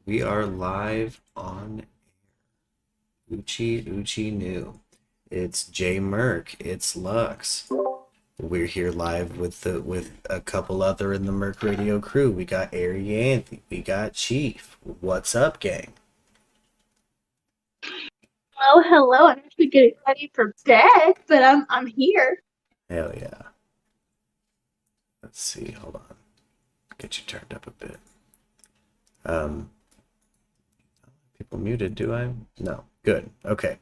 We are live on Uchi New. It's J Merc. It's Lux. We're here live with a couple other in the Merc Radio crew. We got Arianthe. We got Chief. What's up, gang? Oh, hello. I'm actually getting ready for bed, but I'm here. Hell yeah. Let's see. Hold on. Get you turned up a bit. People muted, do I? No. Good. Okay.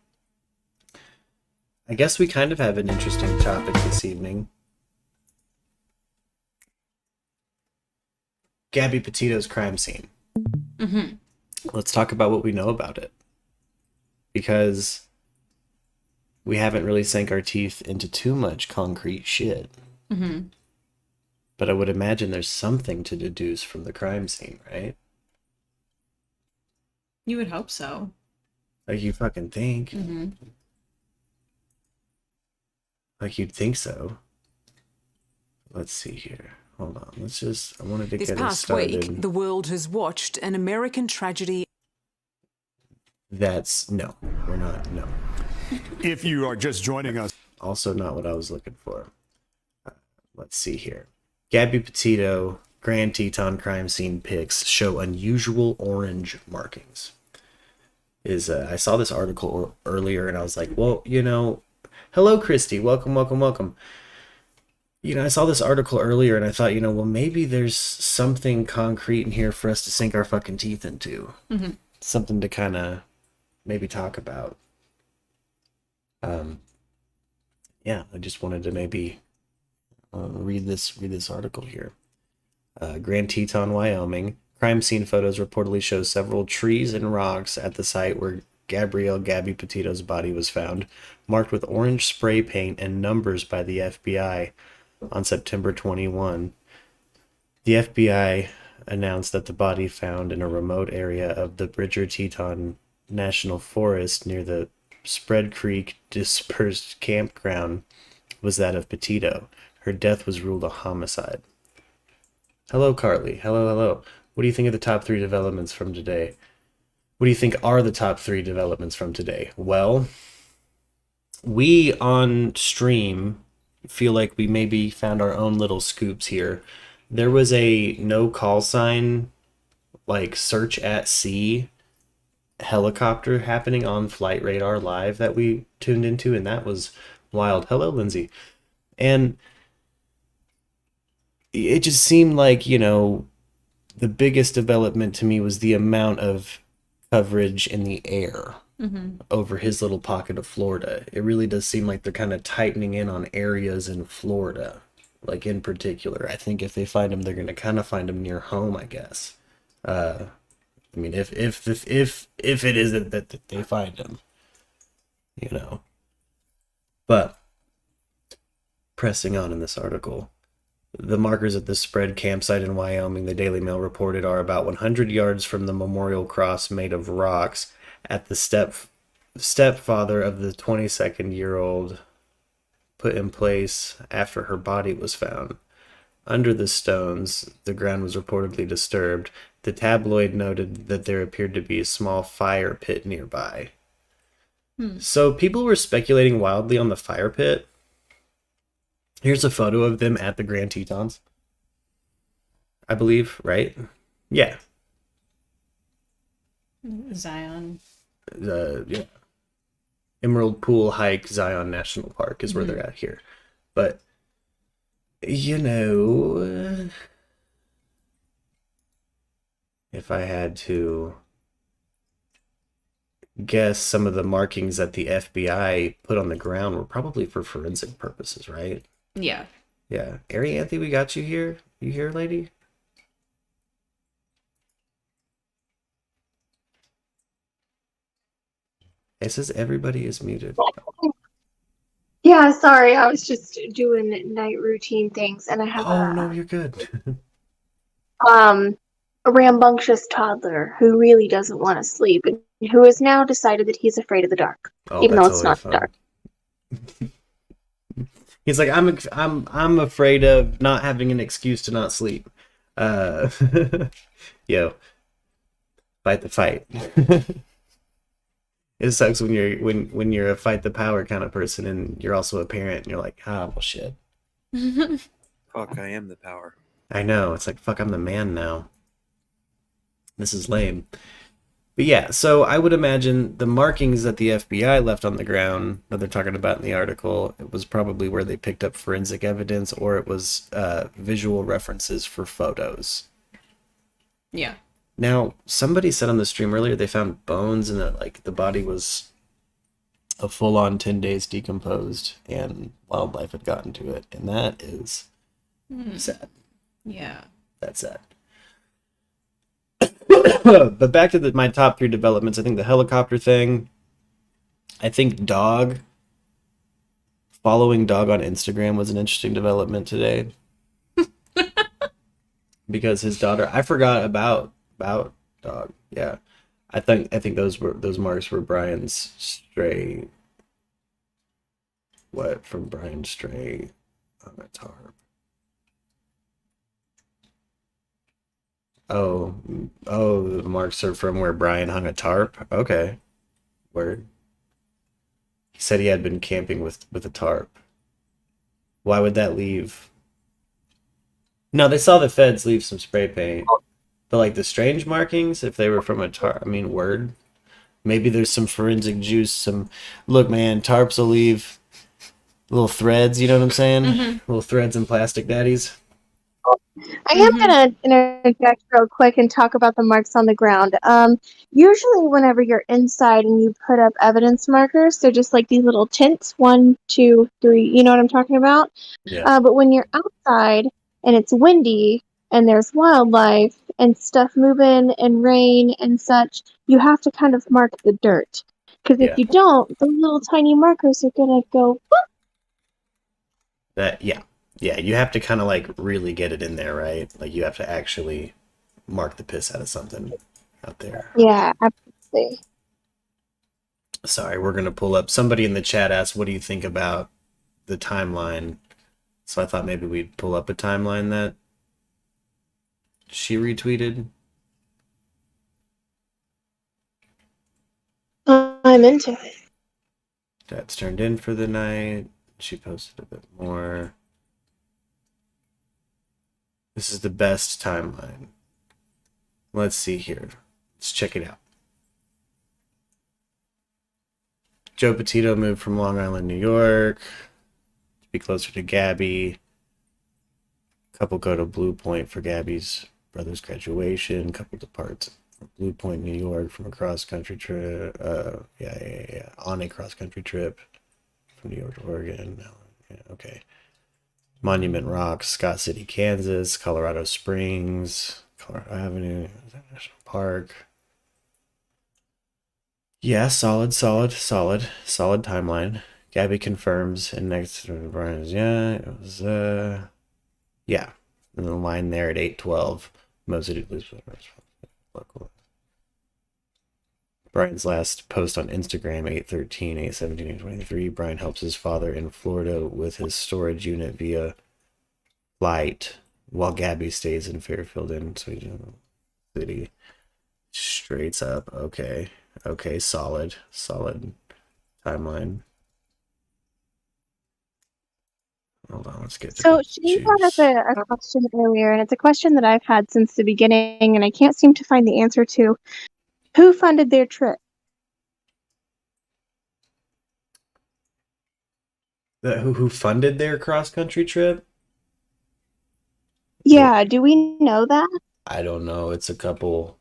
I guess we kind of have an interesting topic this evening. Gabby Petito's crime scene. Mm-hmm. Let's talk about what we know about it. Because we haven't really sank our teeth into too much concrete shit. Mm-hmm. But I would imagine there's something to deduce from the crime scene, right? You would hope so. Like you fucking think. Mm-hmm. Like you'd think so. Let's see here. Hold on. I wanted to This get it past started. week, the world has watched an American tragedy. No, we're not. No. If you are just joining us. Also not what I was looking for. Let's see here. Gabby Petito, Grand Teton crime scene pics show unusual orange markings. I saw this article earlier and I was like, well, hello, Christy. Welcome. I saw this article earlier and I thought, well, maybe there's something concrete in here for us to sink our fucking teeth into. Mm-hmm. Something to kind of maybe talk about. Yeah, I just wanted to maybe read this article here. Grand Teton, Wyoming. Crime scene photos reportedly show several trees and rocks at the site where Gabby Petito's body was found, marked with orange spray paint and numbers by the FBI on September 21. The FBI announced that the body found in a remote area of the Bridger Teton National Forest near the Spread Creek dispersed campground was that of Petito. Her death was ruled a homicide. Hello, Carly. Hello. What do you think of the top 3 developments from today? What do you think are the top 3 developments from today? Well, we on stream feel like we maybe found our own little scoops here. There was a no call sign, like search at sea helicopter happening on Flight Radar Live that we tuned into, and that was wild. Hello, Lindsay. And it just seemed like, the biggest development to me was the amount of coverage in the air over his little pocket of Florida. It really does seem like they're kind of tightening in on areas in Florida, like in particular. I think if they find him, they're going to kind of find him near home, I guess. I mean, if it isn't that they find him, But pressing on in this article. The markers at the spread campsite in Wyoming, the Daily Mail reported, are about 100 yards from the memorial cross made of rocks at the stepfather of the 22-year-old put in place after her body was found. Under the stones, the ground was reportedly disturbed. The tabloid noted that there appeared to be a small fire pit nearby. So people were speculating wildly on the fire pit. Here's a photo of them at the Grand Tetons. I believe, right? Yeah. Zion. Yeah. Emerald Pool Hike Zion National Park is where they're at here. But, if I had to guess, some of the markings that the FBI put on the ground were probably for forensic purposes, right? Yeah. Yeah. Arianthe, we got you here. You here, lady? It says everybody is muted. Yeah, sorry. I was just doing night routine things, and I have Oh, no, you're good. a rambunctious toddler who really doesn't want to sleep and who has now decided that he's afraid of the dark, Oh, even though that's it's not totally dark. fine. He's like, I'm afraid of not having an excuse to not sleep. Yo. Fight the fight. It sucks when you're a fight the power kind of person and you're also a parent and you're like, ah, well, shit. Fuck, I am the power. I know. It's like, fuck, I'm the man now. This is lame. But yeah, so I would imagine the markings that the FBI left on the ground that they're talking about in the article, it was probably where they picked up forensic evidence, or it was visual references for photos. Yeah. Now, somebody said on the stream earlier they found bones and that like the body was a full-on 10 days decomposed and wildlife had gotten to it, and that is sad. Yeah. That's sad. But back to my top 3 developments. I think the helicopter thing. I think following dog on Instagram was an interesting development today. Because his daughter, I forgot about dog. Yeah. I think those marks were Brian's stray. What from Brian's stray on a tarp. Oh, the marks are from where Brian hung a tarp? Okay. Word. He said he had been camping with a tarp. Why would that leave? No, they saw the feds leave some spray paint. But like the strange markings, if they were from a tarp, I mean, word. Maybe there's some forensic juice, look, man, tarps will leave little threads, you know what I'm saying? Little threads and plastic daddies. I am going to interject real quick and talk about the marks on the ground. Usually whenever you're inside and you put up evidence markers, they're just like these little tints, 1, 2, 3, you know what I'm talking about? Yeah. But when you're outside and it's windy and there's wildlife and stuff moving and rain and such, you have to kind of mark the dirt. Because if you don't, the little tiny markers are going to go, whoop. Yeah, you have to kind of like really get it in there, right? Like you have to actually mark the piss out of something out there. Yeah, absolutely. Sorry, we're going to pull up. Somebody in the chat asked, what do you think about the timeline? So I thought maybe we'd pull up a timeline that she retweeted. I'm into it. That's turned in for the night. She posted a bit more. This is the best timeline. Let's see here. Let's check it out. Joe Petito moved from Long Island, New York to be closer to Gabby. Couple go to Blue Point for Gabby's brother's graduation. Couple departs from Blue Point, New York from a cross-country trip. On a cross-country trip from New York to Oregon. Yeah, okay. Monument Rocks, Scott City, Kansas, Colorado Springs, Colorado Avenue, National Park. Yeah, solid timeline. Gabby confirms, and next to Brian is, it was, yeah. And the line there at 8:12, Moses local. Brian's last post on Instagram, 8:13, 8:17, 8:23. Brian helps his father in Florida with his storage unit via flight, while Gabby stays in Fairfield and City. Straight up, okay, solid timeline. Hold on, let's get to So she brought up a question earlier, and it's a question that I've had since the beginning, and I can't seem to find the answer to. Who funded their trip? Who funded their cross-country trip? Yeah, do we know that? I don't know. It's a couple,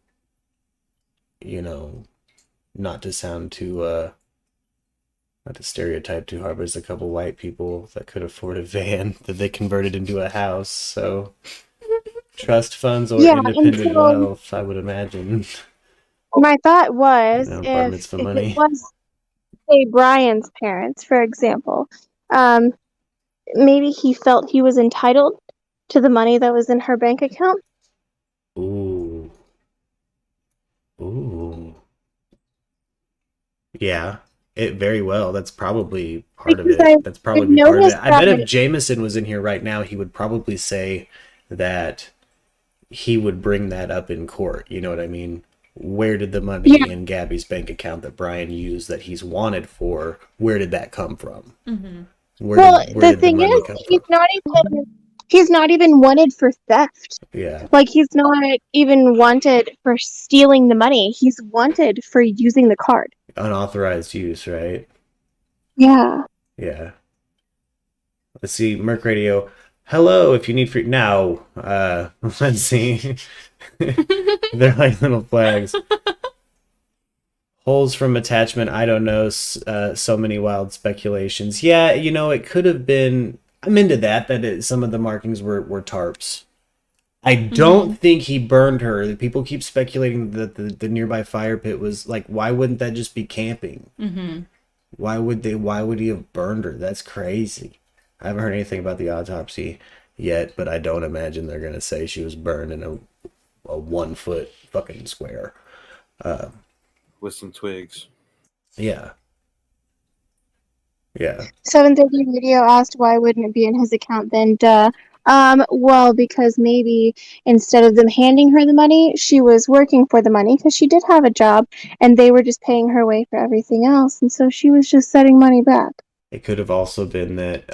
not to sound too, not to stereotype too hard, but it's a couple white people that could afford a van that they converted into a house. So trust funds or independent wealth, I would imagine. My thought was, bar mitzvah money. It was, say, Brian's parents, for example, maybe he felt he was entitled to the money that was in her bank account. Ooh. Yeah, it very well. That's probably part of it. That's probably part of it. I bet if Jameson was in here right now, he would probably say that he would bring that up in court. You know what I mean? where did the money in Gabby's bank account that Brian used that he's wanted for, where did that come from? Mm-hmm. Where the did thing money is, come he's not even wanted for theft. Yeah. Like, he's not even wanted for stealing the money. He's wanted for using the card. Unauthorized use, right? Yeah. Yeah. Let's see, Merc Radio. Hello, if you need free now. Let's see. They're like little flags. Holes from attachment, I don't know. So many wild speculations. Yeah, it could have been. I'm into that some of the markings were tarps. I don't think he burned her. People keep speculating that the nearby fire pit was like, why wouldn't that just be camping? Mm-hmm. Why would he have burned her? That's crazy. I haven't heard anything about the autopsy yet, but I don't imagine they're gonna say she was burned in a 1 foot fucking square. With some twigs. Yeah. Yeah. 730 Radio asked why wouldn't it be in his account then? Duh. Well, because maybe instead of them handing her the money, she was working for the money because she did have a job and they were just paying her way for everything else. And so she was just sending money back. It could have also been that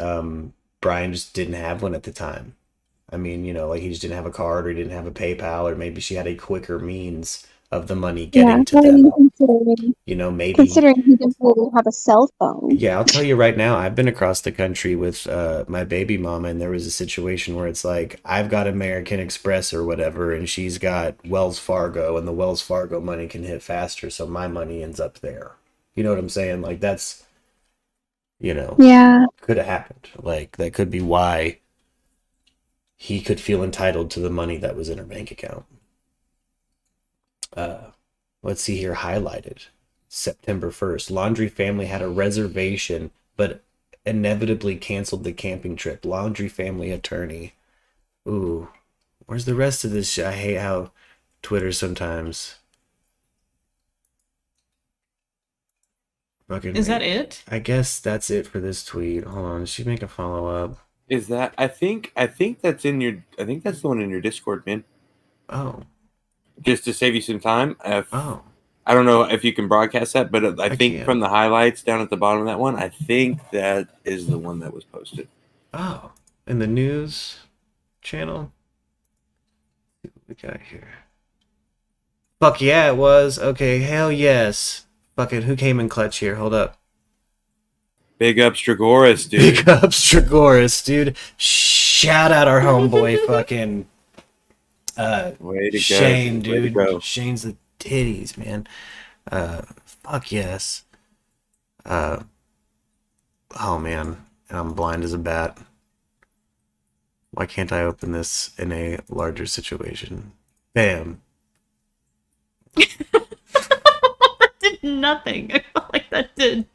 Brian just didn't have one at the time. I mean, like he just didn't have a card or he didn't have a PayPal, or maybe she had a quicker means of the money getting to them. Maybe Considering he didn't really have a cell phone. Yeah, I'll tell you right now, I've been across the country with my baby mama, and there was a situation where it's like, I've got American Express or whatever, and she's got Wells Fargo, and the Wells Fargo money can hit faster, so my money ends up there. You know what I'm saying? Like, that's, Yeah. could have happened. Like, that could be why he could feel entitled to the money that was in her bank account. Let's see here, highlighted. September 1st. Laundry family had a reservation, but inevitably canceled the camping trip. Laundry family attorney. Ooh. Where's the rest of this shit? I hate how Twitter sometimes. Fucking Is that it? I guess that's it for this tweet. Hold on. Did she make a follow-up? Is that? I think that's in your. I think that's the one in your Discord, man. Oh. Just to save you some time. Oh. I don't know if you can broadcast that, but I think can. from the highlights down at the bottom of that one, I think that is the one that was posted. Oh. In the news channel? Let's see what we got here. Fuck yeah, it was. Okay, hell yes. Fuck it, who came in clutch here? Hold up. Big up Stragoris, dude. Big up Stragoris, dude. Shout out our homeboy, fucking Way to Shane, go. Way to dude. go. Shane's the titties, man. Fuck yes. Oh man, and I'm blind as a bat. Why can't I open this in a larger situation? Bam. That did nothing. I felt like that did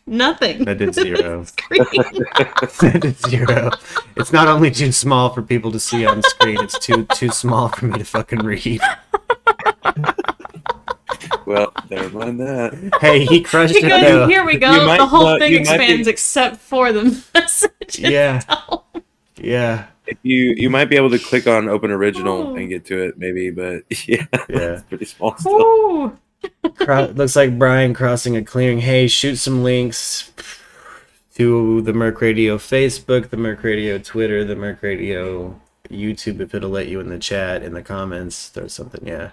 nothing. That did zero. Screen. That did zero. It's not only too small for people to see on screen, it's too small for me to fucking read. Well, never mind that. Hey, he crushed He it goes, though. here we go. You might- the whole well, thing you might be- expands except for the message. Yeah. itself. Yeah. If you might be able to click on Open Original Oh. and get to it, maybe, but yeah, Yeah. it's pretty small still. Ooh. Looks like Brian crossing a clearing. Hey, shoot some links to the Merc Radio Facebook, the Merc Radio Twitter, the Merc Radio YouTube if it'll let you in the chat, in the comments. There's something, yeah.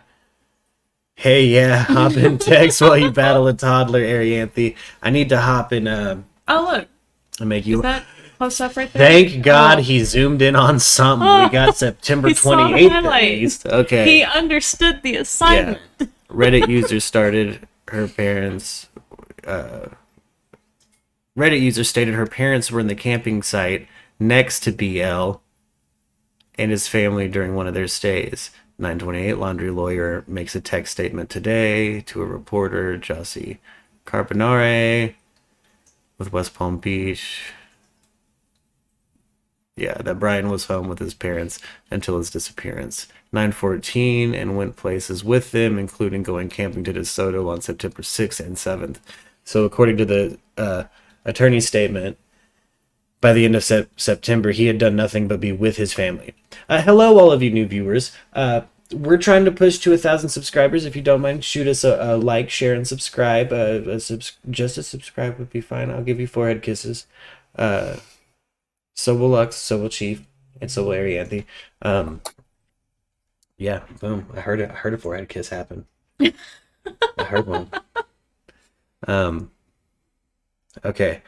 Hey, yeah, hop in text while you battle a toddler, Arianthe. I need to hop in Oh, look. and make Is you. that close up right there? Thank God Oh. he zoomed in on something. We got September He saw the 28th at highlight. least. Okay. He understood the assignment. Reddit user stated her parents were in the camping site next to BL and his family during one of their stays. 928 laundry lawyer makes a text statement today to a reporter, Jossie Carbonare with West Palm Beach. Yeah, that Brian was home with his parents until his disappearance. 914 and went places with them, including going camping to DeSoto on September 6th and 7th. So according to the attorney's statement, by the end of September, he had done nothing but be with his family. Hello, all of you new viewers. we're trying to push to 1,000 subscribers. If you don't mind, shoot us a like, share, and subscribe. Just a subscribe would be fine. I'll give you forehead kisses. So will Lux, so will Chief, and so will Arianthi. Yeah, boom. I heard it. I heard a forehead kiss happen. I heard one. Okay.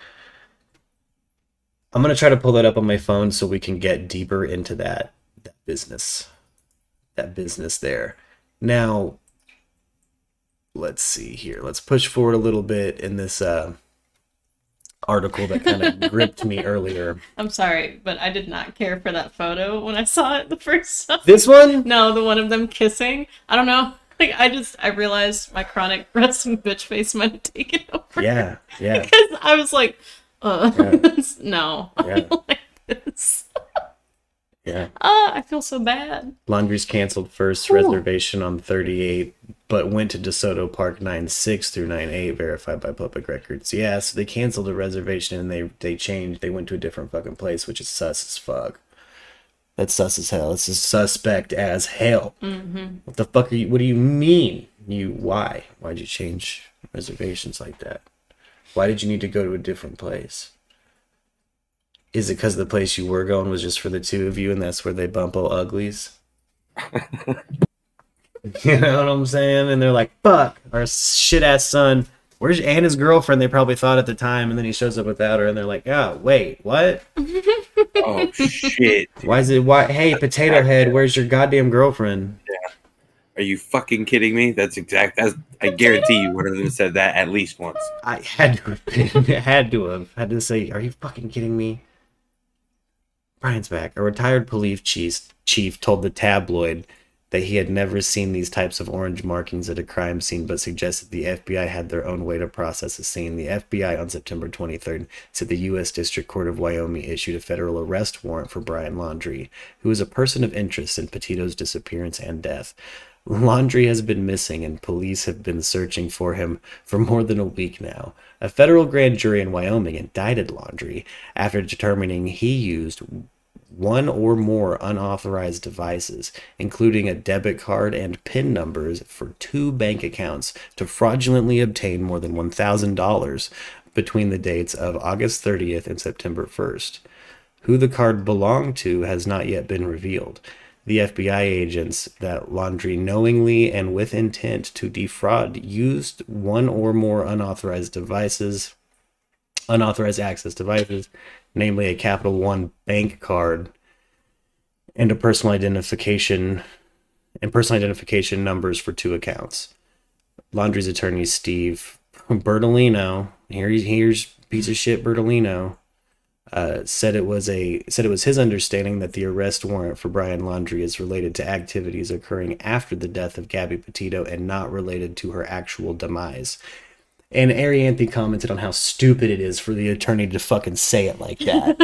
I'm gonna try to pull that up on my phone so we can get deeper into that business. That business there. Now, let's see here. Let's push forward a little bit in this article that kind of gripped me earlier. I'm sorry, but I did not care for that photo when I saw it the first time. This one? No, the one of them kissing. I don't know. Like, I realized my chronic resting bitch face might have taken over. Yeah. Because I was like, Yeah. no. Yeah. I don't like this. Yeah. I feel so bad. Laundry's canceled first reservation on 38, but went to DeSoto Park 9-6 through 9-8, verified by public records. Yeah, so they canceled the reservation and they changed. They went to a different fucking place, which is sus as fuck. That's sus as hell. This is suspect as hell. Mm-hmm. What the fuck are you? What do you mean? Why? Why'd you change reservations like that? Why did you need to go to a different place? Is it because the place you were going was just for the two of you and that's where they bump all uglies? You know what I'm saying? And they're like, fuck, our shit ass son. Where's Anna's girlfriend? They probably thought at the time, and then he shows up without her, and they're like, oh, wait, what? Oh shit! Hey, Potato Head, where's your goddamn girlfriend? Yeah. Are you fucking kidding me? That's I guarantee you one of them said that at least once. I had to have been. Had to say, are you fucking kidding me? Brian's back. A retired police chief told the tabloid that he had never seen these types of orange markings at a crime scene, but suggested the FBI had their own way to process a scene. The FBI on September 23rd said the U.S. District Court of Wyoming issued a federal arrest warrant for Brian Laundrie, who is a person of interest in Petito's disappearance and death. Laundrie has been missing, and police have been searching for him for more than a week now. A federal grand jury in Wyoming indicted Laundrie after determining he used one or more unauthorized devices, including a debit card and PIN numbers for 2 bank accounts, to fraudulently obtain more than $1,000 between the dates of August 30th and September 1st. Who the card belonged to has not yet been revealed. The FBI agents that Laundrie knowingly and with intent to defraud used one or more unauthorized access devices, namely a Capital One bank card and personal identification numbers for 2 accounts. Laundrie's attorney Steve Bertolino, here's piece of shit Bertolino, said it was his understanding that the arrest warrant for Brian Laundrie is related to activities occurring after the death of Gabby Petito and not related to her actual demise. And Arianthi commented on how stupid it is for the attorney to fucking say it like that.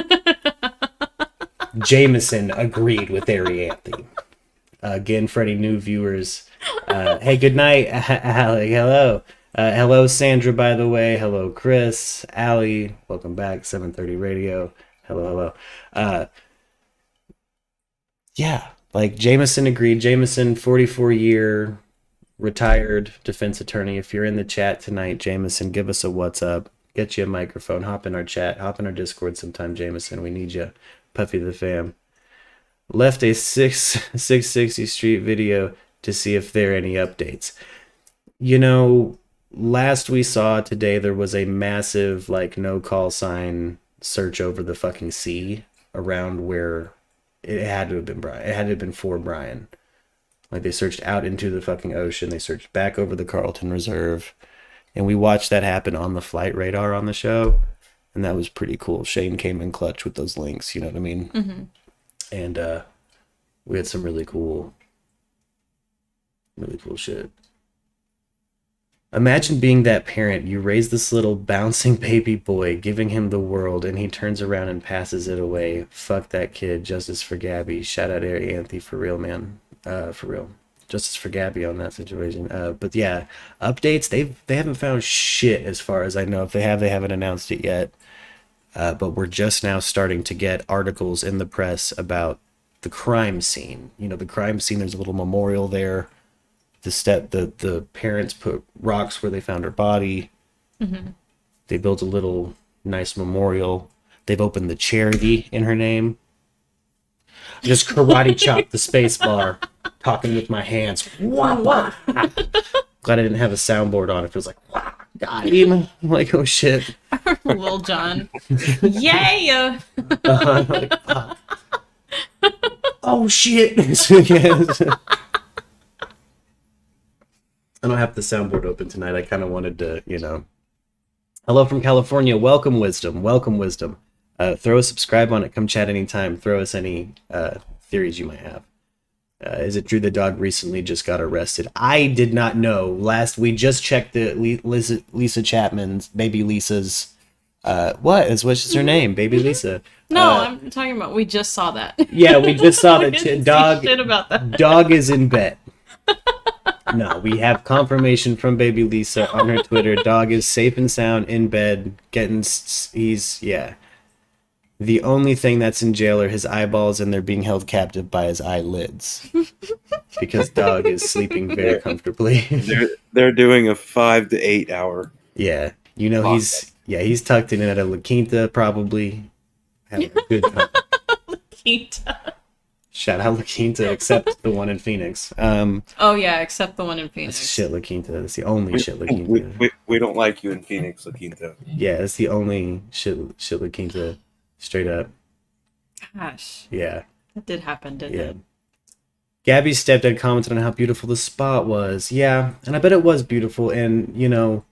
Jameson agreed with Arianthi. Again, for any new viewers, hey, good night, Allie. Hello. Hello, Sandra, by the way. Hello, Chris. Allie, welcome back. 730 Radio. Hello. Yeah, like Jameson agreed. Jameson, 44-year retired defense attorney. If you're in the chat tonight, Jameson, give us a what's up. Get you a microphone. Hop in our chat. Hop in our Discord sometime, Jameson. We need you. Puffy the fam. Left a 660 Street video to see if there are any updates. You know, last we saw today, there was a massive, like, no call sign search over the fucking sea around where it had to have been Brian. It had to have been for Brian. Like, they searched out into the fucking ocean. They searched back over the Carlton Reserve. And we watched that happen on the flight radar on the show. And that was pretty cool. Shane came in clutch with those links, you know what I mean? Mm-hmm. And we had some really cool shit. Imagine being that parent. You raise this little bouncing baby boy, giving him the world, and he turns around and passes it away. Fuck that kid. Justice for Gabby. Shout out Arianthi, for real, man. For real. Justice for Gabby on that situation. But yeah, updates, they haven't found shit as far as I know. If they have, they haven't announced it yet. But we're just now starting to get articles in the press about the crime scene. You know, the crime scene, there's a little memorial there. The parents put rocks where they found her body. They built a little nice memorial. They've opened the charity in her name. I just karate chopped the space bar, talking with my hands. Wah, wah. Glad I didn't have a soundboard on. It feels like, wah, got him. I'm like, oh shit. Lil Jon. Yay! Like, fuck. Oh shit. Yes. I don't have the soundboard open tonight. I kind of wanted to, you know. Hello from California. Welcome, Wisdom. Welcome, Wisdom. Throw a subscribe on it. Come chat anytime. Throw us any theories you might have. Is it true the dog recently just got arrested? I did not know. We just checked the Lisa Chapman's, Baby Lisa's. What's her name? Baby Lisa. No, I'm talking about. We just saw that. Yeah, we just saw the dog. Shit about that. Dog is in bed. No, we have confirmation from Baby Lisa on her Twitter. Dog is safe and sound in bed. The only thing that's in jail are his eyeballs, and they're being held captive by his eyelids. Because dog is sleeping very comfortably. They're doing a 5 to 8 hour. Yeah. You know, he's tucked in at a La Quinta, probably. Having a good time. Quinta. Shout out La Quinta, except the one in Phoenix. Oh yeah, except the one in Phoenix. That's shit La Quinta. That's the only shit La Quinta. We don't like you in Phoenix, La Quinta. Yeah, it's the only shit La Quinta. Straight up. Gosh. Yeah. That did happen, didn't it? Gabby's stepdad commented on how beautiful the spot was. Yeah, and I bet it was beautiful. And, you know,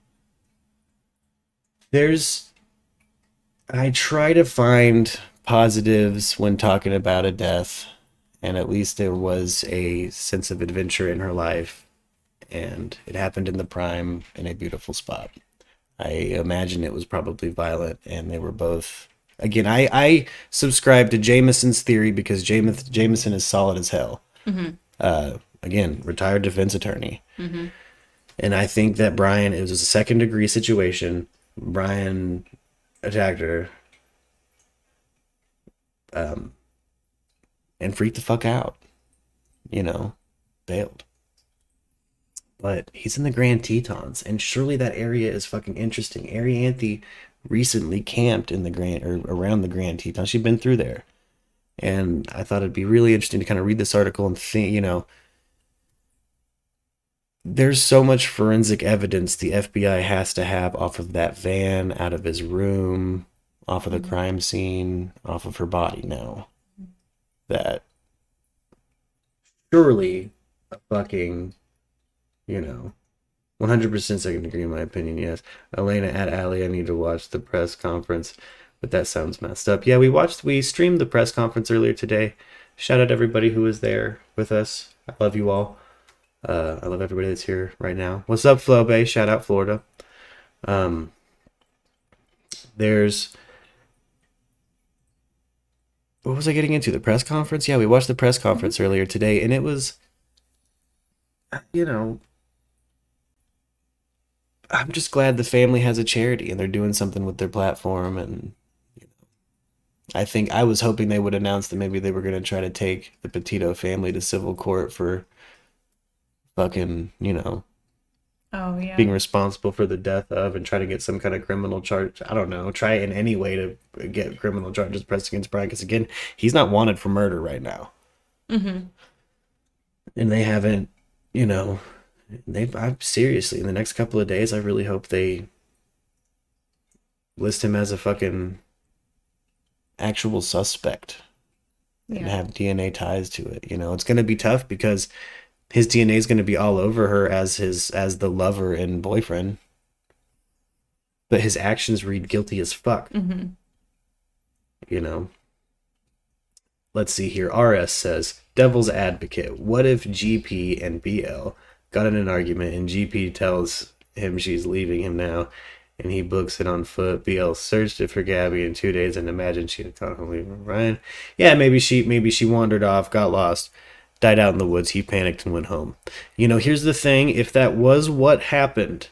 I try to find positives when talking about a death. And at least there was a sense of adventure in her life. And it happened in the prime in a beautiful spot. I imagine it was probably violent, and they were both... Again, I subscribe to Jameson's theory because Jameson is solid as hell. Again, retired defense attorney. And I think that it was a second degree situation. Brian attacked her. And freaked the fuck out. You know, bailed. But he's in the Grand Tetons, and surely that area is fucking interesting. Arianthe recently camped in around the Grand Tetons. She'd been through there. And I thought it'd be really interesting to kind of read this article and think, you know, there's so much forensic evidence the FBI has to have off of that van, out of his room, off of the crime scene, off of her body now. That surely a fucking, you know, 100% second degree in my opinion, yes. Elena at Allie, I need to watch the press conference, but that sounds messed up. Yeah, we streamed the press conference earlier today. Shout out everybody who was there with us. I love you all. I love everybody that's here right now. What's up, Flo Bay? Shout out Florida. What was I getting into? The press conference? Yeah, we watched the press conference earlier today, and it was, you know, I'm just glad the family has a charity and they're doing something with their platform. And you know, I was hoping they would announce that maybe they were going to try to take the Petito family to civil court for fucking, you know, being responsible for the death of, and try to get some kind of criminal charge. I don't know. Try in any way to get criminal charges pressed against Brian, because again, he's not wanted for murder right now. And they haven't, you know. I'm seriously, in the next couple of days, I really hope they list him as a fucking actual suspect and have DNA ties to it. You know, it's going to be tough because his DNA is going to be all over her as the lover and boyfriend, but his actions read guilty as fuck. You know. Let's see here. RS says, devil's advocate. What if GP and BL got in an argument and GP tells him she's leaving him now and he books it on foot? BL searched it for Gabby in 2 days and imagined she had caught him leaving Ryan. Yeah, maybe she wandered off, got lost, died out in the woods. He panicked and went home. You know, here's the thing. If that was what happened,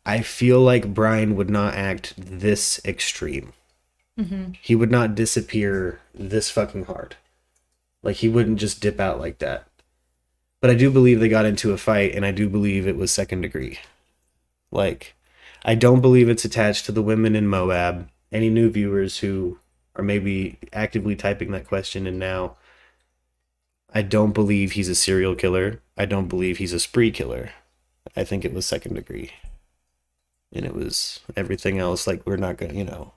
I feel like Brian would not act this extreme. He would not disappear this fucking hard. Like, he wouldn't just dip out like that. But I do believe they got into a fight, and I do believe it was second degree. Like, I don't believe it's attached to the women in Moab. Any new viewers who are maybe actively typing that question in now, I don't believe he's a serial killer. I don't believe he's a spree killer. I think it was second degree. And it was everything else, like, we're not gonna,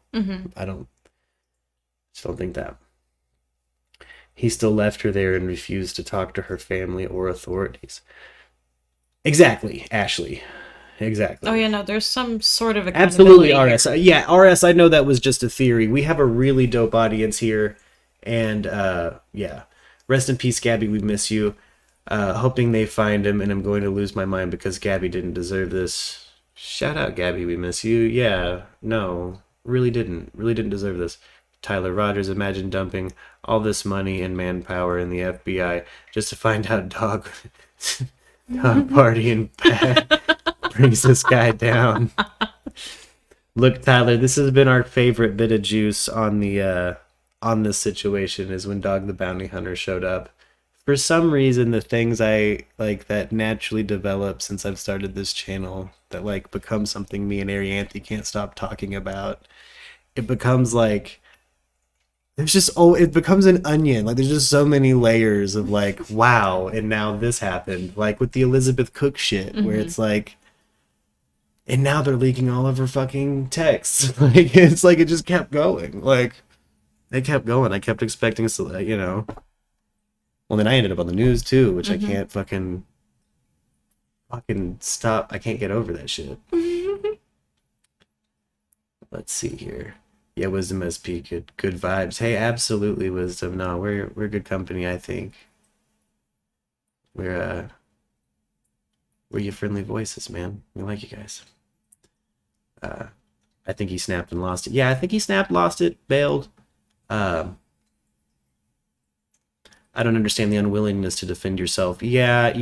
I just don't think that. He still left her there and refused to talk to her family or authorities. Exactly, Ashley. Exactly. Oh yeah, no, there's some sort of Absolutely, accountability RS. here. Yeah, RS, I know that was just a theory. We have a really dope audience here. And, yeah. Rest in peace, Gabby. We miss you. Hoping they find him, and I'm going to lose my mind because Gabby didn't deserve this. Shout out, Gabby. We miss you. Yeah, no. Really didn't. Really didn't deserve this. Tyler Rogers, imagine dumping all this money and manpower in the FBI just to find out dog party and brings this guy down. Look, Tyler, this has been our favorite bit of juice on the on this situation is when Dog the Bounty Hunter showed up. For some reason, the things I like that naturally develop since I've started this channel that like become something me and Arianthe can't stop talking about. It becomes like there's just it becomes an onion. Like there's just so many layers of like, wow, and now this happened. Like with the Elizabeth Cook shit, where it's like, and now they're leaking all of her fucking texts. Like it's like it just kept going. Like it kept going. I kept expecting, Well, then I ended up on the news too, which I can't fucking stop. I can't get over that shit. Let's see here. Yeah, Wisdom SP, good vibes. Hey, absolutely, Wisdom. No, we're good company, I think. We're your friendly voices, man. We like you guys. I think he snapped and lost it. Yeah, I think he snapped, lost it, bailed. I don't understand the unwillingness to defend yourself. Yeah,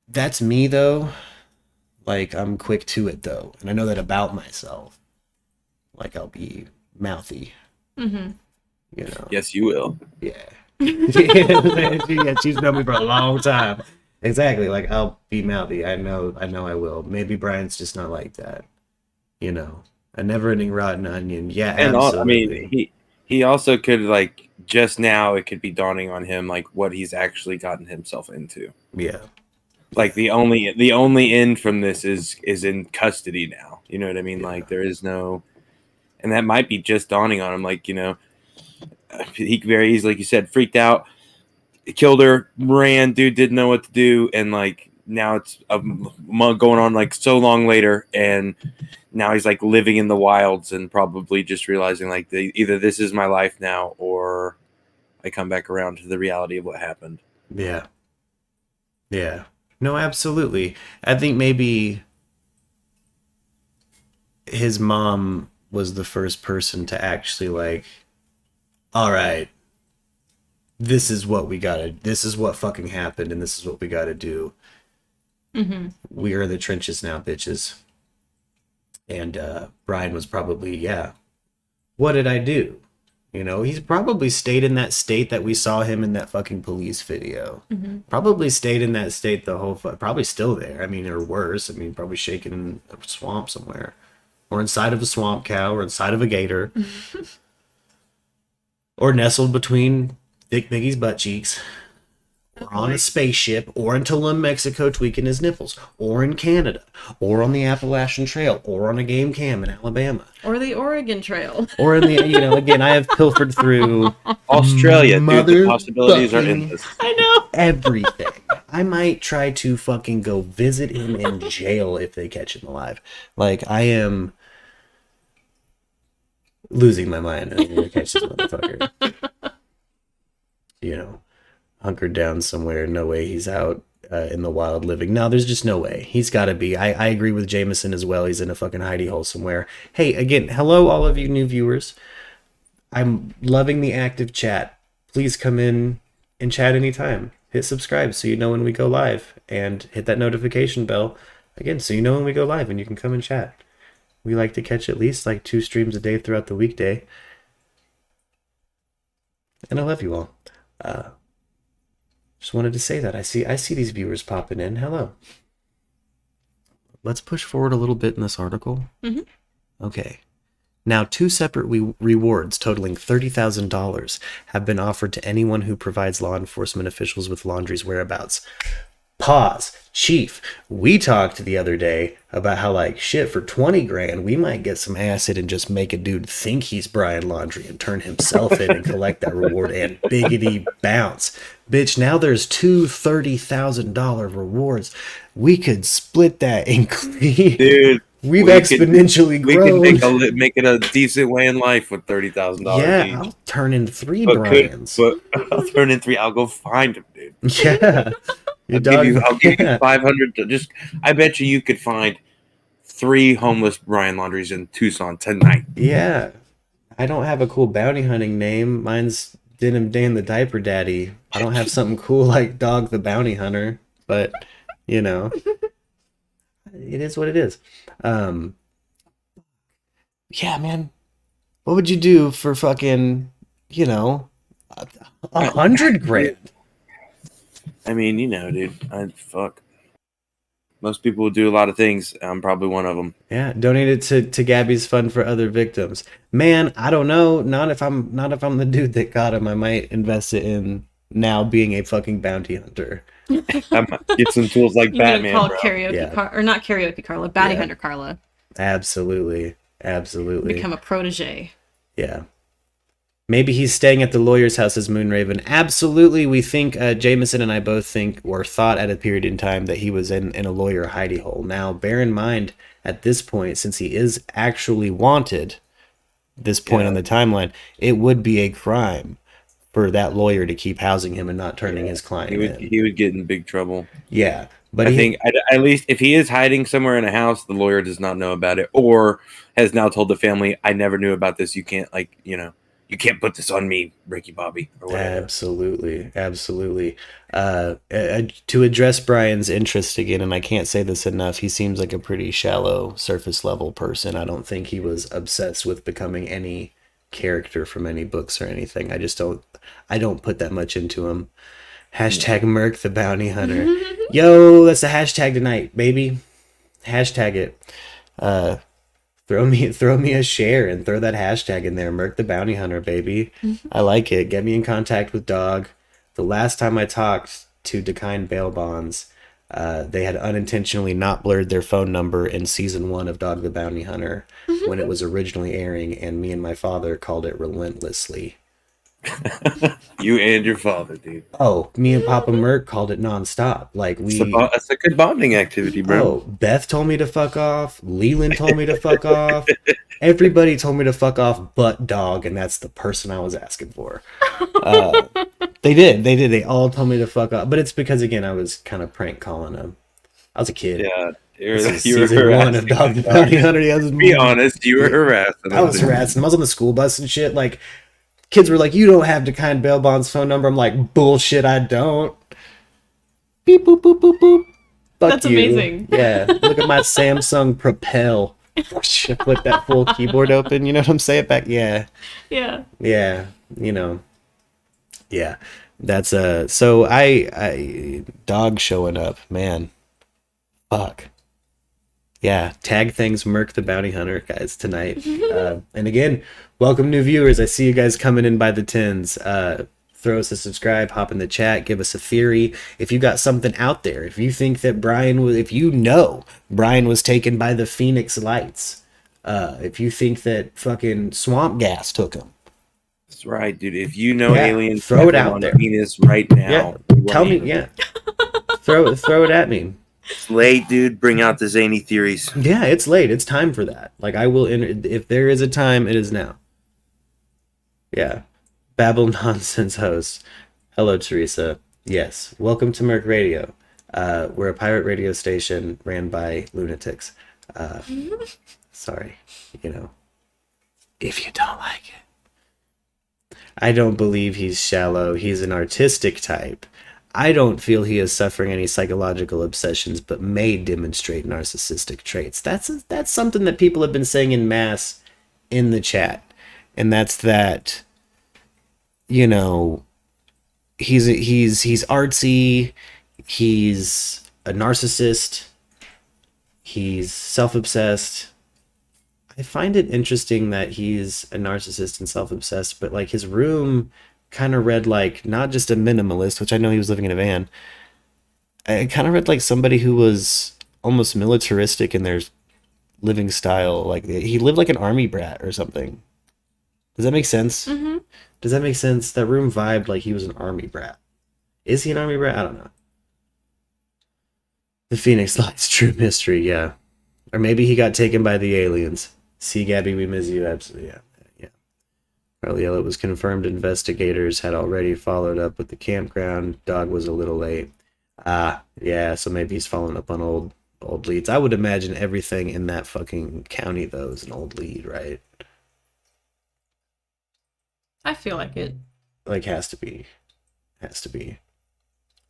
that's me though. Like, I'm quick to it, though. And I know that about myself. Like, I'll be mouthy. Yes, you will. Yeah. Yeah, she's known me for a long time. Exactly. Like, I'll be mouthy. I know I will. Maybe Brian's just not like that. A never-ending rotten onion. Yeah, And absolutely. he also could, like, just now it could be dawning on him, like, what he's actually gotten himself into. Yeah. Like the only end from this is in custody now. You know what I mean? Yeah. Like there is no, and that might be just dawning on him. Like he very easily, like you said, freaked out, killed her, ran, dude didn't know what to do, and like now it's a month going on like so long later, and now he's like living in the wilds and probably just realizing like either this is my life now or I come back around to the reality of what happened. Yeah. Yeah. No, absolutely. I think maybe his mom was the first person to actually like, all right, this is what fucking happened, and this is what we gotta do. We are in the trenches now, bitches. And Brian was probably, yeah, what did I do? He's probably stayed in that state that we saw him in that fucking police video. Probably stayed in that state the whole probably still there. I mean, or worse. I mean, probably shaking in a swamp somewhere. Or inside of a swamp cow, or inside of a gator. Or nestled between Thick Biggie's butt cheeks. Or on a spaceship, or in Tulum, Mexico, tweaking his nipples, or in Canada, or on the Appalachian Trail, or on a game cam in Alabama, Or the Oregon Trail. or in the again, I have pilfered through Australia, dude, the possibilities are endless. I know. everything. I might try to fucking go visit him in jail if they catch him alive. Like, I am losing my mind. I'm gonna catch this motherfucker. Hunkered down somewhere. No way he's out in the wild living. No, there's just no way. He's got to be. I agree with Jameson as well. He's in a fucking hidey hole somewhere. Hey, again, hello, all of you new viewers. I'm loving the active chat. Please come in and chat anytime. Hit subscribe so you know when we go live. And hit that notification bell, again, so you know when we go live and you can come and chat. We like to catch at least like 2 streams a day throughout the weekday. and I love you all. Just wanted to say that. I see these viewers popping in. Hello. Let's push forward a little bit in this article. Mhm. Okay. Now, 2 separate rewards totaling $30,000 have been offered to anyone who provides law enforcement officials with Laundrie's whereabouts. Pause. Chief, we talked the other day about how, like, shit, for 20 grand, we might get some acid and just make a dude think he's Brian Laundrie and turn himself in and collect that reward and biggity bounce. Bitch, now there's 2 $30,000 rewards. We could split that and clean. Dude, We've we exponentially we grown. can make it a decent way in life with $30,000 Yeah, each. I'll turn in 3 But Brians. but I'll turn in 3. I'll go find him, dude. Yeah. I'll give you Yeah. 500. I bet you could find 3 homeless Brian Laundries in Tucson tonight. Yeah. I don't have a cool bounty hunting name. Mine's Denim Dan the Diaper Daddy. I don't have something cool like Dog the Bounty Hunter, but you know, it is what it is. Yeah, man. What would you do for fucking, you know, 100 grand? I mean, dude. Fuck. Most people would do a lot of things. I'm probably one of them. Yeah, donate it to Gabby's Fund for Other Victims. Man, I don't know. Not if I'm the dude that got him. I might invest it in now being a fucking bounty hunter. I might get some tools like You're gonna Batman, call bro. karaoke Yeah. or not karaoke Carla, bounty Yeah. hunter Carla. Absolutely. Become a protege. Yeah. Maybe he's staying at the lawyer's house as Moonraven. Absolutely. We think, Jameson and I both think, or thought at a period in time, that he was in a lawyer hidey hole. Now, bear in mind, at this point, since he is actually wanted, this point on the timeline, it would be a crime for that lawyer to keep housing him and not turning his client in. He would get in big trouble. Yeah. But I think at least if he is hiding somewhere in a house, the lawyer does not know about it, or has now told the family, "I never knew about this. You can't, you can't put this on me, Ricky Bobby," or whatever. Absolutely. To address Brian's interest again, and I can't say this enough, he seems like a pretty shallow, surface level person. I don't think he was obsessed with becoming any character from any books or anything. I don't put that much into him. Hashtag Merc the Bounty Hunter. Yo, that's the hashtag tonight, baby. Hashtag it. Throw me a share and throw that hashtag in there. Merc the Bounty Hunter, baby. I like it. Get me in contact with Dog. The last time I talked to Decline Bail Bonds, they had unintentionally not blurred their phone number in season 1 of Dog the Bounty Hunter when it was originally airing, and me and my father called it relentlessly. You and your father, dude. Oh, me and Papa Merc called it nonstop. Like That's a good bonding activity, bro. Oh, Beth told me to fuck off. Leland told me to fuck off. Everybody told me to fuck off but Dog, and that's the person I was asking for. They did. They all told me to fuck off. But it's because, again, I was kind of prank calling them. I was a kid. Yeah, This is you were season 1 of Dog the Bounty Hunter. Yeah, Be honest, you were harassing. I was harassing them. I was on the school bus and shit. Like, kids were like, "You don't have Decline Bail Bond's phone number." I'm like, "Bullshit, I don't." Beep, boop, boop, boop, boop. Fuck That's you. amazing. Yeah, look at my Samsung Propel. Flip that full keyboard open. You know what I'm saying? Back, yeah. Yeah. Yeah, yeah. That's so I Dog showing up, man. Fuck. Yeah, tag things Merc the Bounty Hunter, guys, tonight. And again, welcome new viewers. I see you guys coming in by the tens. Throw us a subscribe, hop in the chat, give us a theory. If you got something out there, if you think that Brian was taken by the Phoenix Lights, if you think that fucking swamp gas took him. That's right, dude. If you know Yeah, aliens, throw it have out on there. Penis right now. Yeah, we tell want me, you. yeah. Throw it at me. It's late, dude. Bring out the zany theories. Yeah, it's late. It's time for that. Like, I will if there is a time, it is now. Yeah. Babble Nonsense host. Hello, Teresa. Yes. Welcome to Merc Radio. We're a pirate radio station ran by lunatics. Sorry. If you don't like it. I don't believe he's shallow. He's an artistic type. I don't feel he is suffering any psychological obsessions, but may demonstrate narcissistic traits. That's something that people have been saying in mass in the chat. And that's that you know, he's artsy, he's a narcissist, he's self-obsessed. I find it interesting that he's a narcissist and self-obsessed, but like his room kind of read like not just a minimalist, which I know he was living in a van. It kind of read like somebody who was almost militaristic in their living style. Like he lived like an army brat or something. Does that make sense? Mm-hmm. Does that make sense? That room vibed like he was an army brat. Is he an army brat? I don't know. The Phoenix Lights, true mystery, yeah. Or maybe he got taken by the aliens. See, Gabby, we miss you. Absolutely, yeah. Carliella, it was confirmed investigators had already followed up with the campground. Dog was a little late. Yeah, so maybe he's following up on old leads. I would imagine everything in that fucking county, though, is an old lead, right? I feel like it. Like, has to be. Has to be.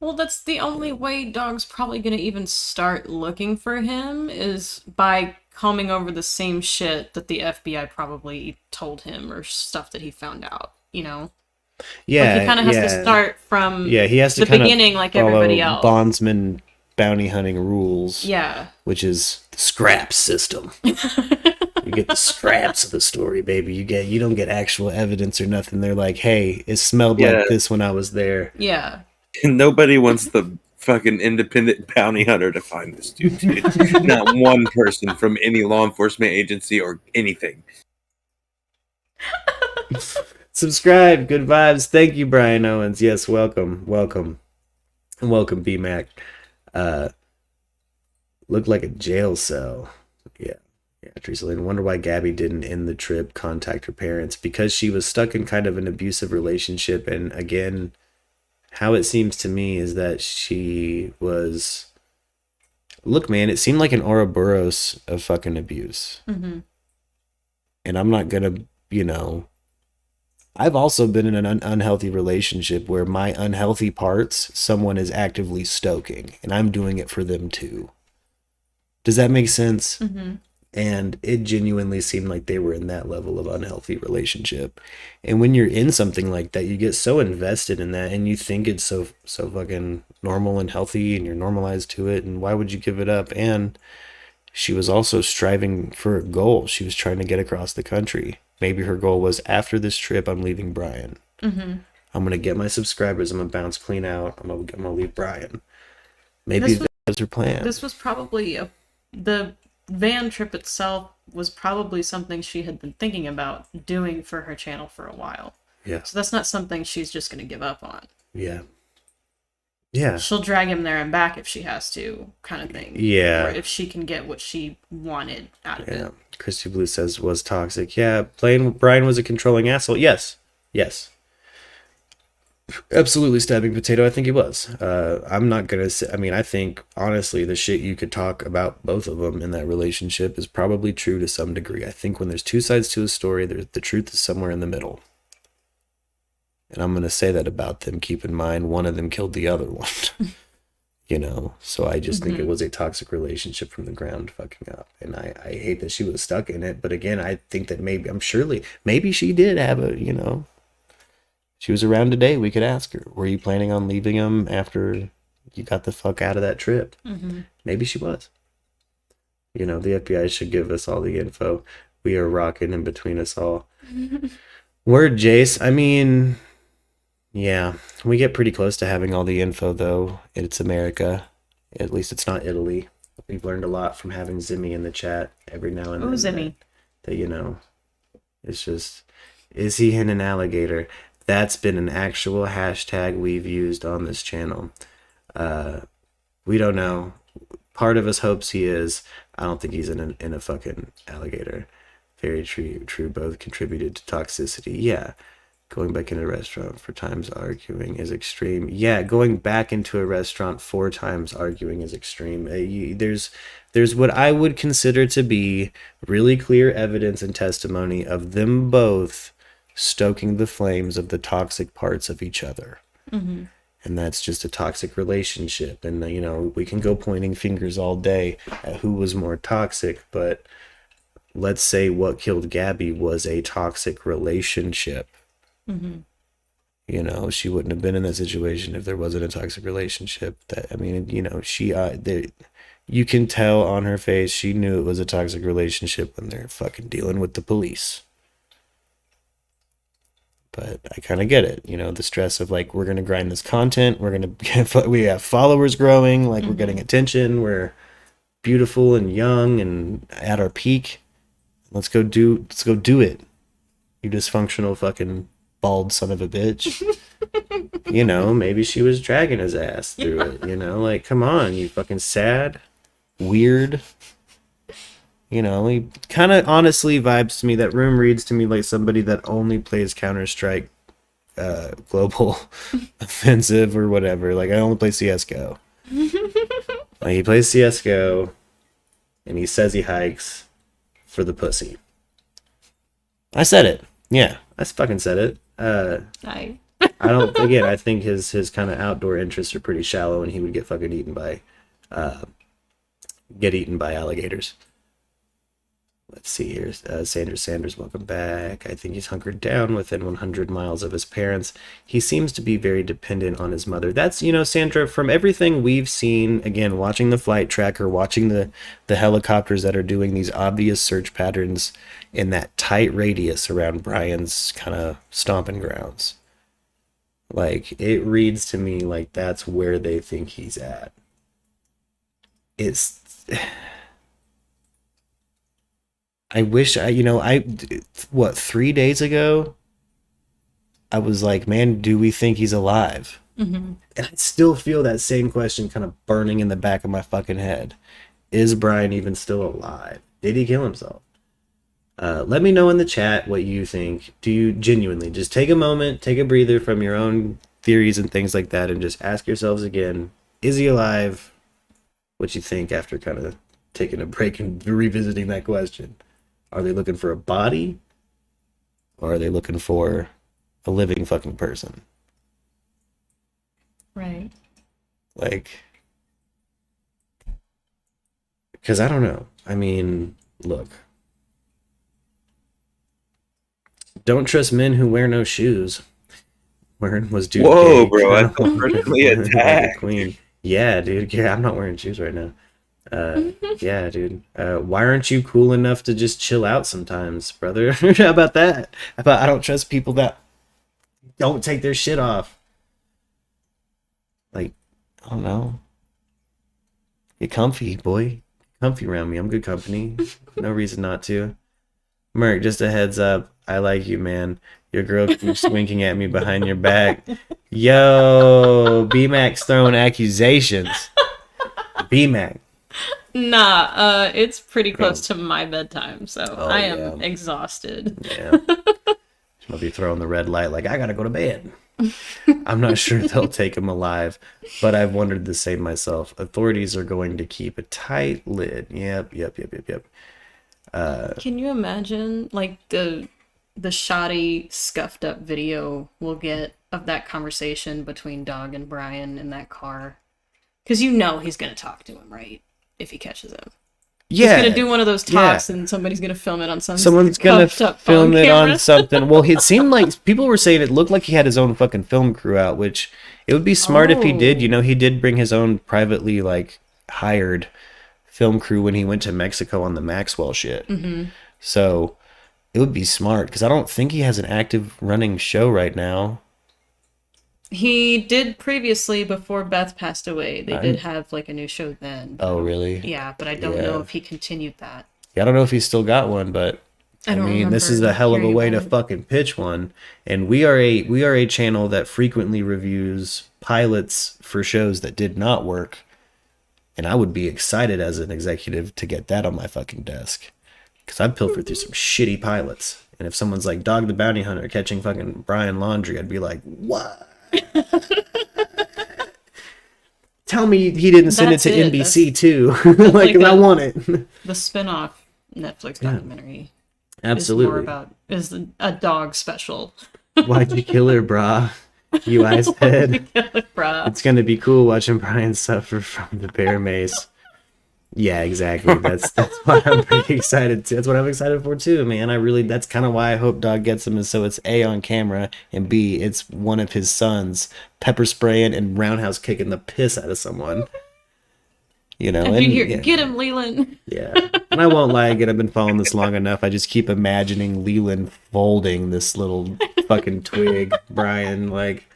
Well, that's the only way Dog's probably gonna even start looking for him is by combing over the same shit that the FBI probably told him or stuff that he found out, you know? Yeah, like he kind of has to start from he has to the kind beginning of like follow everybody else. bondsman bounty hunting rules. Yeah. Which is the scrap system. You get the scraps of the story, baby. You don't get actual evidence or nothing. They're like, hey, it smelled like this when I was there. Yeah. And nobody wants the fucking independent bounty hunter to find this dude. Not one person from any law enforcement agency or anything. Subscribe. Good vibes. Thank you, Brian Owens. Yes, welcome. And welcome, B-Mac. Looked like a jail cell. Yeah, Teresa Lynn. Wonder why Gabby didn't end the trip, contact her parents. Because she was stuck in kind of an abusive relationship. And again, how it seems to me is that she was... Look, man, it seemed like an Ouroboros of fucking abuse. Mm-hmm. And I'm not gonna, I've also been in an unhealthy relationship where my unhealthy parts, someone is actively stoking, and I'm doing it for them too. Does that make sense? Mm-hmm. And it genuinely seemed like they were in that level of unhealthy relationship. And when you're in something like that, you get so invested in that and you think it's so fucking normal and healthy and you're normalized to it. And why would you give it up? And she was also striving for a goal. She was trying to get across the country. Maybe her goal was, after this trip, I'm leaving Brian. Mm-hmm. I'm going to get my subscribers. I'm going to bounce clean out. I'm going to leave Brian. Maybe that was her plan. This was probably the van trip itself was probably something she had been thinking about doing for her channel for a while. Yeah. So that's not something she's just going to give up on. Yeah. Yeah. She'll drag him there and back if she has to, kind of thing. Yeah. Or if she can get what she wanted out of it. Christy Blue says was toxic. Yeah. Brian was a controlling asshole. Yes. Absolutely, Stabbing Potato. I think he was. I'm not going to say... I mean, I think, honestly, the shit you could talk about both of them in that relationship is probably true to some degree. I think when there's two sides to a story, the truth is somewhere in the middle. And I'm going to say that about them. Keep in mind, one of them killed the other one. So I just think it was a toxic relationship from the ground fucking up. And I hate that she was stuck in it. But again, I think that maybe she did have a, she was around today. We could ask her, were you planning on leaving him after you got the fuck out of that trip? Mm-hmm. Maybe she was. The FBI should give us all the info. We are rocking in between us all. Word, Jace. I mean, yeah, we get pretty close to having all the info, though. It's America. At least it's not Italy. We've learned a lot from having Zimmy in the chat every now and then. Oh, Zimmy. That, it's just, is he in an alligator? That's been an actual hashtag we've used on this channel. We don't know. Part of us hopes he is. I don't think he's in a fucking alligator. Very true. Both contributed to toxicity. Yeah. Going back into a restaurant 4 times arguing is extreme. Yeah, going back into a restaurant 4 times arguing is extreme. There's what I would consider to be really clear evidence and testimony of them both stoking the flames of the toxic parts of each other. Mm-hmm. And that's just a toxic relationship. And, we can go pointing fingers all day at who was more toxic, but let's say what killed Gabby was a toxic relationship. Mm-hmm. You know, she wouldn't have been in that situation if there wasn't a toxic relationship. That, I mean, you know, you can tell on her face she knew it was a toxic relationship when they're fucking dealing with the police. But I kind of get it, you know, the stress of like, we're gonna grind this content, we have followers growing, like we're getting attention, we're beautiful and young and at our peak. Let's go do it. You dysfunctional fucking bald son of a bitch. You know, maybe she was dragging his ass through it, you know, like, come on, you fucking sad, weird. You know, he kind of honestly vibes to me. That room reads to me like somebody that only plays Counter-Strike Global Offensive or whatever. Like, I only play CSGO. Like, he plays CSGO and he says he hikes for the pussy. I said it. Yeah, I fucking said it. I think his kind of outdoor interests are pretty shallow, and he would get fucking eaten by alligators. Let's see here. Sanders, welcome back. I think he's hunkered down within 100 miles of his parents. He seems to be very dependent on his mother. That's, you know, Sandra, from everything we've seen, again, watching the flight tracker, watching the helicopters that are doing these obvious search patterns in that tight radius around Brian's kind of stomping grounds. Like, it reads to me like that's where they think he's at. I wish 3 days ago, I was like, man, do we think he's alive? And I still feel that same question kind of burning in the back of my fucking head. Is Brian even still alive? Did he kill himself? Let me know in the chat what you think. Do you genuinely just take a moment, take a breather from your own theories and things like that, and just ask yourselves again, is he alive? What you think after kind of taking a break and revisiting that question. Are they looking for a body? Or are they looking for a living fucking person? Right. Like, because I don't know. I mean, look. Don't trust men who wear no shoes. Wearing was dude. Whoa, bro! I feel personally attacked. Queen. Yeah, dude. Yeah, I'm not wearing shoes right now. Yeah, dude. Why aren't you cool enough to just chill out sometimes, brother? How about that? I don't trust people that don't take their shit off. Like, I don't know. Get comfy, boy. Comfy around me. I'm good company. No reason not to. Merc, just a heads up. I like you, man. Your girl keeps winking at me behind your back. Yo, B-Mac's throwing accusations. B-Mac. Nah, it's pretty close to my bedtime, so I am exhausted. Yeah. She'll be throwing the red light like, I gotta go to bed. I'm not sure they'll take him alive, but I've wondered the same myself. Authorities are going to keep a tight lid. Yep. Can you imagine, like, the shoddy, scuffed up video we'll get of that conversation between Dog and Brian in that car? Because you know he's going to talk to him, right? If he catches him. Yeah. He's going to do one of those talks and somebody's going to film it on something. Someone's going to film it on something. Well, it seemed like people were saying it looked like he had his own fucking film crew out, which it would be smart if he did. You know, he did bring his own privately, like, hired film crew when he went to Mexico on the Maxwell shit. So it would be smart because I don't think he has an active running show right now. He did previously before Beth passed away. They did have like a new show then. Oh, really? Yeah, but I don't know if he continued that. Yeah, I don't know if he's still got one, but I mean, this is a hell of a way to fucking pitch one. And we are a channel that frequently reviews pilots for shows that did not work. And I would be excited as an executive to get that on my fucking desk. Because I've pilfered through some shitty pilots. And if someone's like Dog the Bounty Hunter catching fucking Brian Laundrie, I'd be like, what? Tell me he didn't send it to NBC too. like I want it. The spin-off Netflix documentary. Absolutely. Is a dog special. Why'd you kill her, brah? You eyes head. Brah. It's gonna be cool watching Brian suffer from the bear mace. Yeah, exactly. That's why I'm pretty excited too. That's what I'm excited for too, man. That's kind of why I hope Dog gets him, is so it's A, on camera, and B, it's one of his sons pepper spraying and roundhouse kicking the piss out of someone. After And you hear, yeah, get him, Leland. yeah. And I won't lie again, I've been following this long enough. I just keep imagining Leland folding this little fucking twig, Brian, like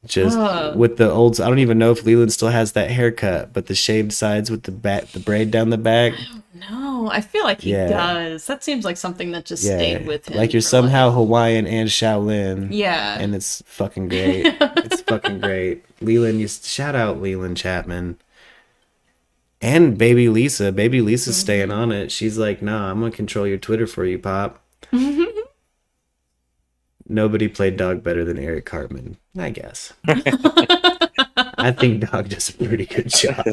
just with the old. I don't even know if Leland still has that haircut, but the shaved sides with the braid down the back. No, I feel like he Yeah. does. That seems like something that just Yeah, stayed with him. like you're for somehow life. Hawaiian and Shaolin. Yeah. And it's fucking great. It's fucking great. Leland, shout out Leland Chapman. And Baby Lisa. Baby Lisa's staying on it. She's like, nah, I'm gonna control your Twitter for you, Pop. Nobody played Dog better than Eric Cartman, I guess. I think Dog does a pretty good job.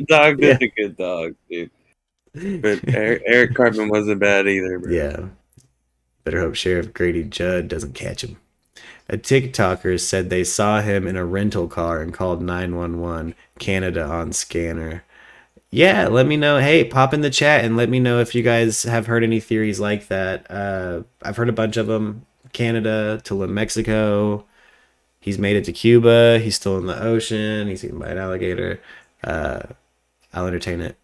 Dog did a good dog, dude. But Eric Cartman wasn't bad either, bro. Yeah. Better hope Sheriff Grady Judd doesn't catch him. A TikToker said they saw him in a rental car and called 911 Canada on scanner. Yeah, let me know. Hey, pop in the chat and let me know if you guys have heard any theories like that. I've heard a bunch of them. Canada to Mexico. He's made it to Cuba. He's still in the ocean. He's eaten by an alligator. I'll entertain it.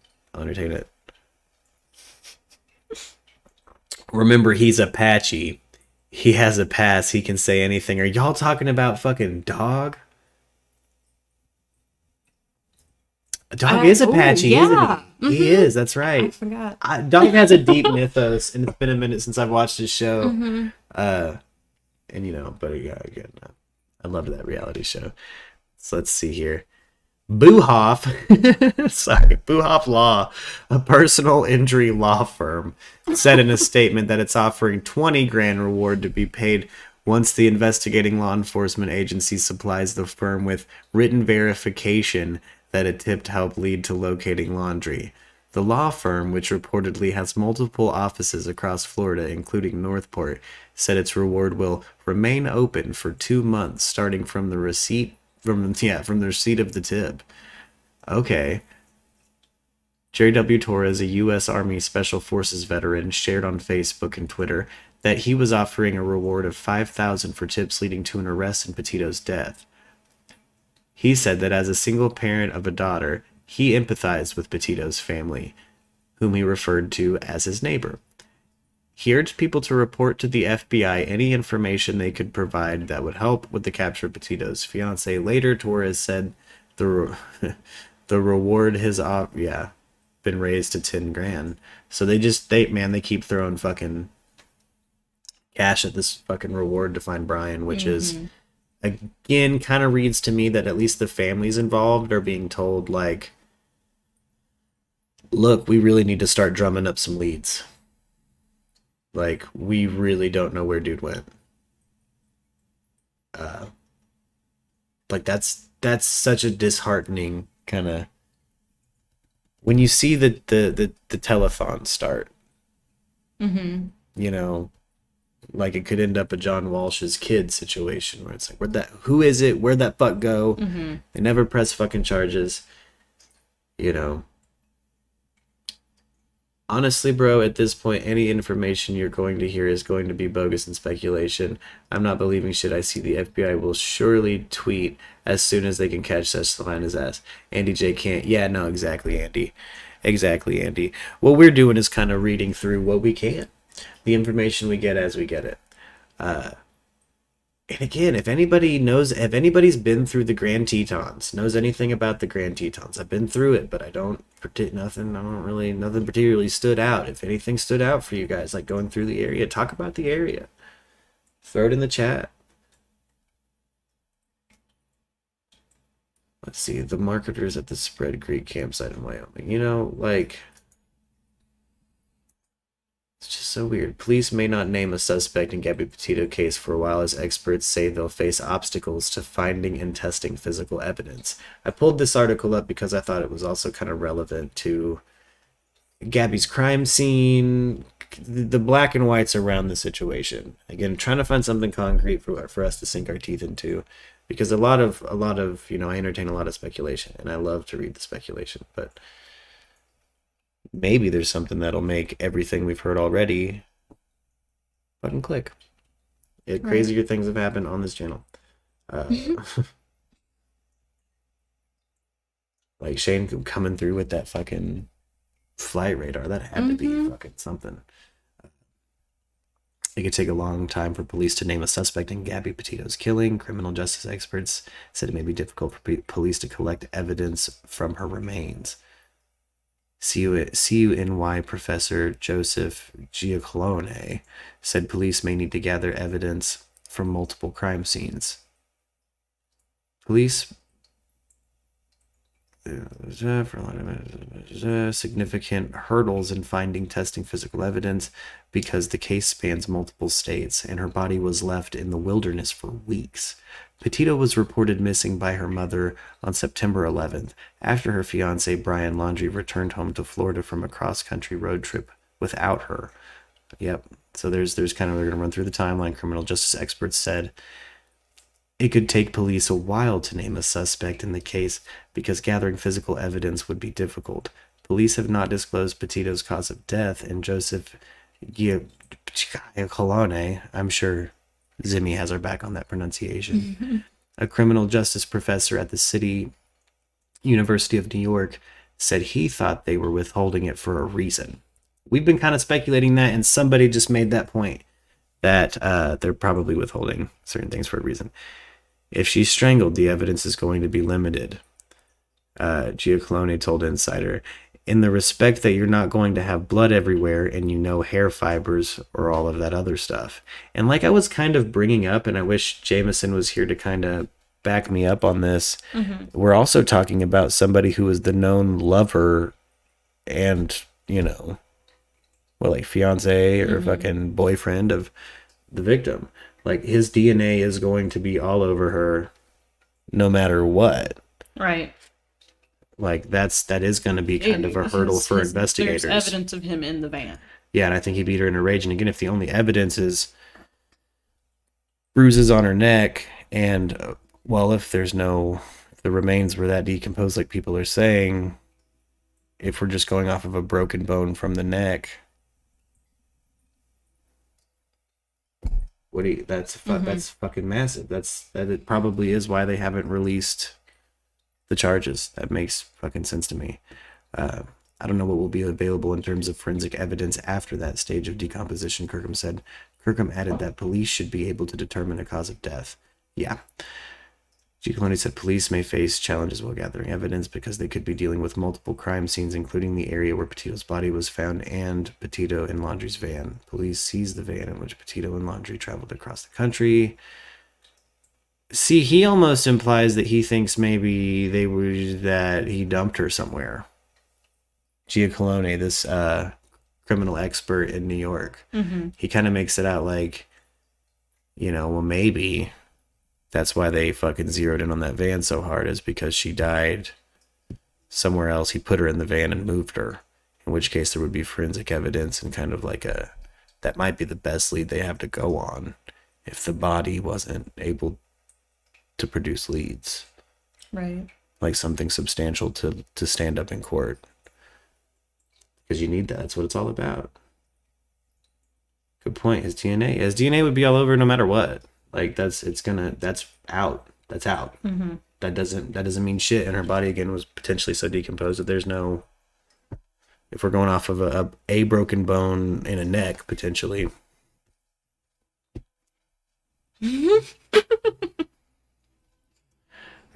Remember, he's Apache. He has a pass. He can say anything. Are y'all talking about fucking Dog? Dog is Apache, yeah. isn't he? He is, that's I right. forgot. Dog has a deep mythos, and it's been a minute since I've watched his show. But yeah, again, I loved that reality show. So let's see here. Boohoff, Boohoff Law, a personal injury law firm, said in a statement that it's offering 20 grand reward to be paid once the investigating law enforcement agency supplies the firm with written verification that a tip helped lead to locating laundry. The law firm, which reportedly has multiple offices across Florida, including Northport, said its reward will remain open for 2 months, starting from the receipt from the receipt of the tip. Okay. Jerry W. Torres, a U.S. Army Special Forces veteran, shared on Facebook and Twitter that he was offering a reward of $5,000 for tips leading to an arrest in Petito's death. He said that as a single parent of a daughter, he empathized with Petito's family, whom he referred to as his neighbor. He urged people to report to the FBI any information they could provide that would help with the capture of Petito's fiance. Later, Torres said the reward has been raised to 10 grand. So they keep throwing fucking cash at this fucking reward to find Brian, which is, again, kind of reads to me that at least the families involved are being told, like, look, we really need to start drumming up some leads. Like, we really don't know where dude went. Like, that's such a disheartening kind of, when you see the telethon start, like it could end up a John Walsh's kid situation where it's like, who is it? Where'd that fuck go? They never press fucking charges. Honestly, bro, at this point, any information you're going to hear is going to be bogus and speculation. I'm not believing shit I see. The FBI will surely tweet as soon as they can catch such line as ass. Andy J can't. Yeah, no, exactly, Andy. Exactly, Andy. What we're doing is kind of reading through what we can. The information we get as we get it. And again, if anybody's been through the Grand Tetons, knows anything about the Grand Tetons, I've been through it, but nothing particularly stood out. If anything stood out for you guys, like going through the area, talk about the area. Throw it in the chat. Let's see, the marketers at the Spread Creek campsite in Wyoming. It's just so weird. Police may not name a suspect in Gabby Petito case for a while, as experts say they'll face obstacles to finding and testing physical evidence. I pulled this article up because I thought it was also kind of relevant to Gabby's crime scene, the black and whites around the situation. Again, trying to find something concrete for us to sink our teeth into, because a lot of I entertain a lot of speculation, and I love to read the speculation, but maybe there's something that'll make everything we've heard already fucking click. Crazier things have happened on this channel. Like Shane coming through with that fucking flight radar, that had to be fucking something. It could take a long time for police to name a suspect in Gabby Petito's killing. Criminal justice experts said it may be difficult for police to collect evidence from her remains. CUNY Professor Joseph Giacolone said police may need to gather evidence from multiple crime scenes. Police significant hurdles in finding testing physical evidence because the case spans multiple states and her body was left in the wilderness for weeks. Petito was reported missing by her mother on September 11th after her fiance Brian Laundrie returned home to Florida from a cross-country road trip without her. Yep. So there's kind of, they're going to run through the timeline. Criminal justice experts said it could take police a while to name a suspect in the case because gathering physical evidence would be difficult. Police have not disclosed Petito's cause of death, and Joseph Giacolone, I'm sure Zimmy has our back on that pronunciation, a criminal justice professor at the City University of New York, said he thought they were withholding it for a reason. We've been kind of speculating that, and somebody just made that point that they're probably withholding certain things for a reason. If she's strangled, the evidence is going to be limited. Giacolone told Insider, in the respect that you're not going to have blood everywhere and hair fibers or all of that other stuff. And like I was kind of bringing up, and I wish Jameson was here to kind of back me up on this, we're also talking about somebody who is the known lover and, like fiance or fucking boyfriend of the victim. Like his DNA is going to be all over her no matter what. Right. Like that is going to be kind of a hurdle for investigators. There's evidence of him in the van. Yeah, and I think he beat her in a rage. And again, if the only evidence is bruises on her neck and, if the remains were that decomposed like people are saying, if we're just going off of a broken bone from the neck, that's fucking massive. That it probably is why they haven't released the charges. That makes fucking sense to me. I don't know what will be available in terms of forensic evidence after that stage of decomposition, Kirkham said. Kirkham added that police should be able to determine a cause of death. Yeah. Giacolone said police may face challenges while gathering evidence because they could be dealing with multiple crime scenes, including the area where Petito's body was found and Petito and Laundrie's van. Police seized the van in which Petito and Laundrie traveled across the country. See, he almost implies that he thinks maybe that he dumped her somewhere. Giacolone, this criminal expert in New York, he kind of makes it out like, maybe that's why they fucking zeroed in on that van so hard, is because she died somewhere else. He put her in the van and moved her, in which case there would be forensic evidence and kind of like that might be the best lead they have to go on if the body wasn't able to produce leads. Right. Like something substantial to stand up in court. Because you need that. That's what it's all about. Good point. His DNA would be all over no matter what. Like that's out. That's out. That doesn't mean shit. And her body again was potentially so decomposed that there's no, if we're going off of a broken bone in a neck, potentially. I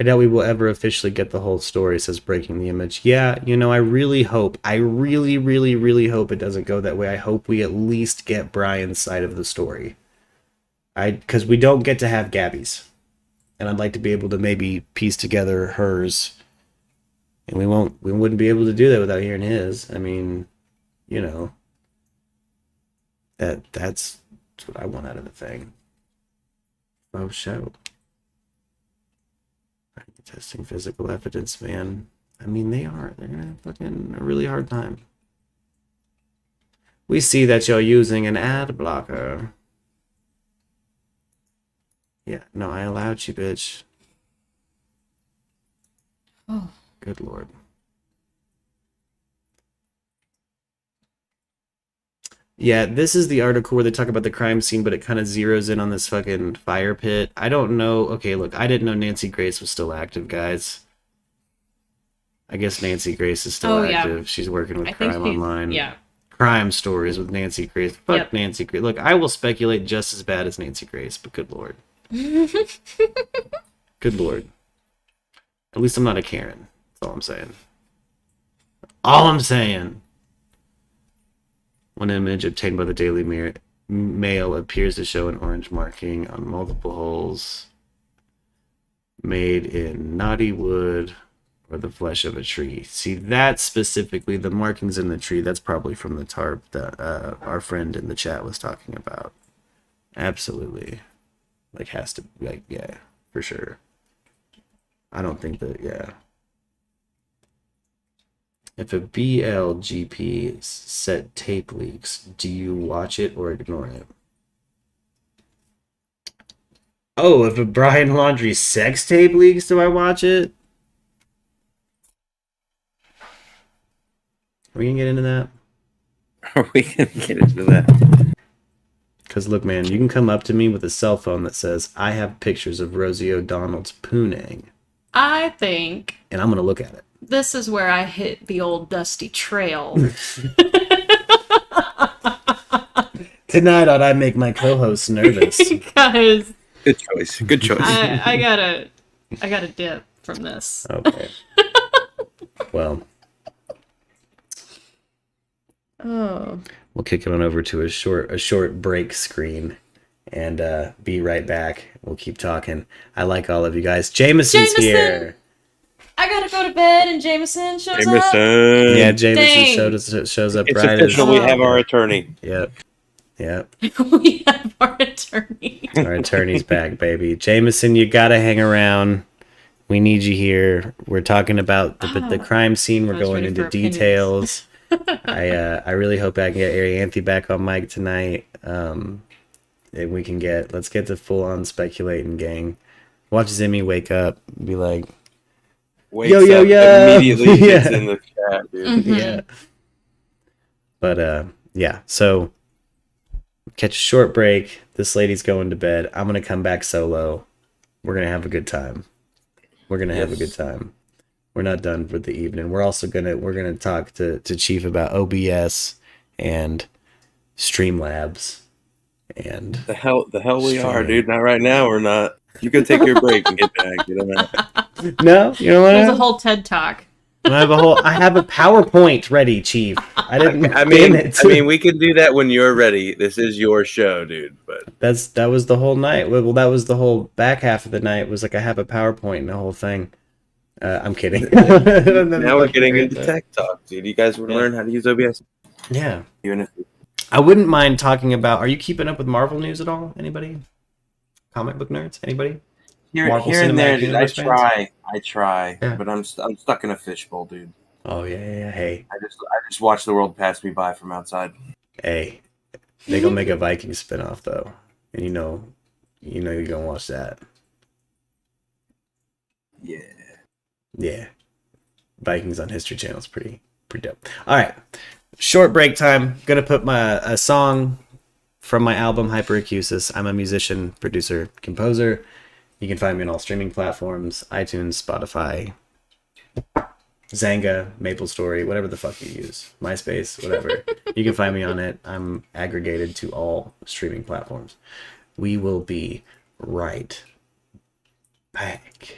doubt we will ever officially get the whole story, says Breaking the Image. Yeah, I really hope, really, really hope it doesn't go that way. I hope we at least get Brian's side of the story. Because we don't get to have Gabby's. And I'd like to be able to maybe piece together hers. And we wouldn't be able to do that without hearing his. I mean, that's what I want out of the thing. Oh, show. Testing physical evidence, man. I mean, they're gonna have fucking a really hard time. We see that you're using an ad blocker. Yeah, no, I allowed you, bitch. Oh. Good lord. Yeah, this is the article where they talk about the crime scene, but it kind of zeroes in on this fucking fire pit. I don't know. Okay, look, I didn't know Nancy Grace was still active, guys. I guess Nancy Grace is still active. Yeah. She's working with Crime Online. Yeah. Crime Stories with Nancy Grace. Fuck Yep. Nancy Grace. Look, I will speculate just as bad as Nancy Grace, but good lord. Good lord. At least I'm not a Karen. That's all I'm saying. All I'm saying. One image obtained by the Daily Mail appears to show an orange marking on multiple holes made in knotty wood or the flesh of a tree. See, that specifically, the markings in the tree, that's probably from the tarp that our friend in the chat was talking about. Absolutely. Like, has to, like, yeah, for sure. I don't think that, yeah. If a BLGP set tape leaks, do you watch it or ignore it? Oh, if a Brian Laundrie sex tape leaks, do I watch it? Are we gonna get into that? Are we gonna get into that? Because look, man, you can come up to me with a cell phone that says, I have pictures of Rosie O'Donnell's pooning. I think And I'm gonna look at it. this is where I hit the old dusty trail. Tonight I make my co-host nervous. Because Good choice. Good choice. I gotta dip from this. Okay. Well, Oh. we'll kick it on over to a short break screen and be right back. We'll keep talking. I like all of you guys. Jameson's here. I gotta go to bed and Jameson shows up. Jameson. Yeah, Jameson Dang. shows up It's right official. as... We have our attorney. Yep. We have our attorney. Our attorney's back, baby. Jameson, you gotta hang around. We need you here. We're talking about the crime scene. We're I was going ready into for opinions. details. I really hope I can get Arianthe back on mic tonight. And we can let's get to full on speculating, gang. Watch Zimmy wake up and be like, Wakes Yo, yo, up, yo. immediately gets Yeah. in the chat, dude. Mhm. yeah. But yeah, so catch a short break. This lady's going to bed. I'm gonna come back solo. We're gonna have a good time. We're gonna have a good time. We're not done for the evening. We're also gonna talk to Chief about OBS and Streamlabs and The hell we are, Streaming. dude. Not right now. We're not. You can take your break and get back. You know that. no, you know what? There's a whole TED talk. I have a PowerPoint ready, Chief. I didn't. I mean, we can do that when you're ready. This is your show, dude. But that was the whole night. Well, that was the whole back half of the night. Was like I have a PowerPoint and the whole thing. I'm kidding. now we're getting into tech talk, dude. You guys want to learn how to use OBS? Yeah, Even if I wouldn't mind talking about. Are you keeping up with Marvel news at all? Anybody? Comic book nerds? Anybody? here Marvel and there, Cinematic dude. I Universe fans? try, Yeah. but I'm stuck in a fishbowl, dude. Oh yeah. Hey, I just watch the world pass me by from outside. they gonna make a Vikings spinoff though, and you know you're gonna watch that. Yeah. Yeah, Vikings on History Channel is pretty dope. All right, short break time. Gonna put a song from my album Hyperacusis. I'm a musician, producer, composer. You can find me on all streaming platforms: iTunes, Spotify, Zanga, MapleStory, whatever the fuck you use, MySpace, whatever. You can find me on it. I'm aggregated to all streaming platforms. We will be right back.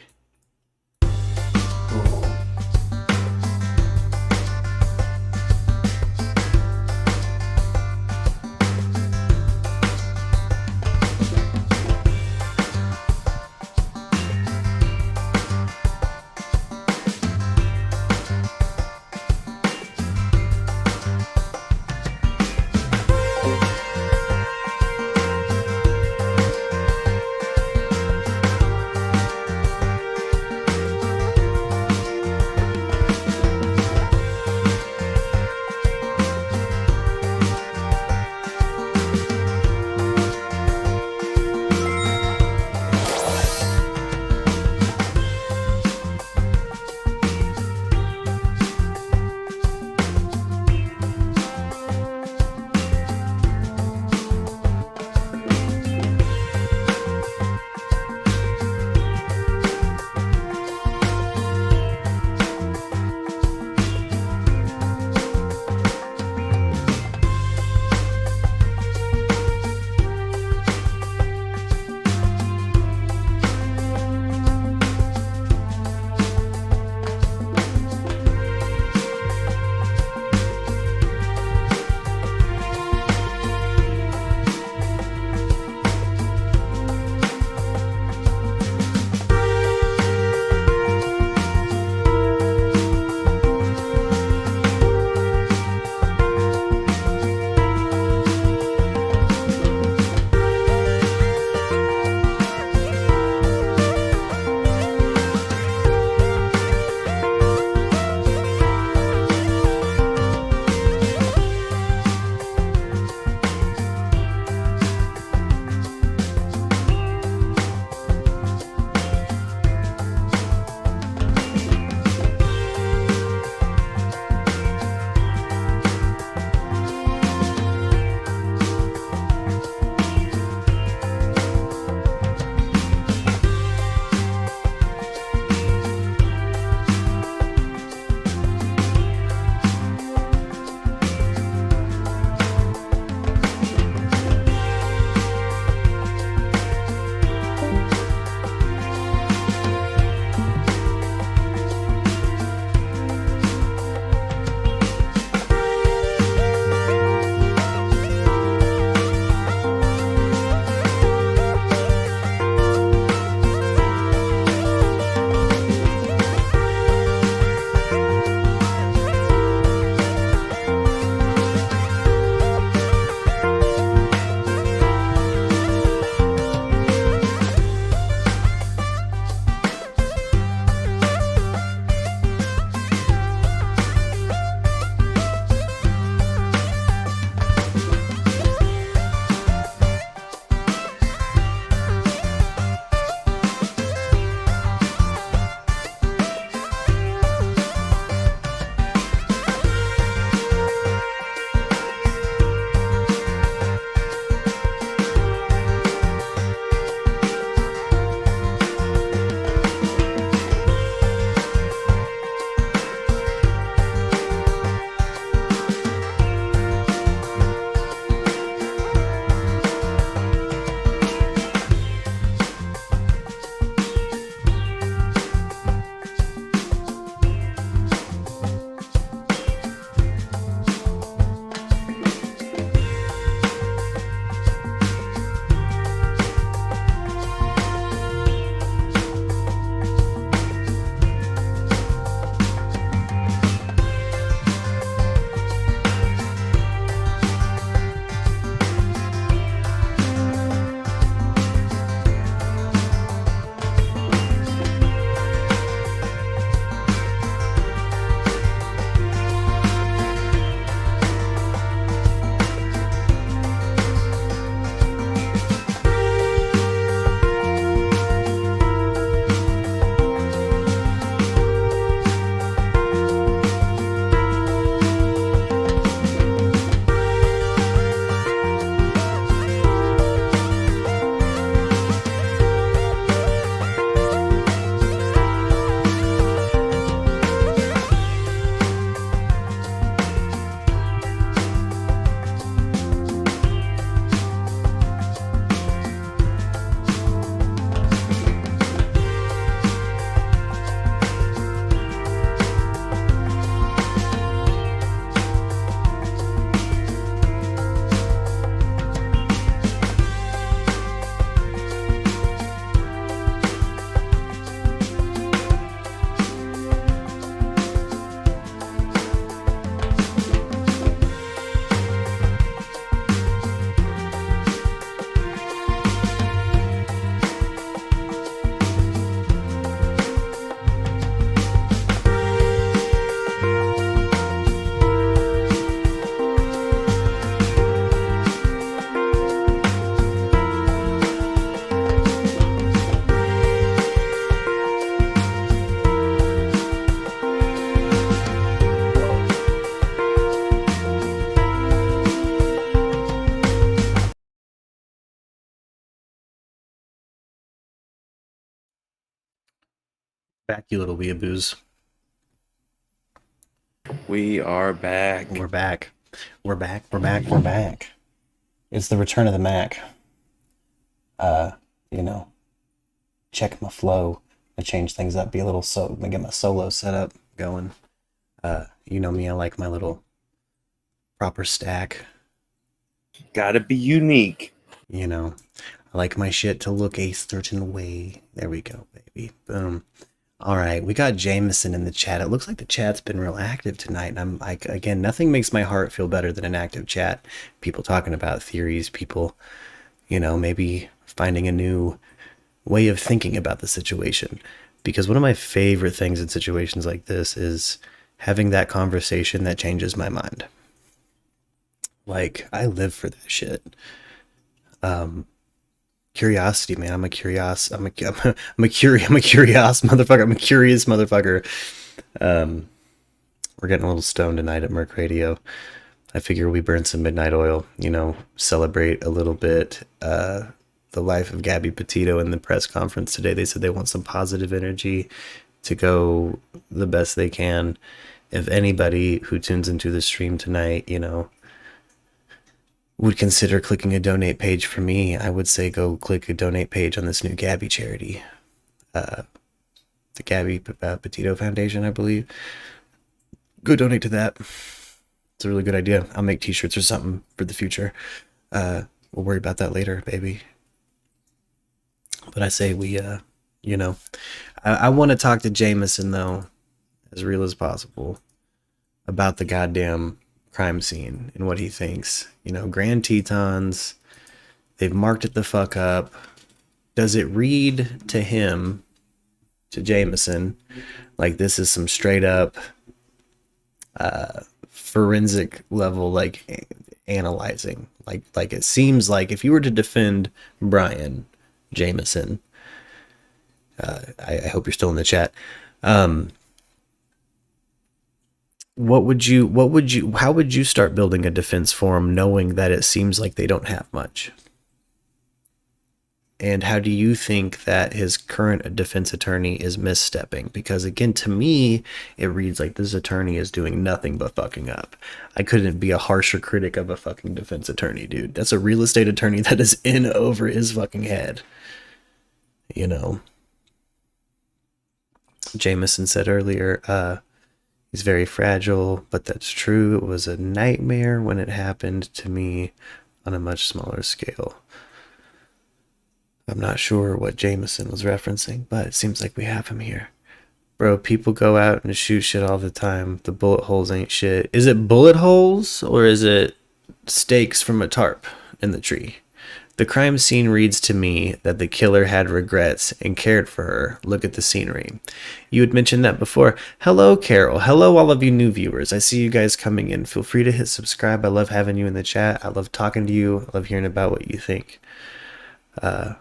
Back, you little weeaboos. We are back. We're back. We're back. We're back. We're back. It's the return of the Mac. You know, check my flow. I change things up, be a little I get my solo setup going. You know me, I like my little proper stack. Gotta be unique. You know, I like my shit to look a certain way. There we go, baby. Boom. All right, we got Jameson in the chat. It looks like the chat's been real active tonight. And I'm like, again, nothing makes my heart feel better than an active chat. People talking about theories, people, you know, maybe finding a new way of thinking about the situation. Because one of my favorite things in situations like this is having that conversation that changes my mind. Like, I live for that shit. Curiosity, man. I'm a curious motherfucker. I'm a curious motherfucker. We're getting a little stoned tonight at Merc Radio. I figure we burn some midnight oil, you know, celebrate a little bit the life of Gabby Petito in the press conference today. They said they want some positive energy to go the best they can. If anybody who tunes into the stream tonight, you know, would consider clicking a donate page for me, I would say go click a donate page on this new Gabby charity. The Gabby Petito Foundation, I believe. Go donate to that. It's a really good idea. I'll make t-shirts or something for the future. We'll worry about that later, baby. But I say we, you know, I want to talk to Jameson, though, as real as possible, about the goddamn crime scene and what he thinks. You know, Grand Tetons, they've marked it the fuck up. Does it read to him, to Jameson, like this is some straight up forensic level, like analyzing? Like it seems like if you were to defend Brian Jameson, I hope you're still in the chat. How would you start building a defense for him, knowing that it seems like they don't have much? And how do you think that his current defense attorney is misstepping? Because again, to me, it reads like this attorney is doing nothing but fucking up. I couldn't be a harsher critic of a fucking defense attorney, dude. That's a real estate attorney that is in over his fucking head. You know. Jameson said earlier, he's very fragile, but that's true. It was a nightmare when it happened to me on a much smaller scale. I'm not sure what Jameson was referencing, but it seems like we have him here. Bro, people go out and shoot shit all the time. The bullet holes ain't shit. Is it bullet holes or is it stakes from a tarp in the tree? The crime scene reads to me that the killer had regrets and cared for her. Look at the scenery. You had mentioned that before. Hello, Carol. Hello, all of you new viewers. I see you guys coming in. Feel free to hit subscribe. I love having you in the chat. I love talking to you. I love hearing about what you think. I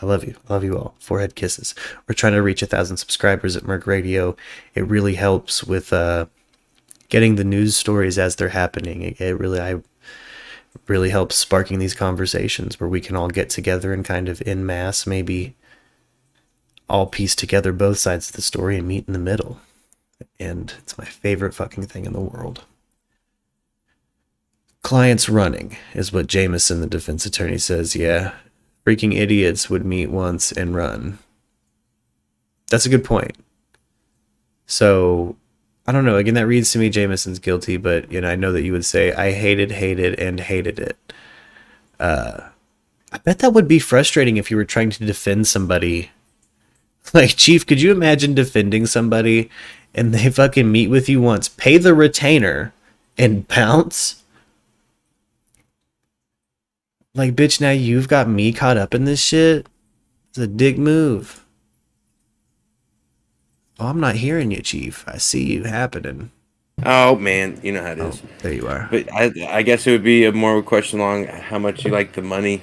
love you. I love you all. Forehead kisses. We're trying to reach 1,000 subscribers at Merc Radio. It really helps with getting the news stories as they're happening. I really helps sparking these conversations where we can all get together and kind of en masse maybe all piece together both sides of the story and meet in the middle. And it's my favorite fucking thing in the world. Clients running is what Jameson, the defense attorney, says. Yeah, freaking idiots would meet once and run. That's a good point. So I don't know. Again, that reads to me Jameson's guilty, but you know, I know that you would say I hated it. I bet that would be frustrating if you were trying to defend somebody. Like, Chief, could you imagine defending somebody and they fucking meet with you once, pay the retainer, and bounce? Like, bitch, now you've got me caught up in this shit? It's a dick move. Oh, I'm not hearing you, Chief. I see you happening. Oh man, you know how it is. Oh, there you are. But I guess it would be a more of a question along how much you like the money.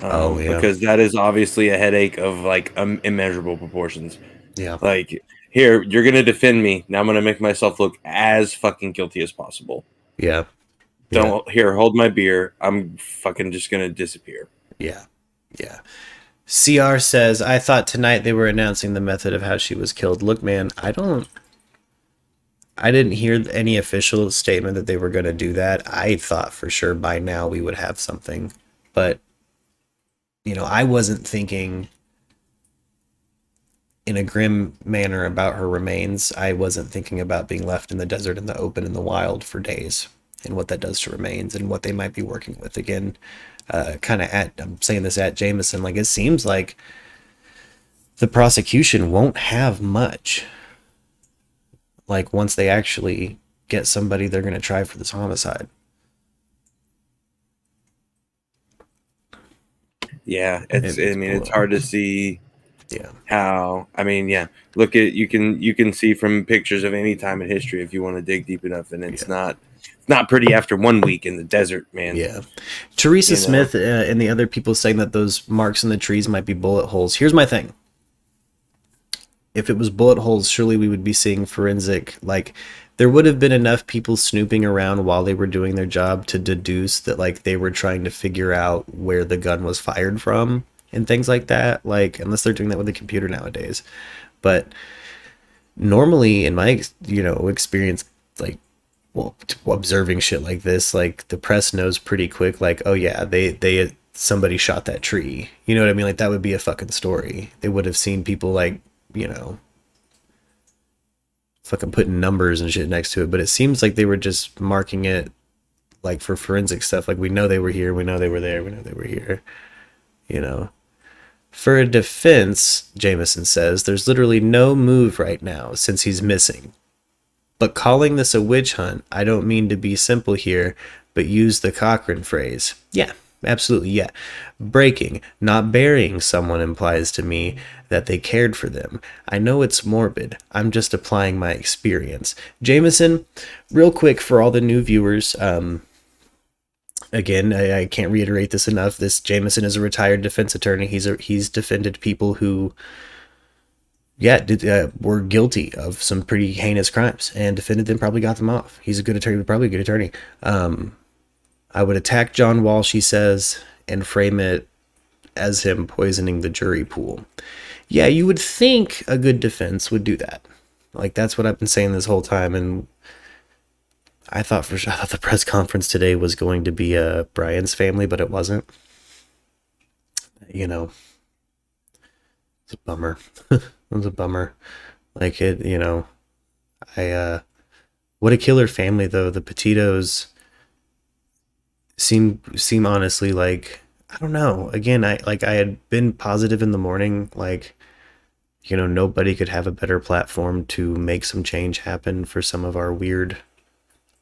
Yeah. Because that is obviously a headache of like immeasurable proportions. Yeah. Like, here, you're gonna defend me. Now I'm gonna make myself look as fucking guilty as possible. Yeah. Don't here, hold my beer. I'm fucking just gonna disappear. Yeah. Yeah. CR says, I thought tonight they were announcing the method of how she was killed. Look, man, I didn't hear any official statement that they were going to do that. I thought for sure by now we would have something. But, I wasn't thinking in a grim manner about her remains. I wasn't thinking about being left in the desert, in the open, in the wild for days, and what that does to remains and what they might be working with. Again, I'm saying this at Jameson, like it seems like the prosecution won't have much. Like once they actually get somebody they're going to try for this homicide. Yeah, it's hard to see how. Look at you can see from pictures of any time in history if you want to dig deep enough, and it's not pretty after 1 week in the desert, man. Yeah. Teresa Smith and the other people saying that those marks in the trees might be bullet holes. Here's my thing. If it was bullet holes, surely we would be seeing forensic, like there would have been enough people snooping around while they were doing their job to deduce that like they were trying to figure out where the gun was fired from and things like that. Like, unless they're doing that with a computer nowadays. But normally in my, experience, like, observing shit like this, like the press knows pretty quick, like, oh yeah, they somebody shot that tree. You know what I mean? Like that would be a fucking story. They would have seen people like, fucking putting numbers and shit next to it. But it seems like they were just marking it like for forensic stuff. Like we know they were here, we know they were there, we know they were here. For a defense, Jameson says, there's literally no move right now since he's missing. But calling this a witch hunt, I don't mean to be simple here, but use the Cochrane phrase. Yeah, absolutely, yeah. Breaking, not burying someone implies to me that they cared for them. I know it's morbid. I'm just applying my experience. Jameson, real quick for all the new viewers, again, I can't reiterate this enough. This Jameson is a retired defense attorney. He's defended people who were guilty of some pretty heinous crimes and defended them, probably got them off. He's a good attorney, probably a good attorney. I would attack John Walsh, he says, and frame it as him poisoning the jury pool. Yeah, you would think a good defense would do that. Like, that's what I've been saying this whole time, and I thought the press conference today was going to be Brian's family, but it wasn't. It's a bummer. It was a bummer. Like it, what a killer family though. The Petitos seem honestly like, I don't know. Again, I had been positive in the morning, like, nobody could have a better platform to make some change happen for some of our weird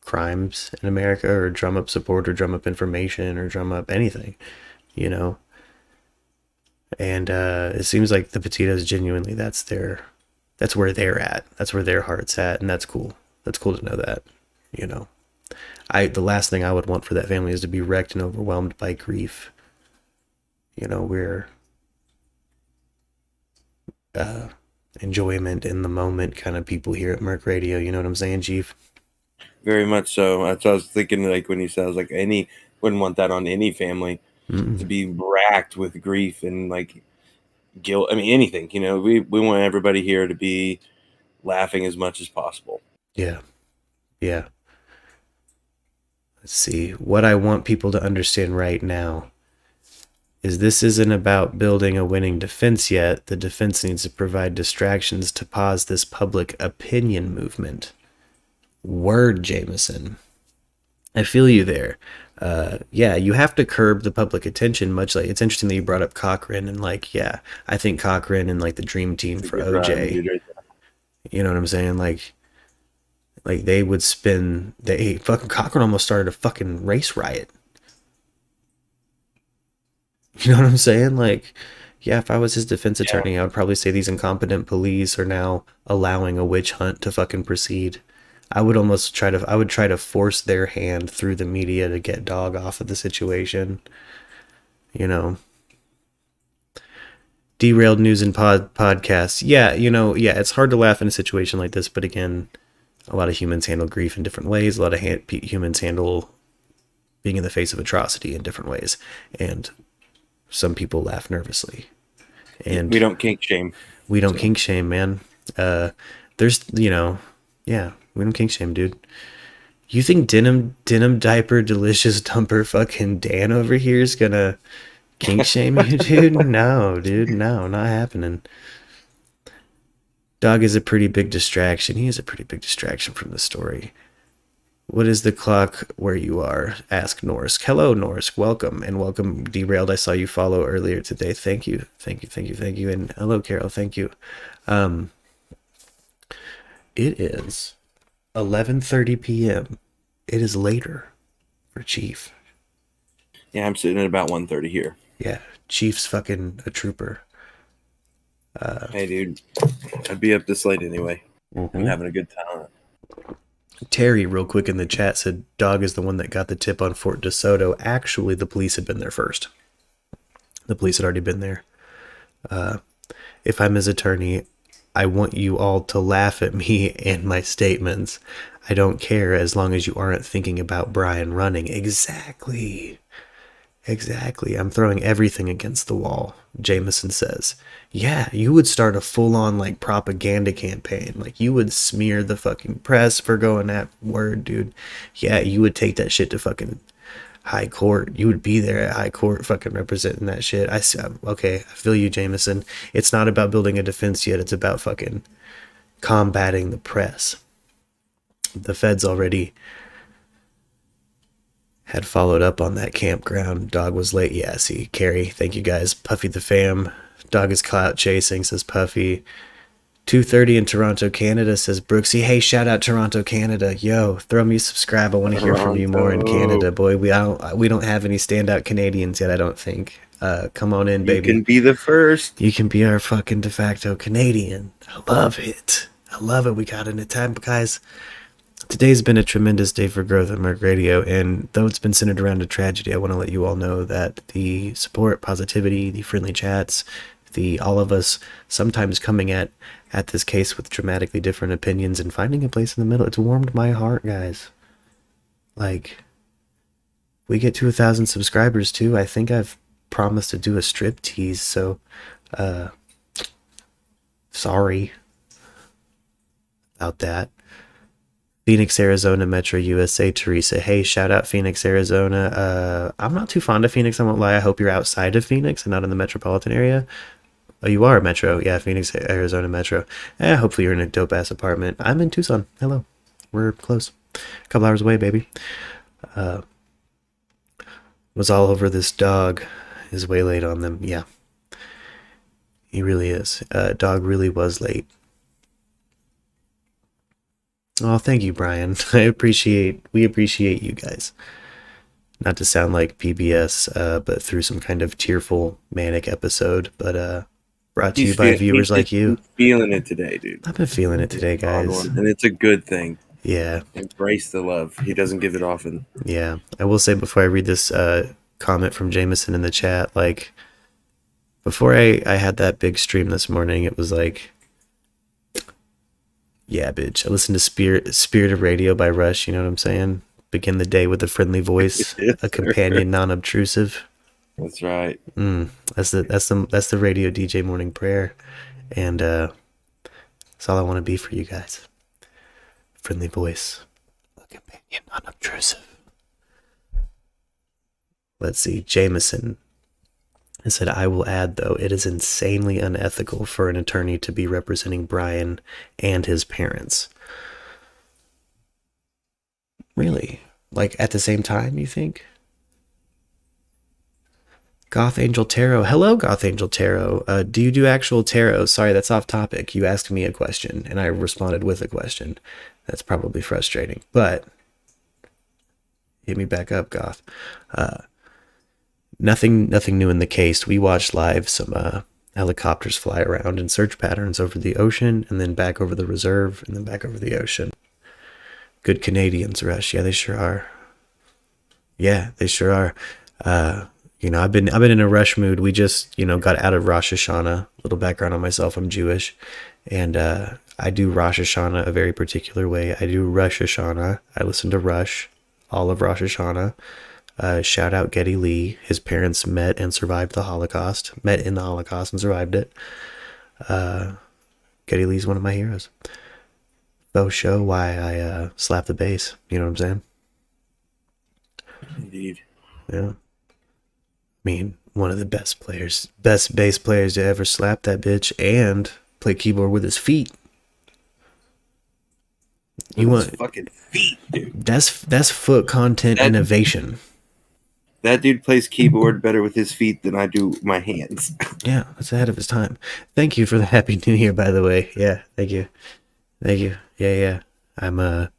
crimes in America, or drum up support, or drum up information, or drum up anything, and it seems like the Petitos genuinely, that's where they're at, that's where their heart's at, and that's cool to know that. The last thing I would want for that family is to be wrecked and overwhelmed by grief. We're enjoyment in the moment kind of people here at Merc Radio, you know what I'm saying, Chief? Very much so. That's what I was thinking, like when he says like wouldn't want that on any family. To be racked with grief and like guilt. I mean, anything, we want everybody here to be laughing as much as possible. Yeah. Let's see. What I want people to understand right now is this isn't about building a winning defense yet. The defense needs to provide distractions to pause this public opinion movement. Word, Jameson. I feel you there. You have to curb the public attention, much like, it's interesting that you brought up Cochrane, and like, yeah, I think Cochrane and like the dream team for OJ, you know what I'm saying? Like they would fucking Cochrane almost started a fucking race riot. You know what I'm saying? Like, yeah, if I was his defense attorney, I would probably say these incompetent police are now allowing a witch hunt to fucking proceed. I would try to force their hand through the media to get Dog off of the situation. Derailed news and podcasts. Yeah, it's hard to laugh in a situation like this, but again, a lot of humans handle grief in different ways. A lot of humans handle being in the face of atrocity in different ways. And some people laugh nervously. And we don't kink shame. we don't kink shame, man. There's, yeah, we don't kink shame, dude. You think denim diaper delicious dumper fucking Dan over here is gonna kink shame you, dude? No, dude, no, not happening. Dog is a pretty big distraction. He is a pretty big distraction from the story. What is the clock where you are? Asked Norsk. Hello, Norsk. Welcome. And welcome, Derailed. I saw you follow earlier today. Thank you. Thank you. And hello, Carol. Thank you. It is 11:30 p.m. It is later for Chief. Yeah, I'm sitting at about 1:30 here. Yeah, Chief's fucking a trooper. Hey, dude, I'd be up this late anyway. I'm having a good time. Terry, real quick in the chat, said Dog is the one that got the tip on Fort DeSoto. Actually, the police had been there first. The police had already been there. If I'm his attorney, I want you all to laugh at me and my statements. I don't care as long as you aren't thinking about Brian running. Exactly. I'm throwing everything against the wall, Jameson says. Yeah, you would start a full-on, like, propaganda campaign. Like, you would smear the fucking press for going that word, dude. Yeah, you would take that shit to fucking high court. You would be there at high court fucking representing that shit. Okay, I feel you, Jameson. It's not about building a defense yet. It's about fucking combating the press. The feds already had followed up on that campground. Dog was late. Yeah, see, Carrie, thank you guys. Puffy the fam. Dog is clout chasing, says Puffy. 2:30 in Toronto, Canada, says Brooksy. Hey, shout out Toronto, Canada. Yo, throw me a subscribe. I want to hear from you more in Canada, boy. We don't have any standout Canadians yet, I don't think. Come on in, baby. You can be the first. You can be our fucking de facto Canadian. I love it. We got an time, guys. Today's been a tremendous day for growth at Merc Radio, and though it's been centered around a tragedy, I want to let you all know that the support, positivity, the friendly chats, all of us sometimes coming at this case with dramatically different opinions and finding a place in the middle, it's warmed my heart, guys. Like, we get to 1,000 subscribers too. I think I've promised to do a strip tease, so sorry about that. Phoenix, Arizona, Metro USA, Teresa. Hey, shout out Phoenix, Arizona. I'm not too fond of Phoenix, I won't lie. I hope you're outside of Phoenix and not in the metropolitan area. Oh, you are Metro. Yeah, Phoenix, Arizona, Metro. Hopefully you're in a dope-ass apartment. I'm in Tucson. Hello. We're close. A couple hours away, baby. Was all over this dog. Is way late on them. Yeah. He really is. Dog really was late. Oh, thank you, Brian. We appreciate you guys. Not to sound like PBS, but through some kind of tearful, manic episode, but brought to you by viewers like you. Feeling it today, dude. I've been feeling it today, guys. And it's a good thing. Yeah. Embrace the love. He doesn't give it often. Yeah. I will say before I read this comment from Jameson in the chat, like, before I had that big stream this morning, it was like, yeah, bitch. I listened to Spirit of Radio by Rush, you know what I'm saying? Begin the day with a friendly voice, a companion, non-obtrusive. That's right. That's the radio DJ morning prayer, and that's all I want to be for you guys. Friendly voice, a companion, non-obtrusive. Let's see, Jameson. I said, I will add, though, it is insanely unethical for an attorney to be representing Brian and his parents. Really? Like, at the same time, you think? Goth Angel Tarot. Hello, Goth Angel Tarot. Do you do actual tarot? Sorry, that's off topic. You asked me a question, and I responded with a question. That's probably frustrating, but hit me back up, Goth. Nothing new in the case. We watched live some helicopters fly around in search patterns over the ocean, and then back over the reserve, and then back over the ocean. Good Canadians, Rush. Yeah, they sure are. Yeah, they sure are. I've been in a rush mood. We just, got out of Rosh Hashanah. A little background on myself. I'm Jewish, and I do Rosh Hashanah a very particular way. I do Rosh Hashanah. I listen to Rush, all of Rosh Hashanah. Shout out Geddy Lee. His parents met and survived the Holocaust. Met in the Holocaust and survived it. Geddy Lee's one of my heroes. They'll show why I slap the bass. You know what I'm saying? Indeed. Yeah. I mean, one of the best bass players to ever slap that bitch and play keyboard with his feet. You With his want fucking feet, dude. that's foot content innovation. That dude plays keyboard better with his feet than I do my hands. Yeah, that's ahead of his time. Thank you for the Happy New Year, by the way. Yeah, thank you. Yeah. I'm I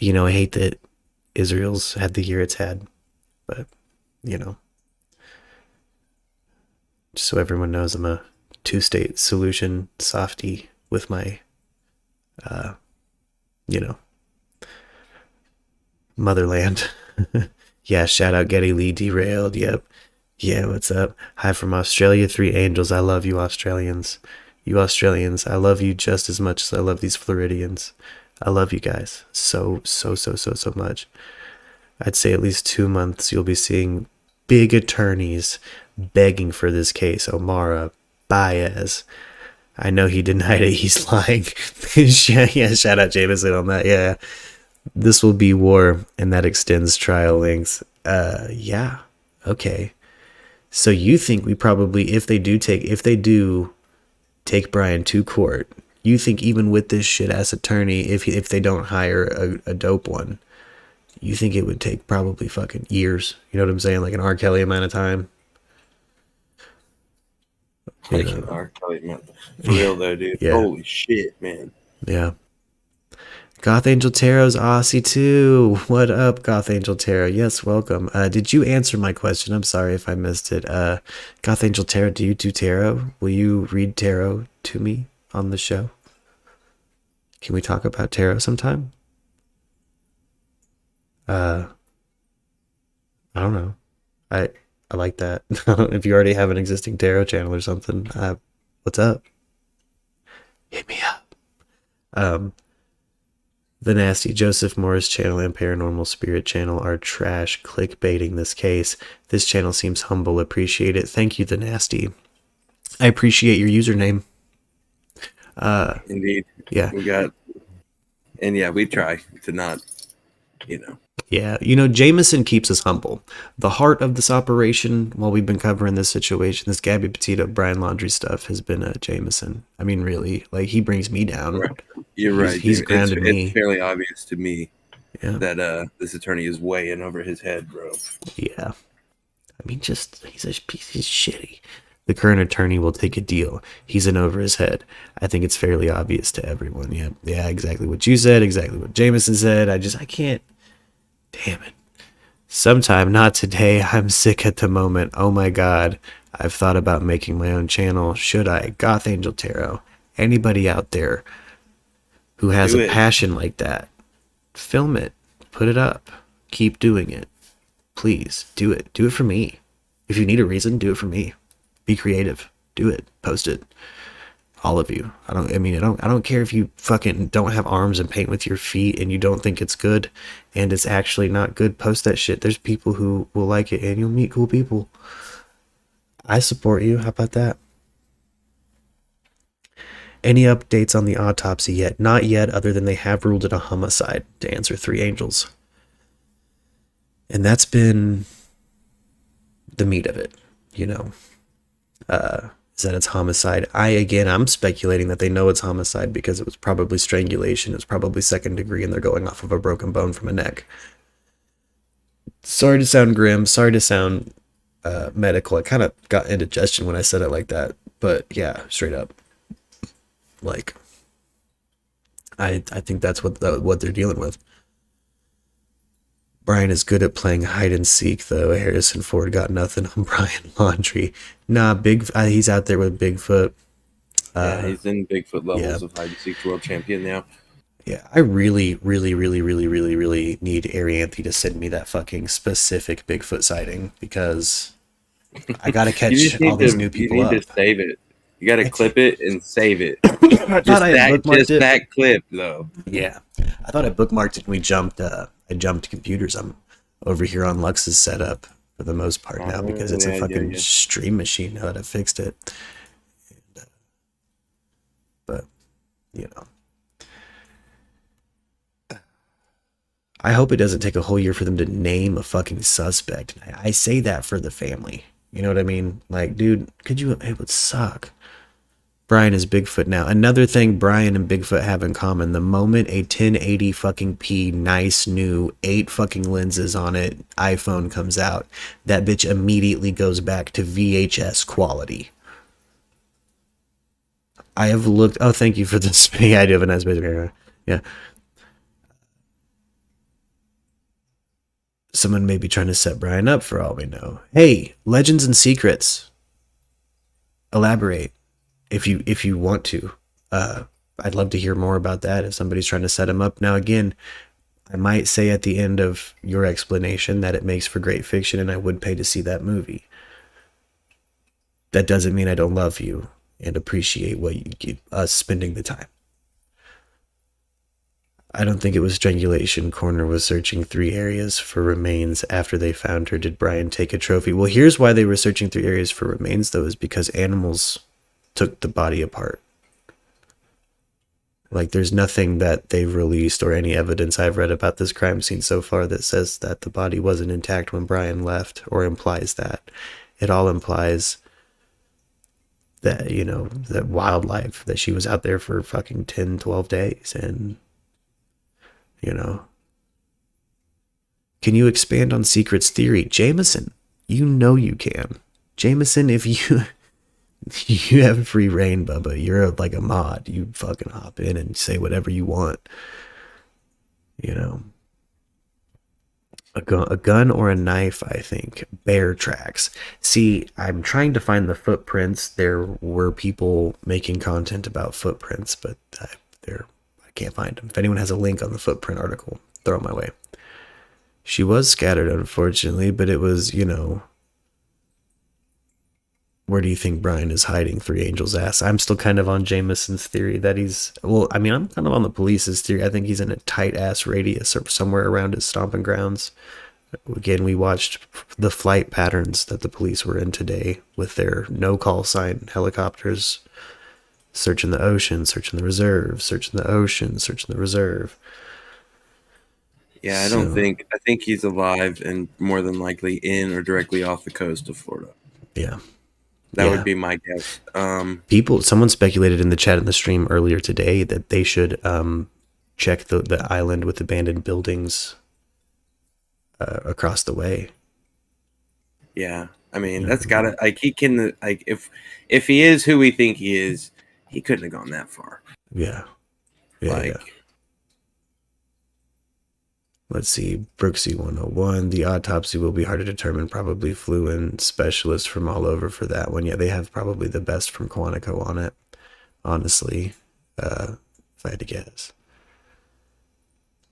hate that Israel's had the year it's had, but just so everyone knows, I'm a two-state solution softie with my motherland. Yeah, shout out Geddy Lee derailed. Yep. Yeah, what's up? Hi from Australia, 3 angels. I love you, Australians. You Australians, I love you just as much as I love these Floridians. I love you guys so much. I'd say at least 2 months you'll be seeing big attorneys begging for this case. Omara, Baez. I know he denied it. He's lying. Yeah, shout out Jameson on that. Yeah. This will be war, and that extends trial lengths. Yeah. Okay. So you think we probably, if they do take Brian to court, you think even with this shit ass attorney, if they don't hire a dope one, you think it would take probably fucking years? You know what I'm saying? Like an R. Kelly amount of time. Like an R. Kelly amount. For real though, dude. Yeah. Holy shit, man. Yeah. Goth Angel Tarot's Aussie too. What up, Goth Angel Tarot? Yes, welcome. Did you answer my question? I'm sorry if I missed it. Goth Angel Tarot, do you do tarot? Will you read tarot to me on the show? Can we talk about tarot sometime? I don't know. I like that. If you already have an existing tarot channel or something, what's up? Hit me up. The Nasty Joseph Morris channel and Paranormal Spirit channel are trash clickbaiting this case. This channel seems humble. Appreciate it. Thank you, The Nasty. I appreciate your username. Indeed. Yeah. We try to not, Yeah, Jameson keeps us humble. The heart of this operation, while we've been covering this situation, this Gabby Petito, Brian Laundrie stuff, has been Jameson. I mean, really, like, he brings me down. Right. You're right. He's grounded me. It's fairly obvious to me that this attorney is way in over his head, bro. Yeah. I mean, he's a piece of shitty. The current attorney will take a deal. He's in over his head. I think it's fairly obvious to everyone. Yeah, exactly what you said, exactly what Jameson said. I can't. Damn it. Sometime, not today. I'm sick at the moment. Oh my god. I've thought about making my own channel. Should I? Goth Angel Tarot. Anybody out there who has a passion like that, film it. Put it up. Keep doing it. Please, do it. Do it for me. If you need a reason, do it for me. Be creative. Do it. Post it. All of you. I don't care if you fucking don't have arms and paint with your feet and you don't think it's good and it's actually not good. Post that shit. There's people who will like it and you'll meet cool people. I support you. How about that? Any updates on the autopsy yet? Not yet, other than they have ruled it a homicide, to answer 3 angels. And that's been the meat of it, is that it's homicide. I'm speculating that they know it's homicide because it was probably strangulation. It was probably 2nd degree and they're going off of a broken bone from a neck. Sorry to sound grim. Sorry to sound medical. I kind of got indigestion when I said it like that. But yeah, straight up. Like, I think that's what they're dealing with. Brian is good at playing hide and seek, though. Harrison Ford got nothing on Brian Laundrie. Nah, he's out there with Bigfoot. He's in Bigfoot levels of hide and seek world champion now. Yeah, I really, really, really, really, really, really need Arianthe to send me that fucking specific Bigfoot sighting because I gotta catch all these new people up. You need to save it. You gotta clip it and save it. I thought I had bookmarked it. That clip, though. Yeah, I thought I bookmarked it and I jumped computers. I'm over here on Lux's setup for the most part now because it's a fucking yeah. stream machine now that I fixed it. But, you know. I hope it doesn't take a whole year for them to name a fucking suspect. I say that for the family. You know what I mean? Like, dude, it would suck. Brian is Bigfoot now. Another thing Brian and Bigfoot have in common, the moment a 1080 fucking p nice new 8 fucking lenses on it iPhone comes out, that bitch immediately goes back to VHS quality. I have looked, oh, thank you for this. Yeah, I do have a nice basic. Yeah. Someone may be trying to set Brian up for all we know. Hey, Legends and Secrets. Elaborate if you want to. I'd love to hear more about that if somebody's trying to set him up. Now, again, I might say at the end of your explanation that it makes for great fiction and I would pay to see that movie. That doesn't mean I don't love you and appreciate what you give us spending the time. I don't think it was strangulation. Coroner was searching 3 areas for remains after they found her. Did Brian take a trophy? Well, here's why they were searching 3 areas for remains, though, is because animals took the body apart. Like, there's nothing that they've released or any evidence I've read about this crime scene so far that says that the body wasn't intact when Brian left or implies that. It all implies that, you know, that wildlife, that she was out there for fucking 10, 12 days and... You know, can you expand on Secret's theory? Jameson, you know you can. Jameson, if you have free reign, Bubba, you're like a mod. You fucking hop in and say whatever you want. You know, a gun or a knife, I think. Bear tracks. See, I'm trying to find the footprints. There were people making content about footprints, but they're... I can't find them. If anyone has a link on the footprint article, throw it my way. She was scattered, unfortunately, but it was, you know, where do you think Brian is hiding 3 Angels' ass? I'm still kind of on Jameson's theory that he's, well, I mean, I'm kind of on the police's theory. I think he's in a tight ass radius or somewhere around his stomping grounds. Again, we watched the flight patterns that the police were in today with their no call sign helicopters. Searching the ocean, searching the reserve, searching the ocean, searching the reserve. Yeah, I think he's alive and more than likely in or directly off the coast of Florida. Yeah. That would be my guess. Someone speculated in the chat in the stream earlier today that they should check the island with abandoned buildings across the way. Yeah. I mean, that's gotta, like, he can, like, if he is who we think he is, he couldn't have gone that far. Yeah. Yeah. Let's see. Brooksy 101. The autopsy will be hard to determine. Probably flew in specialists from all over for that one. Yeah, they have probably the best from Quantico on it, honestly, if I had to guess.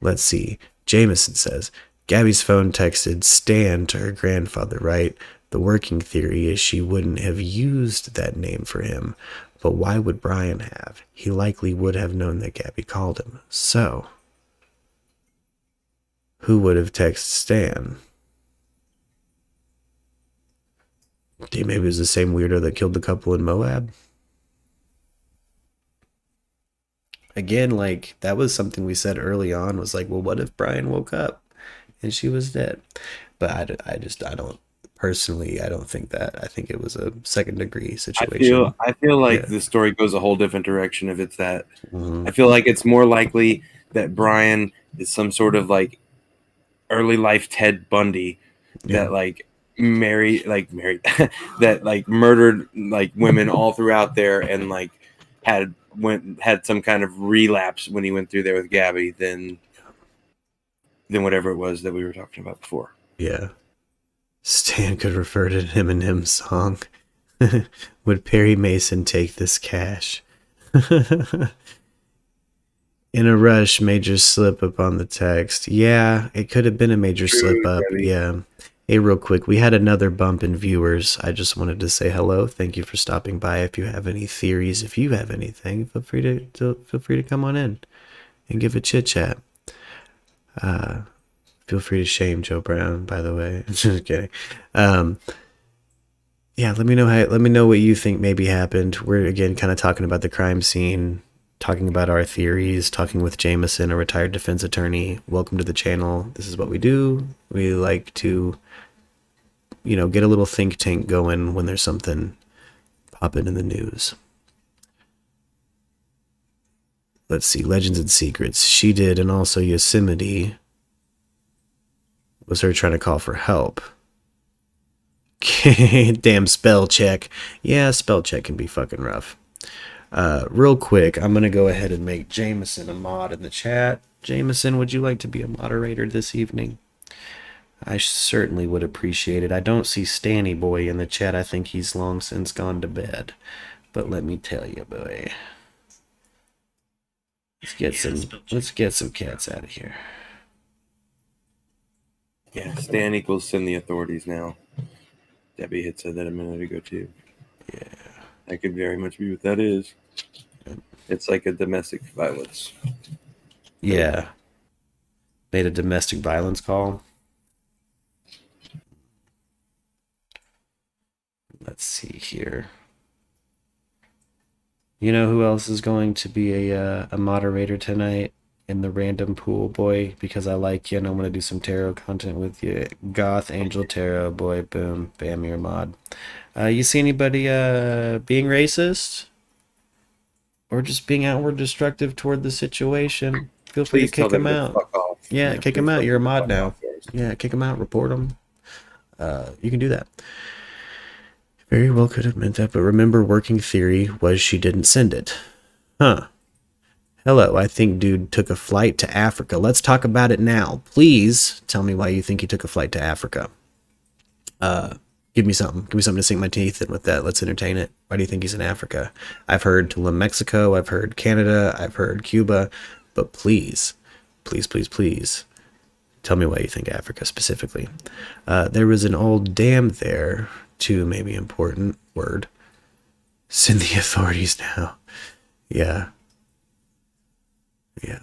Let's see. Jameson says, Gabby's phone texted Stan to her grandfather, right? The working theory is she wouldn't have used that name for him. But why would Brian have? He likely would have known that Gabby called him. So, who would have texted Stan? Maybe it was the same weirdo that killed the couple in Moab? Again, like, that was something we said early on, was like, well, what if Brian woke up and she was dead? But I don't. Personally, I don't think that. I think it was a second degree situation. I feel like the story goes a whole different direction if it's that. Mm-hmm. I feel like it's more likely that Brian is some sort of like early life Ted Bundy that like married that like murdered like women all throughout there and like had some kind of relapse when he went through there with Gabby than whatever it was that we were talking about before. Yeah. Stan could refer to an Eminem song. Would Perry Mason take this cash? In a rush, major slip up on the text. Yeah, it could have been a major slip up. Yeah. Hey, real quick, we had another bump in viewers. I just wanted to say hello. Thank you for stopping by. If you have any theories, if you have anything, feel free to come on in and give a chit chat. Feel free to shame Joe Brown, by the way. Just kidding. Yeah, let me know what you think maybe happened. We're again kind of talking about the crime scene, talking about our theories, talking with Jameson, a retired defense attorney. Welcome to the channel. This is what we do. We like to, get a little think tank going when there's something popping in the news. Let's see, Legends and Secrets. She did, and also Yosemite was her trying to call for help. Damn spell check. Yeah, spell check can be fucking rough. Real quick, I'm going to go ahead and make Jameson a mod in the chat. Jameson, would you like to be a moderator this evening? I certainly would appreciate it. I don't see Stanny Boy in the chat. I think he's long since gone to bed. But let me tell you, boy. Let's get some cats out of here. Yeah, Stan equals send the authorities now. Debbie had said that a minute ago too. Yeah. That could very much be what that is. It's like a domestic violence. Yeah. Made a domestic violence call. Let's see here. You know who else is going to be a moderator tonight in the random pool, boy? Because I like you and I want to do some tarot content with you. Goth Angel Tarot, boy. Boom. Bam, your mod. You see anybody being racist? Or just being outward destructive toward the situation? Feel free to kick him out. Fuck off. Yeah, kick him out. You're a mod now. Yeah, kick him out. Report him. You can do that. Very well could have meant that, but remember, working theory was she didn't send it. Huh. Hello, I think dude took a flight to Africa. Let's talk about it now. Please tell me why you think he took a flight to Africa. Give me something. Give me something to sink my teeth in with that. Let's entertain it. Why do you think he's in Africa? I've heard Tulum, Mexico. I've heard Canada. I've heard Cuba. But please, please, please, please, tell me why you think Africa specifically. There was an old dam there. Too maybe important word. Send the authorities now. Yeah. Yeah.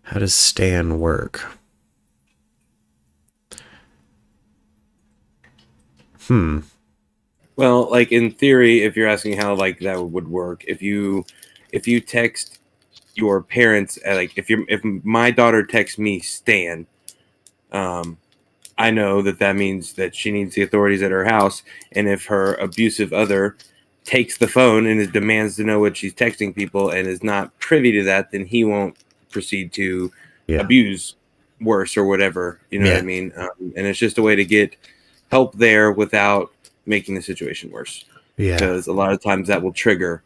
How does Stan work? Well, like in theory, if you're asking how like that would work, if you text your parents, if my daughter texts me Stan, I know that means that she needs the authorities at her house. And if her abusive other takes the phone and demands to know what she's texting people and is not privy to that, then he won't proceed to abuse worse or whatever. You know what I mean? And it's just a way to get help there without making the situation worse. Yeah. Because a lot of times that will trigger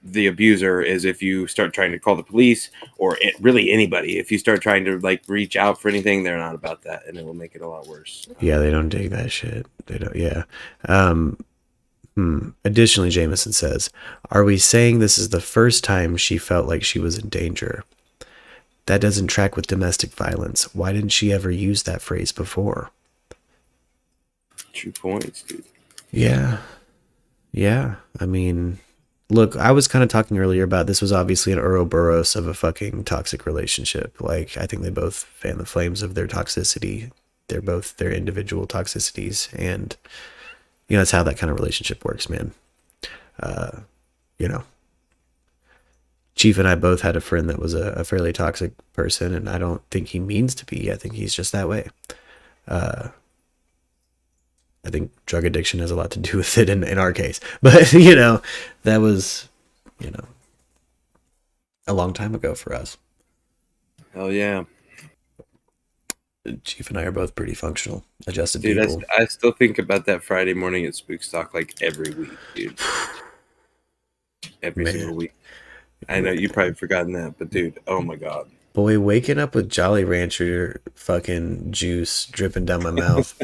the abuser is if you start trying to call the police or really anybody. If you start trying to like reach out for anything, they're not about that, and it will make it a lot worse. Yeah, they don't dig that shit. They don't. Yeah. Additionally, Jameson says, "Are we saying this is the first time she felt like she was in danger? That doesn't track with domestic violence. Why didn't she ever use that phrase before?" True points, dude. Yeah. Yeah. I mean, look, I was kind of talking earlier about this was obviously an Ouroboros of a fucking toxic relationship. Like, I think they both fan the flames of their toxicity. They're both their individual toxicities. And, that's how that kind of relationship works, man. Chief and I both had a friend that was a fairly toxic person, and I don't think he means to be. I think he's just that way. I think drug addiction has a lot to do with it in our case. But, that was, a long time ago for us. Hell yeah. Chief and I are both pretty functional, adjusted Dude, people. I still think about that Friday morning at Spookstock like every week, dude. Every single week. I know you've probably forgotten that, but dude, oh my God. Boy, waking up with Jolly Rancher fucking juice dripping down my mouth.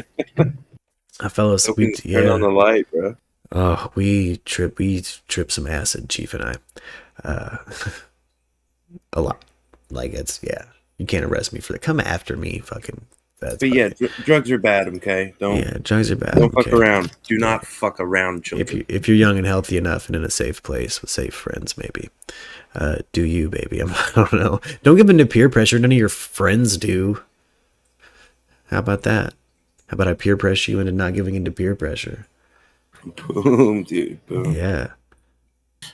I fell asleep. Turn on the light, bro. Oh, we trip some acid, Chief and I. A lot. Like, it's, you can't arrest me for that. Come after me, fucking bad. But yeah, drugs are bad. Okay, Yeah, drugs are bad. don't fuck okay. around. Do not fuck around, children. If you're young and healthy enough and in a safe place with safe friends, maybe. Do you, baby? I don't know. Don't give in to peer pressure. None of your friends do. How about that? How about I peer pressure you into not giving into peer pressure? Boom, dude. Boom. Yeah.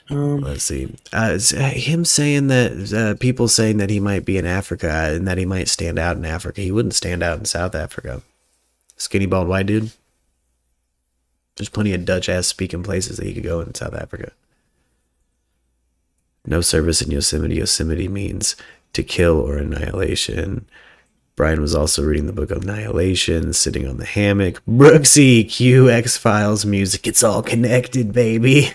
Let's see. Him saying that people saying that he might be in Africa and that he might stand out in Africa. He wouldn't stand out in South Africa. Skinny bald white dude. There's plenty of Dutch ass speaking places that he could go in South Africa. No service in Yosemite. Yosemite means to kill or annihilation. Brian was also reading the book of Annihilation, sitting on the hammock. Brooksy, Q, X-Files music. It's all connected, baby.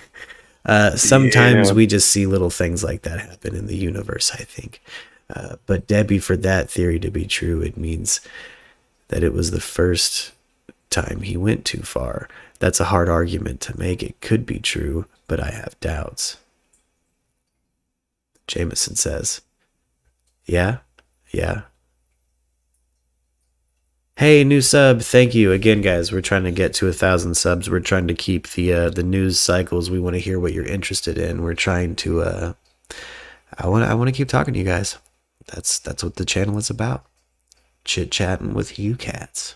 Sometimes we just see little things like that happen in the universe, I think. But Debbie, for that theory to be true, it means that it was the first time he went too far. That's a hard argument to make. It could be true, but I have doubts. Jameson says, yeah. Hey, new sub. Thank you again, guys. We're trying to get to 1,000 subs. We're trying to keep the news cycles. We want to hear what you're interested in. We're trying to I want to keep talking to you guys. That's what the channel is about. Chit-chatting with you cats.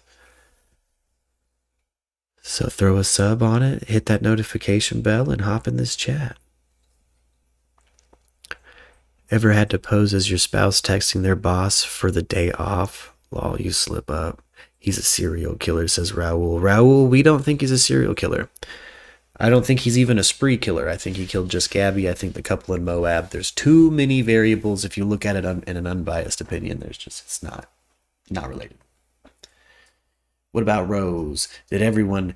So throw a sub on it, hit that notification bell, and hop in this chat. Ever had to pose as your spouse texting their boss for the day off? Lol, you slip up. He's a serial killer, says Raul. Raul, we don't think he's a serial killer. I don't think he's even a spree killer. I think he killed just Gabby. I think the couple in Moab. There's too many variables. If you look at it in an unbiased opinion, it's not related. What about Rose? Did everyone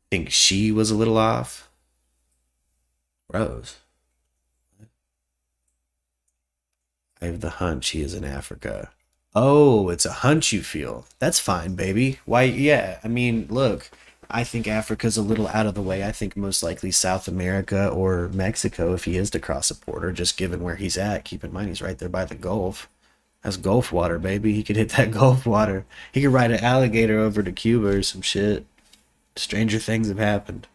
think she was a little off? Rose. I have the hunch he is in Africa. Oh, it's a hunch you feel. That's fine, baby. Why, yeah. I mean, look, I think Africa's a little out of the way. I think most likely South America or Mexico if he is to cross a border, just given where he's at. Keep in mind, he's right there by the Gulf. That's Gulf water, baby. He could hit that Gulf water. He could ride an alligator over to Cuba or some shit. Stranger things have happened.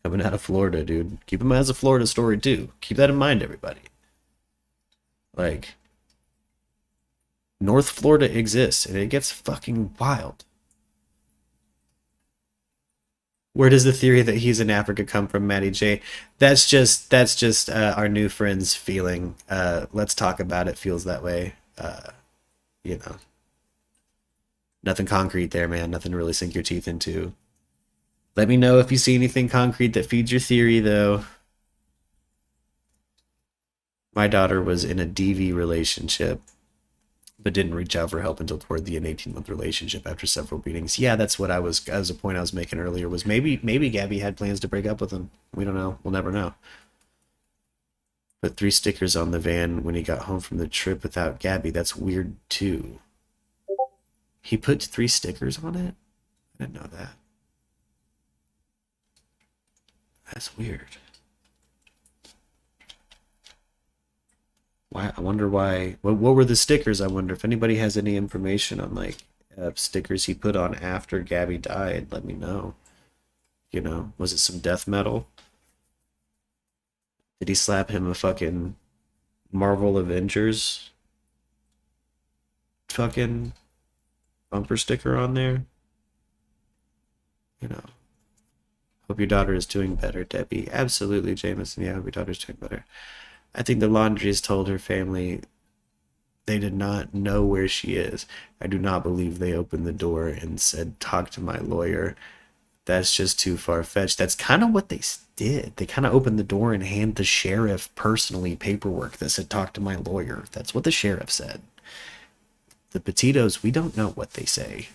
Coming out of Florida, dude. Keep him as a Florida story, too. Keep that in mind, everybody. Like, North Florida exists, and it gets fucking wild. Where does the theory that he's in Africa come from, Maddie J? That's just our new friend's feeling. Let's talk about it. Feels that way. Nothing concrete there, man. Nothing to really sink your teeth into. Let me know if you see anything concrete that feeds your theory, though. My daughter was in a DV relationship, but didn't reach out for help until toward the end 18-month relationship after several beatings. Yeah, that's what as a point I was making earlier, was maybe Gabby had plans to break up with him. We don't know. We'll never know. Put 3 stickers on the van when he got home from the trip without Gabby. That's weird, too. He put 3 stickers on it? I didn't know that. That's weird. Why? I wonder why. What were the stickers? I wonder if anybody has any information on like stickers he put on after Gabby died. Let me know. Was it some death metal? Did he slap him a fucking Marvel Avengers fucking bumper sticker on there? Hope your daughter is doing better, Debbie. Absolutely, Jameson. Yeah, hope your daughter's doing better. I think the Laundries told her family they did not know where she is. I do not believe they opened the door and said, talk to my lawyer. That's just too far-fetched. That's kind of what they did. They kind of opened the door and handed the sheriff personally paperwork that said, talk to my lawyer. That's what the sheriff said. The Petitos, we don't know what they say.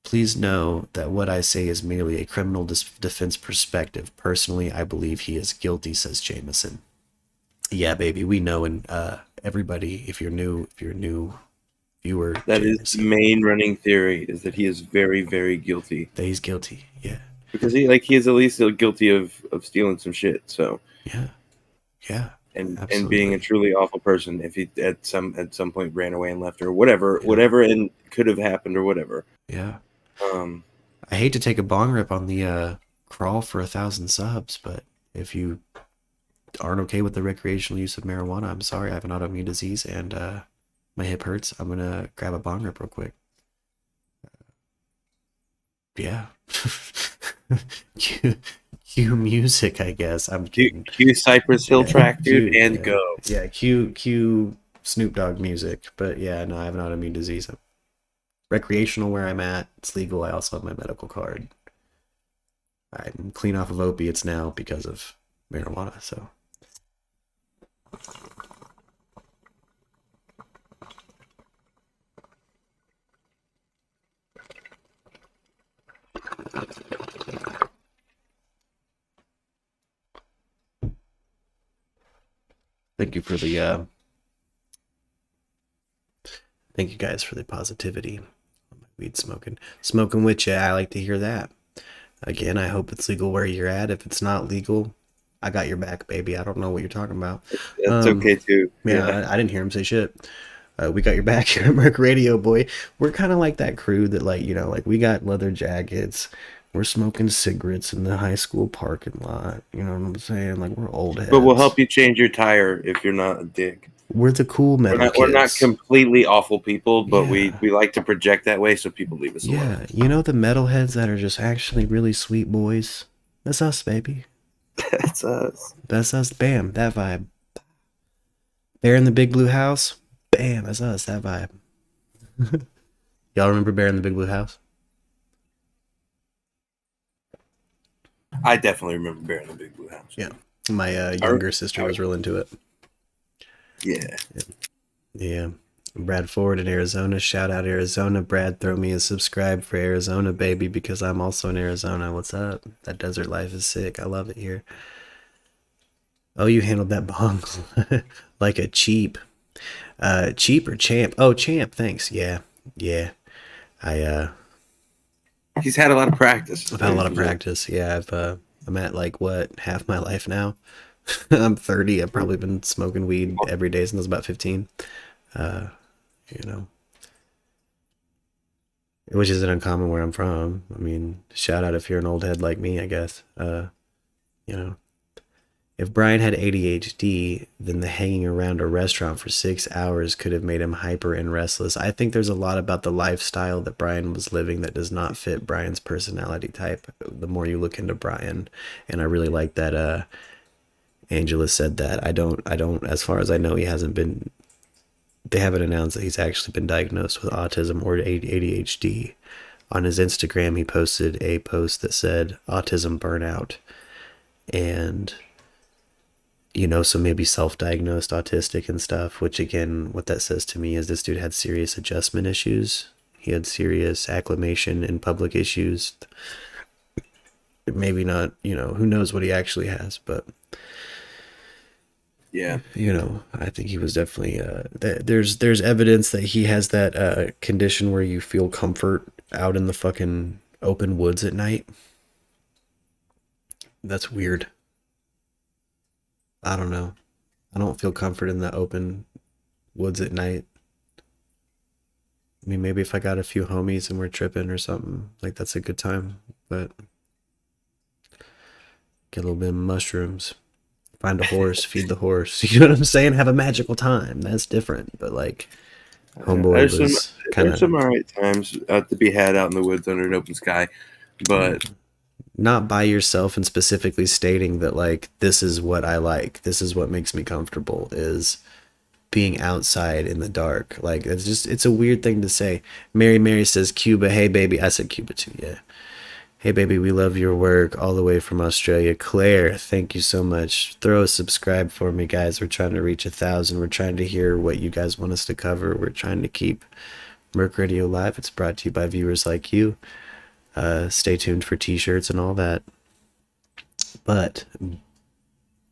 Please know that what I say is merely a criminal defense perspective. Personally, I believe he is guilty, says Jameson. Yeah, baby, we know, and everybody, if you're new viewer, that Jameson, is the main running theory, is that he is very, very guilty. that he's guilty. Yeah, Because he is at least guilty of stealing some shit. So yeah. and being a Absolutely. truly awful person if he at some point ran away and left or whatever and could have happened or whatever. Yeah. Um, I hate to take a bong rip on the crawl for 1,000 subs, but if you aren't okay with the recreational use of marijuana, I'm sorry. I have an autoimmune disease and my hip hurts. I'm gonna grab a bong rip real quick. Yeah. Cue music, I guess. I'm kidding. cue Cypress Hill track, dude, Cue, and yeah. go. Yeah, cue Snoop Dogg music. But yeah, no, I have an autoimmune disease. I'm recreational where I'm at. It's legal. I also have my medical card. I'm clean off of opiates now because of marijuana, so. Thank you for the thank you guys for the positivity. Weed smoking with you. I like to hear that. Again, I hope it's legal where you're at. If it's not legal, I got your back, baby. I don't know what you're talking about. That's okay too. Yeah, I didn't hear him say shit. We got your back here at Merc Radio, boy. We're kind of like that crew that, like, you know, like we got leather jackets. We're smoking cigarettes in the high school parking lot. You know what I'm saying? Like, we're old heads. But we'll help you change your tire if you're not a dick. We're the cool metal kids. We're not completely awful people, but Yeah. we like to project that way so people leave us alone. Yeah, you know the metalheads that are just actually really sweet boys? That's us, baby. That's us. That's us. Bam, that vibe. Bear in the Big Blue House? Bam, that's us, that vibe. Y'all remember Bear in the Big Blue House? I definitely remember Bear in the Big Blue House. Yeah. My younger sister was real into it. Yeah. Yeah. Brad Ford in Arizona. Shout out Arizona. Brad, throw me a subscribe for Arizona, baby, because I'm also in Arizona. What's up? That desert life is sick. I love it here. Oh, you handled that bong like a cheap. Cheap or champ? Oh, champ, thanks. Yeah. Yeah. He's had a lot of practice. I've had a lot of practice. Yeah, I'm at like what, half my life now. I'm 30. I've probably been smoking weed every day since I was about 15. You know, which isn't uncommon where I'm from. I mean, shout out if you're an old head like me, I guess. You know, if Brian had ADHD, then the hanging around a restaurant for 6 hours could have made him hyper and restless. I think there's a lot about the lifestyle that Brian was living that does not fit Brian's personality type. The more you look into Brian, and I really like that Angela said that. I don't, as far as I know, they haven't announced that he's actually been diagnosed with autism or ADHD. On his Instagram, he posted a post that said autism burnout. And, you know, so maybe self-diagnosed autistic and stuff, which again, what that says to me is this dude had serious adjustment issues. He had serious acclimation in public issues. Maybe not, you know, who knows what he actually has, but yeah, you know, I think he was definitely there's evidence that he has that condition where you feel comfort out in the fucking open woods at night. That's weird. I don't know. I don't feel comfort in the open woods at night. I mean, maybe if I got a few homies and we're tripping or something, like that's a good time, but get a little bit of mushrooms. Find a horse, feed the horse. You know what I'm saying? Have a magical time. That's different. But like, homeboy was kind of there's some alright times to be had out in the woods under an open sky, but not by yourself and specifically stating that like this is what I like. This is what makes me comfortable. Is being outside in the dark. Like it's a weird thing to say. Mary says Cuba. Hey baby, I said Cuba too. Yeah. Hey baby, we love your work all the way from Australia. Claire, thank you so much. Throw a subscribe for me, guys. We're trying to reach 1,000. We're trying to hear what you guys want us to cover. We're trying to keep Merc Radio live. It's brought to you by viewers like you. Stay tuned for t-shirts and all that. But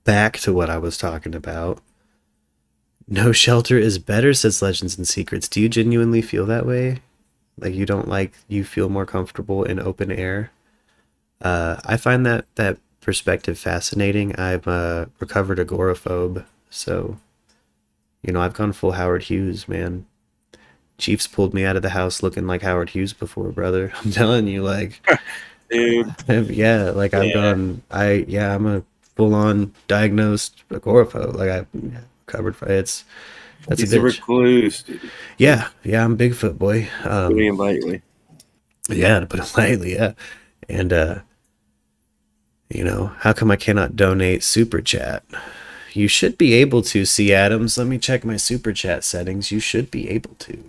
back to what I was talking about. No shelter is better, says Legends and Secrets. Do you genuinely feel that way? Like you feel more comfortable in open air? I find that perspective fascinating. I'm a recovered agoraphobe. So, I've gone full Howard Hughes, man. Chiefs pulled me out of the house looking like Howard Hughes before, brother. I'm telling you, like, Dude. yeah, like I've Yeah. gone, I'm a full on diagnosed agoraphobe. Like I covered for that's a He's a bitch. recluse, dude. Yeah, I'm Bigfoot boy. Putting it lightly. Yeah, to put it lightly, yeah. And how come I cannot donate super chat? You should be able to, see Adams. Let me check my super chat settings. You should be able to.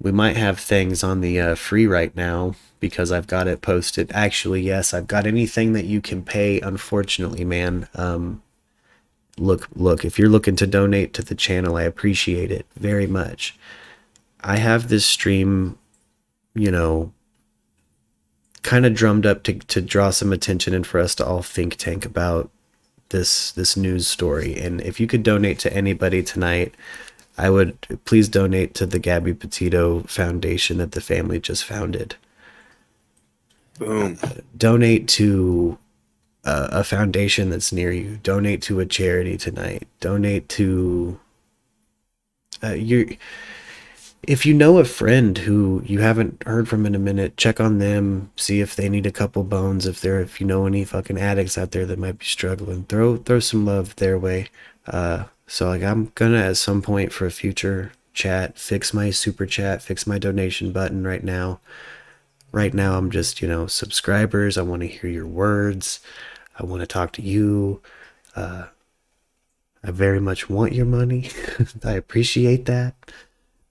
We might have things on the free right now because I've got it posted. Actually, yes, I've got anything that you can pay. Unfortunately, man. Look, if you're looking to donate to the channel, I appreciate it very much. I have this stream, kind of drummed up to draw some attention and for us to all think tank about this news story. And if you could donate to anybody tonight, I would please donate to the Gabby Petito Foundation that the family just founded. Boom. Donate to a foundation that's near you. Donate to a charity tonight. Donate to if you know a friend who you haven't heard from in a minute, check on them, see if they need a couple bones, if you know any fucking addicts out there that might be struggling, throw some love their way. So like I'm gonna at some point for a future chat fix my super chat, fix my donation button right now. Right now I'm just, subscribers. I want to hear your words. I want to talk to you. I very much want your money. I appreciate that.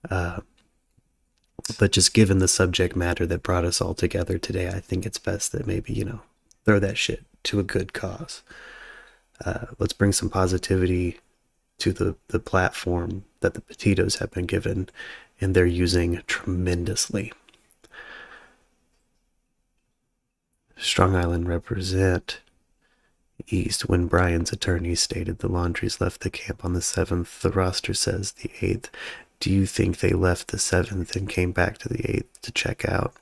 But just given the subject matter that brought us all together today, I think it's best that maybe, throw that shit to a good cause. Let's bring some positivity to the platform that the Petitos have been given, and they're using tremendously. Strong Island represent East. When Brian's attorney stated the Laundries left the camp on the 7th, the roster says the 8th. Do you think they left the 7th and came back to the 8th to check out?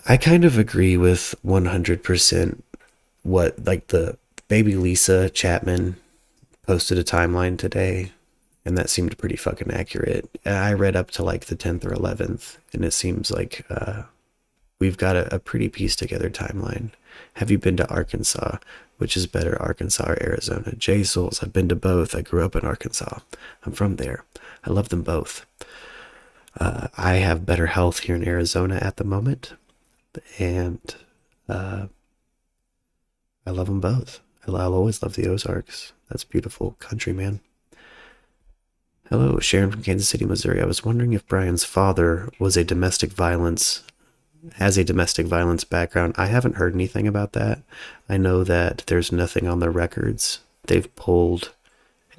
I kind of agree with 100% what, like, the baby Lisa Chapman posted a timeline today, and that seemed pretty fucking accurate. I read up to like the 10th or 11th, and it seems like we've got a pretty pieced together timeline. Have you been to Arkansas? Which is better, Arkansas or Arizona? J Souls, I've been to both. I grew up in Arkansas. I'm from there. I love them both. I have better health here in Arizona at the moment, and I love them both. I'll always love the Ozarks. That's beautiful country, man. Hello, Sharon from Kansas City, Missouri. I was wondering if Brian's father has a domestic violence background. I haven't heard anything about that. I know that there's nothing on their records. They've pulled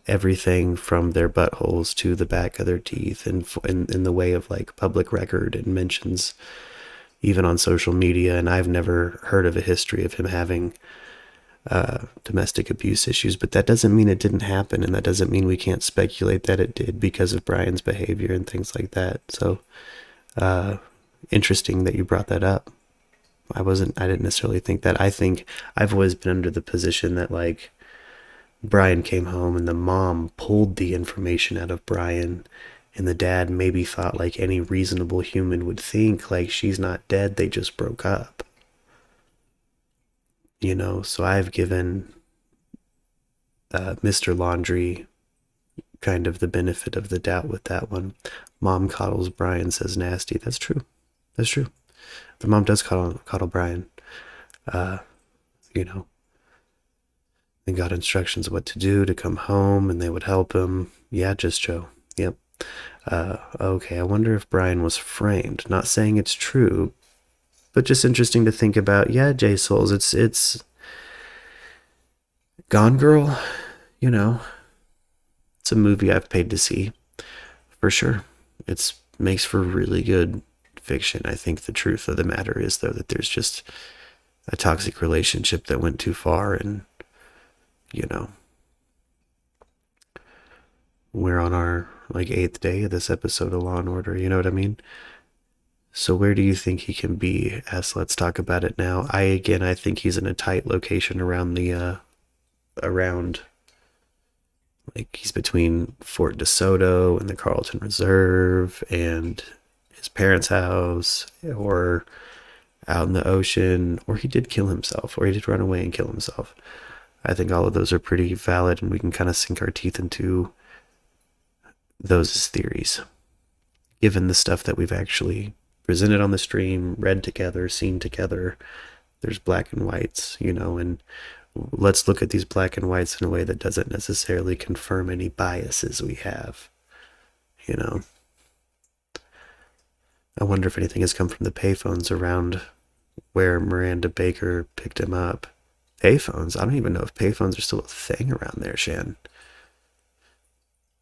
everything from their buttholes to the back of their teeth in the way of like public record and mentions even on social media. And I've never heard of a history of him having domestic abuse issues, but that doesn't mean it didn't happen, and that doesn't mean we can't speculate that it did because of Brian's behavior and things like that. So interesting that you brought that up. I didn't necessarily think that. I think I've always been under the position that like Brian came home and the mom pulled the information out of Brian, and the dad maybe thought like any reasonable human would think, like, she's not dead, they just broke up. So I've given Mr. Laundry kind of the benefit of the doubt with that one. Mom coddles Brian, says Nasty. That's true. The mom does coddle Brian. They got instructions of what to do to come home, and they would help him. Yeah, just Joe. Yep. Okay, I wonder if Brian was framed. Not saying it's true, but just interesting to think about. Yeah, J Souls, it's Gone Girl, it's a movie I've paid to see, for sure. It makes for really good fiction. I think the truth of the matter is, though, that there's just a toxic relationship that went too far, and, we're on our, 8th day of this episode of Law & Order, you know what I mean? So where do you think he can be? Let's talk about it now. I think he's in a tight location around the around, like he's between Fort DeSoto and the Carlton Reserve and his parents' house, or out in the ocean, or he did kill himself, or he did run away and kill himself. I think all of those are pretty valid, and we can kind of sink our teeth into those as theories, given the stuff that we've actually presented on the stream, read together, seen together. There's black and whites, and let's look at these black and whites in a way that doesn't necessarily confirm any biases we have. I wonder if anything has come from the payphones around where Miranda Baker picked him up. Payphones? I don't even know if payphones are still a thing around there, Shan.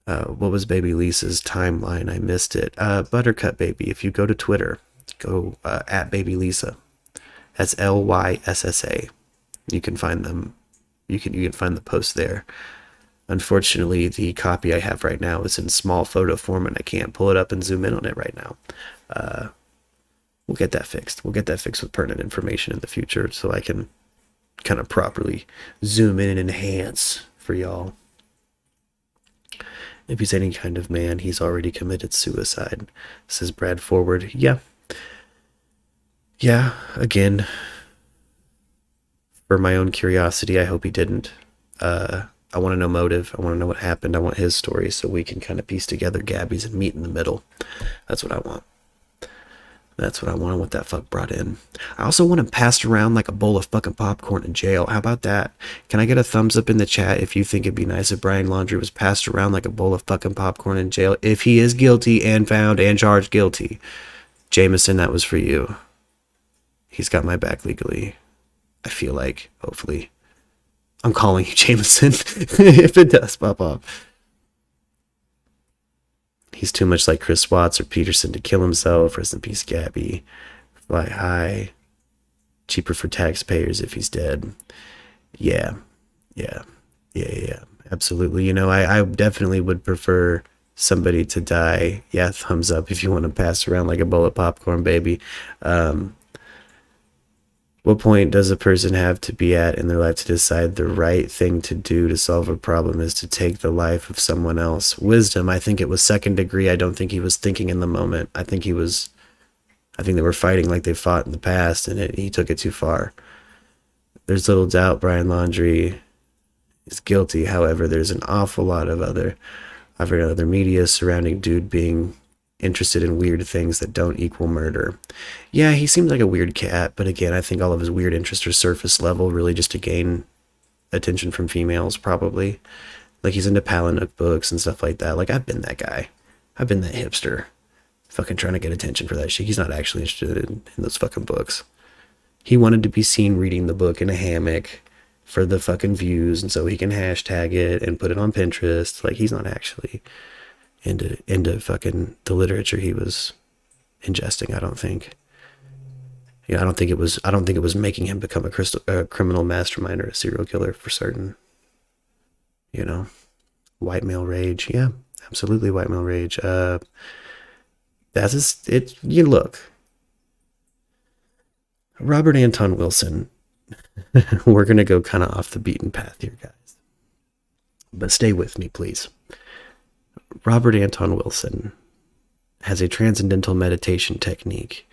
What was Baby Lisa's timeline? I missed it. Buttercut Baby. If you go to Twitter, go at Baby Lisa. That's Lyssa. You can find them. You can find the post there. Unfortunately, the copy I have right now is in small photo form, and I can't pull it up and zoom in on it right now. We'll get that fixed. We'll get that fixed with pertinent information in the future, so I can kind of properly zoom in and enhance for y'all. If he's any kind of man, he's already committed suicide, says Brad Forward. Yeah, again, for my own curiosity, I hope he didn't. I want to know motive. I want to know what happened. I want his story so we can kind of piece together Gabby's and meet in the middle. That's what I want. That's what I want. I want that fuck brought in. I also want him passed around like a bowl of fucking popcorn in jail. How about that? Can I get a thumbs up in the chat if you think it'd be nice if Brian Laundrie was passed around like a bowl of fucking popcorn in jail? If he is guilty and found and charged guilty. Jameson, that was for you. He's got my back legally. I feel like, hopefully. I'm calling you Jameson if it does pop up. He's too much like Chris Watts or Peterson to kill himself. Rest in peace, Gabby. Fly high. Cheaper for taxpayers if he's dead. Yeah. Absolutely. I definitely would prefer somebody to die. Yeah, thumbs up if you want to pass around like a bowl of popcorn, baby. What point does a person have to be at in their life to decide the right thing to do to solve a problem is to take the life of someone else? Wisdom, I think it was second degree. I don't think he was thinking in the moment. I think they were fighting like they fought in the past, and he took it too far. There's little doubt Brian Laundrie is guilty. However, there's an awful lot of I've read other media surrounding dude being interested in weird things that don't equal murder. Yeah, he seems like a weird cat, but again, I think all of his weird interests are surface level, really just to gain attention from females, probably. Like, he's into Palahniuk books and stuff like that. Like, I've been that guy. I've been that hipster. Fucking trying to get attention for that shit. He's not actually interested in those fucking books. He wanted to be seen reading the book in a hammock for the fucking views, and so he can hashtag it and put it on Pinterest. Like, he's not actually into fucking the literature he was ingesting. I don't think. I don't think it was making him become a criminal mastermind or a serial killer for certain. White male rage. Yeah, absolutely white male rage. Look, Robert Anton Wilson. We're gonna go kind of off the beaten path here, guys, but stay with me, please. Robert Anton Wilson has a transcendental meditation technique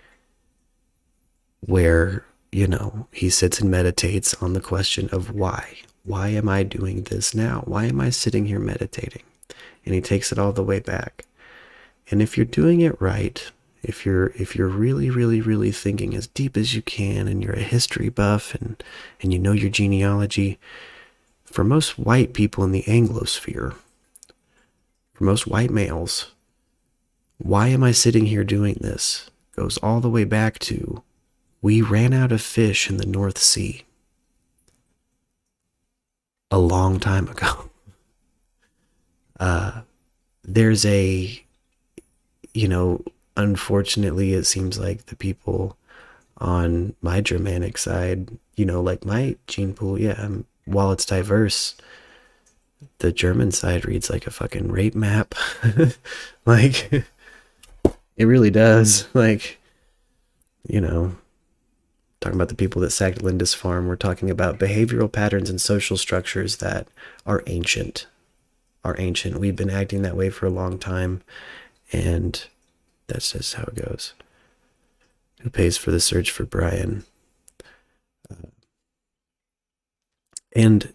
where, he sits and meditates on the question of why. Why am I doing this now? Why am I sitting here meditating? And he takes it all the way back. And if you're doing it right, if you're really, really, really thinking as deep as you can, and you're a history buff and you know your genealogy, for most white people in the Anglosphere, for most white males, why am I sitting here doing this? Goes all the way back to, we ran out of fish in the North Sea a long time ago. There's unfortunately, it seems like the people on my Germanic side, like my gene pool, while it's diverse, the German side reads like a fucking rape map. Like, it really does. Like, talking about the people that sacked Lindisfarne. We're talking about behavioral patterns and social structures that are ancient. We've been acting that way for a long time, and that's just how it goes. Who pays for the search for Brian? And,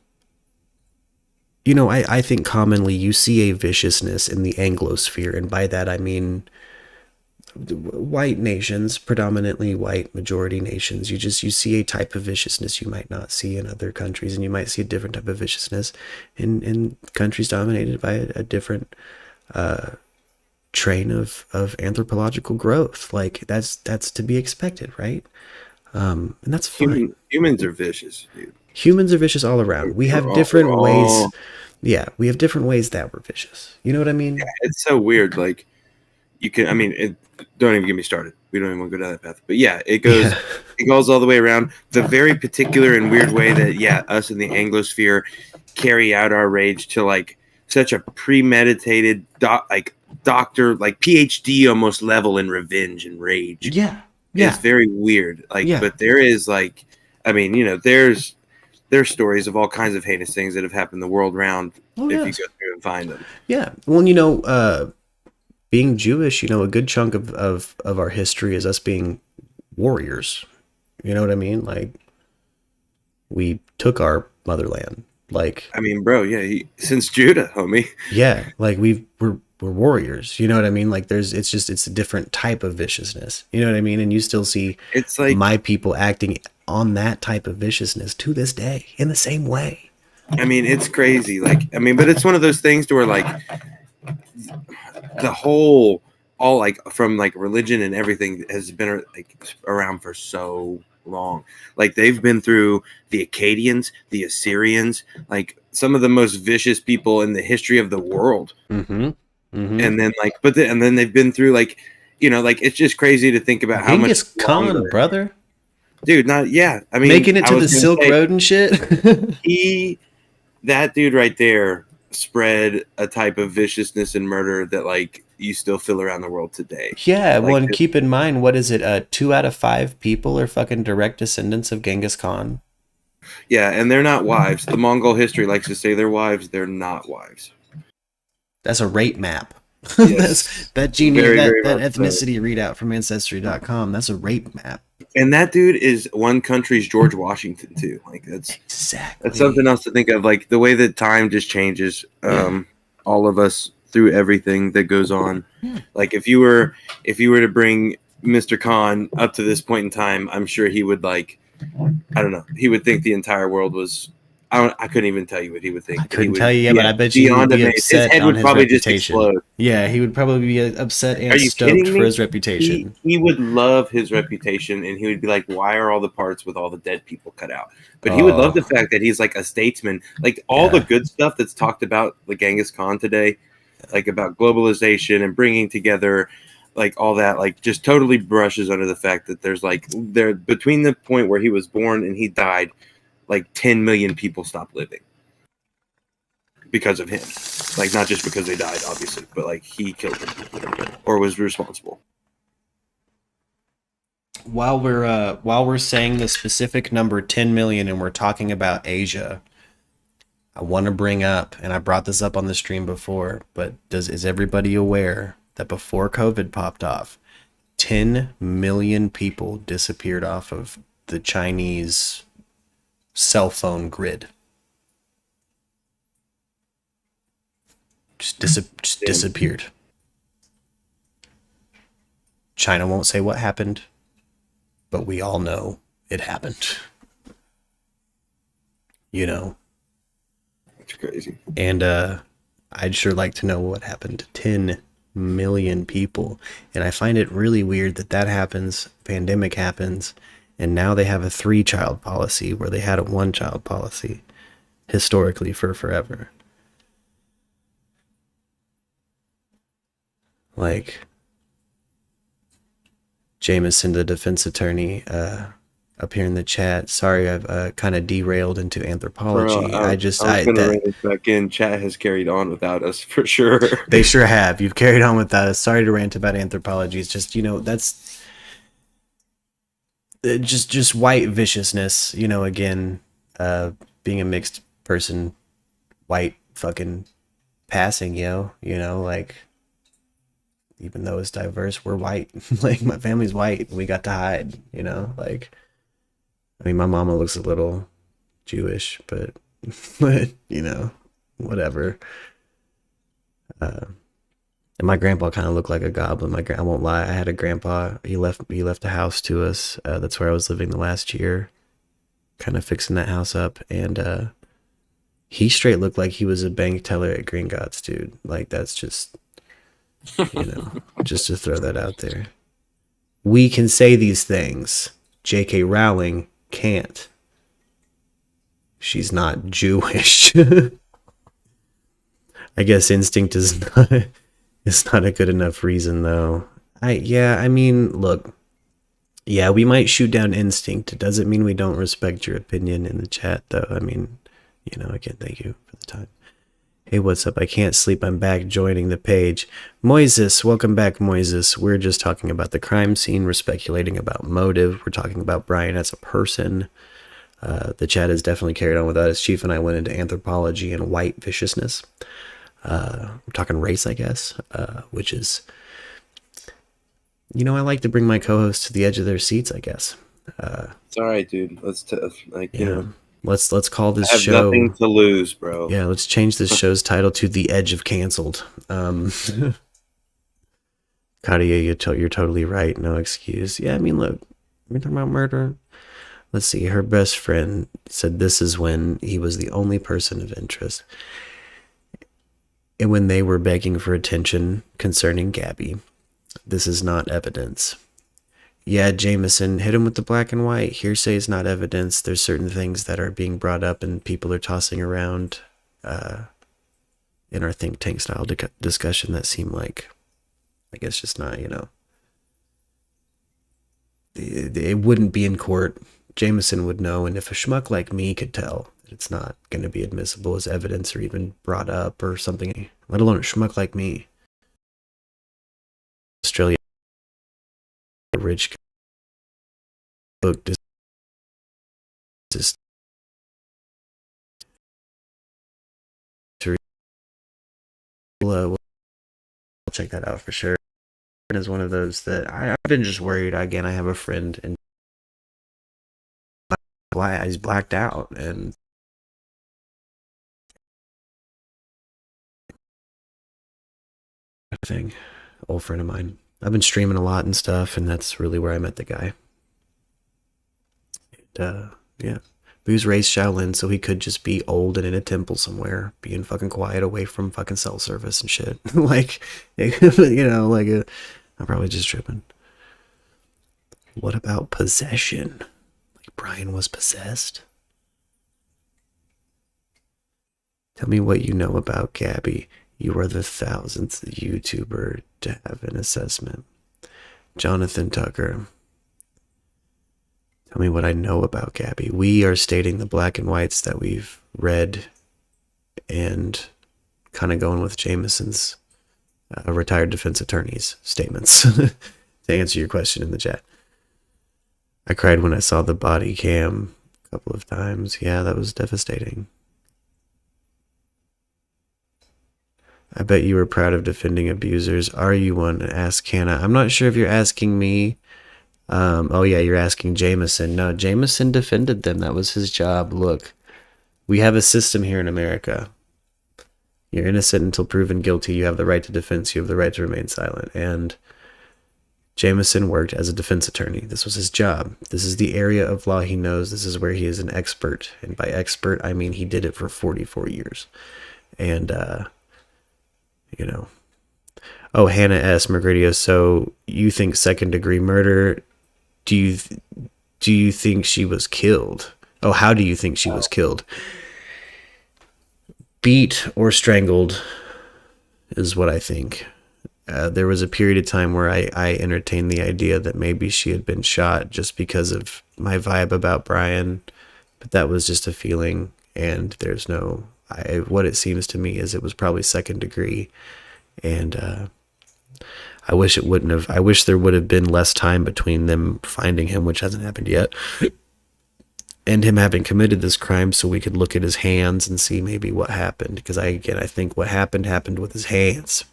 you know, I think commonly you see a viciousness in the Anglosphere, and by that I mean white nations, predominantly white majority nations. You see a type of viciousness you might not see in other countries, and you might see a different type of viciousness in countries dominated by a different train of anthropological growth. Like that's to be expected, right? And that's fine. Humans are vicious, dude. Humans are vicious all around. We have different ways. Yeah, we have different ways that we're vicious. You know what I mean? Yeah, it's so weird. Like you can, I mean, don't even get me started. We don't even want to go down that path. But yeah, it goes all the way around. The very particular and weird way that us in the Anglosphere carry out our rage to like such a premeditated doctor, like PhD almost level in revenge and rage. Yeah. It's very weird. Like, but there is like, I mean, you know, there's stories of all kinds of heinous things that have happened the world round if you go through and find them. Yeah. Well, you know, being Jewish, you know, a good chunk of our history is us being warriors. You know what I mean? Like, we took our motherland. Like, I mean, bro, since Judah, homie. Yeah, like we're warriors. You know what I mean? Like, it's a different type of viciousness. You know what I mean? And you still see it's like my people acting on that type of viciousness to this day in the same way. I mean, it's crazy. Like, I mean, but it's one of those things to where like the whole all like from like religion and everything has been like around for so long. Like they've been through the Akkadians, the Assyrians, like some of the most vicious people in the history of the world. Mm-hmm. Mm-hmm. And then like, and then they've been through like, you know, like it's just crazy to think about how much Khan, brother. Dude, I mean, making it to the Silk Road and shit. That dude right there spread a type of viciousness and murder that like you still feel around the world today. Yeah, like, well, and keep in mind, what is it? 2 out of 5 people are fucking direct descendants of Genghis Khan. Yeah, and they're not wives. The Mongol history likes to say they're wives. They're not wives. That's a rape map. Yes. that ethnicity readout from Ancestry.com. That's a rape map. And that dude is one country's George Washington too. Like that's something else to think of. Like the way that time just changes. All of us through everything that goes on. Yeah. Like if you were to bring Mr. Khan up to this point in time, I'm sure he would like, I don't know. He would think the entire world was. I couldn't even tell you what he would think. I couldn't tell you, but I bet you he would be upset. His head would probably just explode. Yeah, he would probably be upset and stoked for his reputation. He would love his reputation, and he would be like, "Why are all the parts with all the dead people cut out?" But he would love the fact that he's like a statesman. Like all the good stuff that's talked about the Genghis Khan today, like about globalization and bringing together, like all that, like just totally brushes under the fact that there's like between the point where he was born and he died. Like 10 million people stopped living because of him. Like not just because they died, obviously, but like he killed them or was responsible. While we're saying the specific number 10 million and we're talking about Asia, I want to bring up, and I brought this up on the stream before, but is everybody aware that before COVID popped off, 10 million people disappeared off of the Chinese cell phone grid? Just disappeared. China won't say what happened, but we all know it happened. You know. That's crazy. And I'd sure like to know what happened to 10 million people. And I find it really weird that happens, pandemic happens, and now they have a 3-child policy where they had a 1-child policy historically for forever. Like Jameson, the defense attorney, up here in the chat. Sorry, I've kind of derailed into anthropology. Bro, I was going to write it back in. Chat has carried on without us for sure. They sure have. You've carried on without us. Sorry to rant about anthropology. It's just, you know, just white viciousness, you know, again, being a mixed person, white fucking passing, you know, like, even though it's diverse, we're white. Like, my family's white, we got to hide, you know, like, I mean, my mama looks a little Jewish, but but you know, whatever. And my grandpa kind of looked like a goblin. I won't lie, I had a grandpa. He left a house to us. That's where I was living the last year, kind of fixing that house up, and he straight looked like he was a bank teller at Green Gods, dude. Like, that's just, you know, just to throw that out there. We can say these things. J.K. Rowling can't. She's not Jewish. I guess instinct is not a good enough reason, though. I mean, look. Yeah, we might shoot down instinct. It doesn't mean we don't respect your opinion in the chat, though. I mean, you know, again, thank you for the time. Hey, what's up? I can't sleep. I'm back joining the page. Moises, welcome back, Moises. We're just talking about the crime scene. We're speculating about motive. We're talking about Brian as a person. The chat has definitely carried on with us. Chief and I went into anthropology and white viciousness. We're talking race, I guess, which is, you know, I like to bring my co-hosts to the edge of their seats, I guess. It's all right, dude. You know, let's call this I have show. Nothing to lose, bro. Yeah, let's change this show's title to The Edge of Canceled. Kadia, you're totally right. No excuse. Yeah, I mean, look, we're talking about murder. Let's see. Her best friend said this is when he was the only person of interest. And when they were begging for attention concerning Gabby. This is not evidence. Yeah, Jameson, hit him with the black and white. Hearsay is not evidence. There's certain things that are being brought up and people are tossing around in our think tank style discussion that seem like, I guess, just not, you know. It wouldn't be in court. Jameson would know, and if a schmuck like me could tell, it's not going to be admissible as evidence or even brought up or something, let alone a schmuck like me. Australia, a rich book just we'll check that out for sure. Is one of those that I've been just worried. Again, I have a friend and he's blacked out, and thing, old friend of mine. I've been streaming a lot and stuff, and that's really where I met the guy. And, yeah. But he was raised Shaolin, so he could just be old and in a temple somewhere, being fucking quiet away from fucking cell service and shit. Like, you know, like, I'm probably just tripping. What about possession? Like, Brian was possessed? Tell me what you know about Gabby. You are the 1000th YouTuber to have an assessment. Jonathan Tucker. Tell me what I know about Gabby. We are stating the black and whites that we've read and kind of going with Jameson's retired defense attorney's statements to answer your question in the chat. I cried when I saw the body cam a couple of times. Yeah, that was devastating. I bet you were proud of defending abusers. Are you one? Ask Hannah. I'm not sure if you're asking me. Oh yeah, you're asking Jameson. No, Jameson defended them. That was his job. Look, we have a system here in America. You're innocent until proven guilty. You have the right to defense. You have the right to remain silent. And Jameson worked as a defense attorney. This was his job. This is the area of law he knows. This is where he is an expert. And by expert, I mean he did it for 44 years. And, you know. Oh, Hannah S. Mergradio. So you think second-degree murder? Do you think she was killed? Oh, how do you think she was killed? Beat or strangled is what I think. There was a period of time where I entertained the idea that maybe she had been shot just because of my vibe about Brian, but that was just a feeling, and there's no... what it seems to me is it was probably second degree, and I wish it wouldn't have. I wish there would have been less time between them finding him, which hasn't happened yet, and him having committed this crime, so we could look at his hands and see maybe what happened. Because I think what happened with his hands.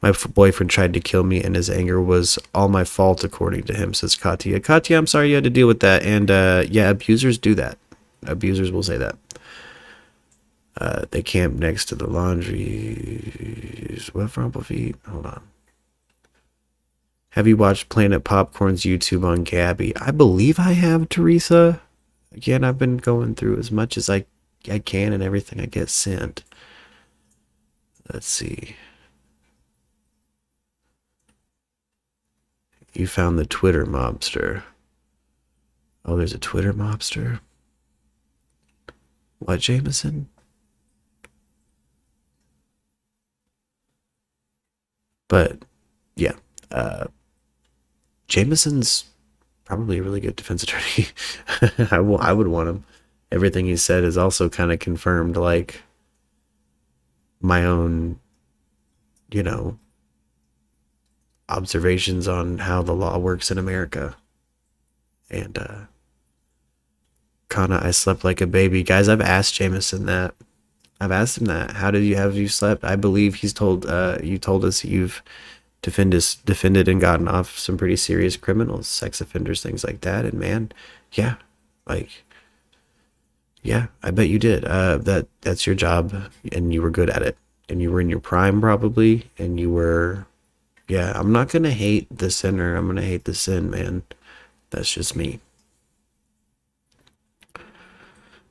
My boyfriend tried to kill me, and his anger was all my fault, according to him, says Katya. Katya, I'm sorry you had to deal with that. And yeah, abusers do that. Abusers will say that. They camp next to the laundry. What front feet? Hold on. Have you watched Planet Popcorn's YouTube on Gabby? I believe I have, Teresa. Again, I've been going through as much as I can and everything I get sent. Let's see. You found the Twitter mobster. Oh, there's a Twitter mobster? What, Jameson? But, yeah. Jameson's probably a really good defense attorney. I would want him. Everything he said is also kind of confirmed, like, my own, observations on how the law works in America. And Kana, I slept like a baby. Guys, I've asked Jameson that. I've asked him that. How did you have you slept? I believe he's told you told us you've defended and gotten off some pretty serious criminals, sex offenders, things like that. And man, yeah, I bet you did. That's your job, and you were good at it, and you were in your prime probably, and you were. Yeah, I'm not going to hate the sinner. I'm going to hate the sin, man. That's just me.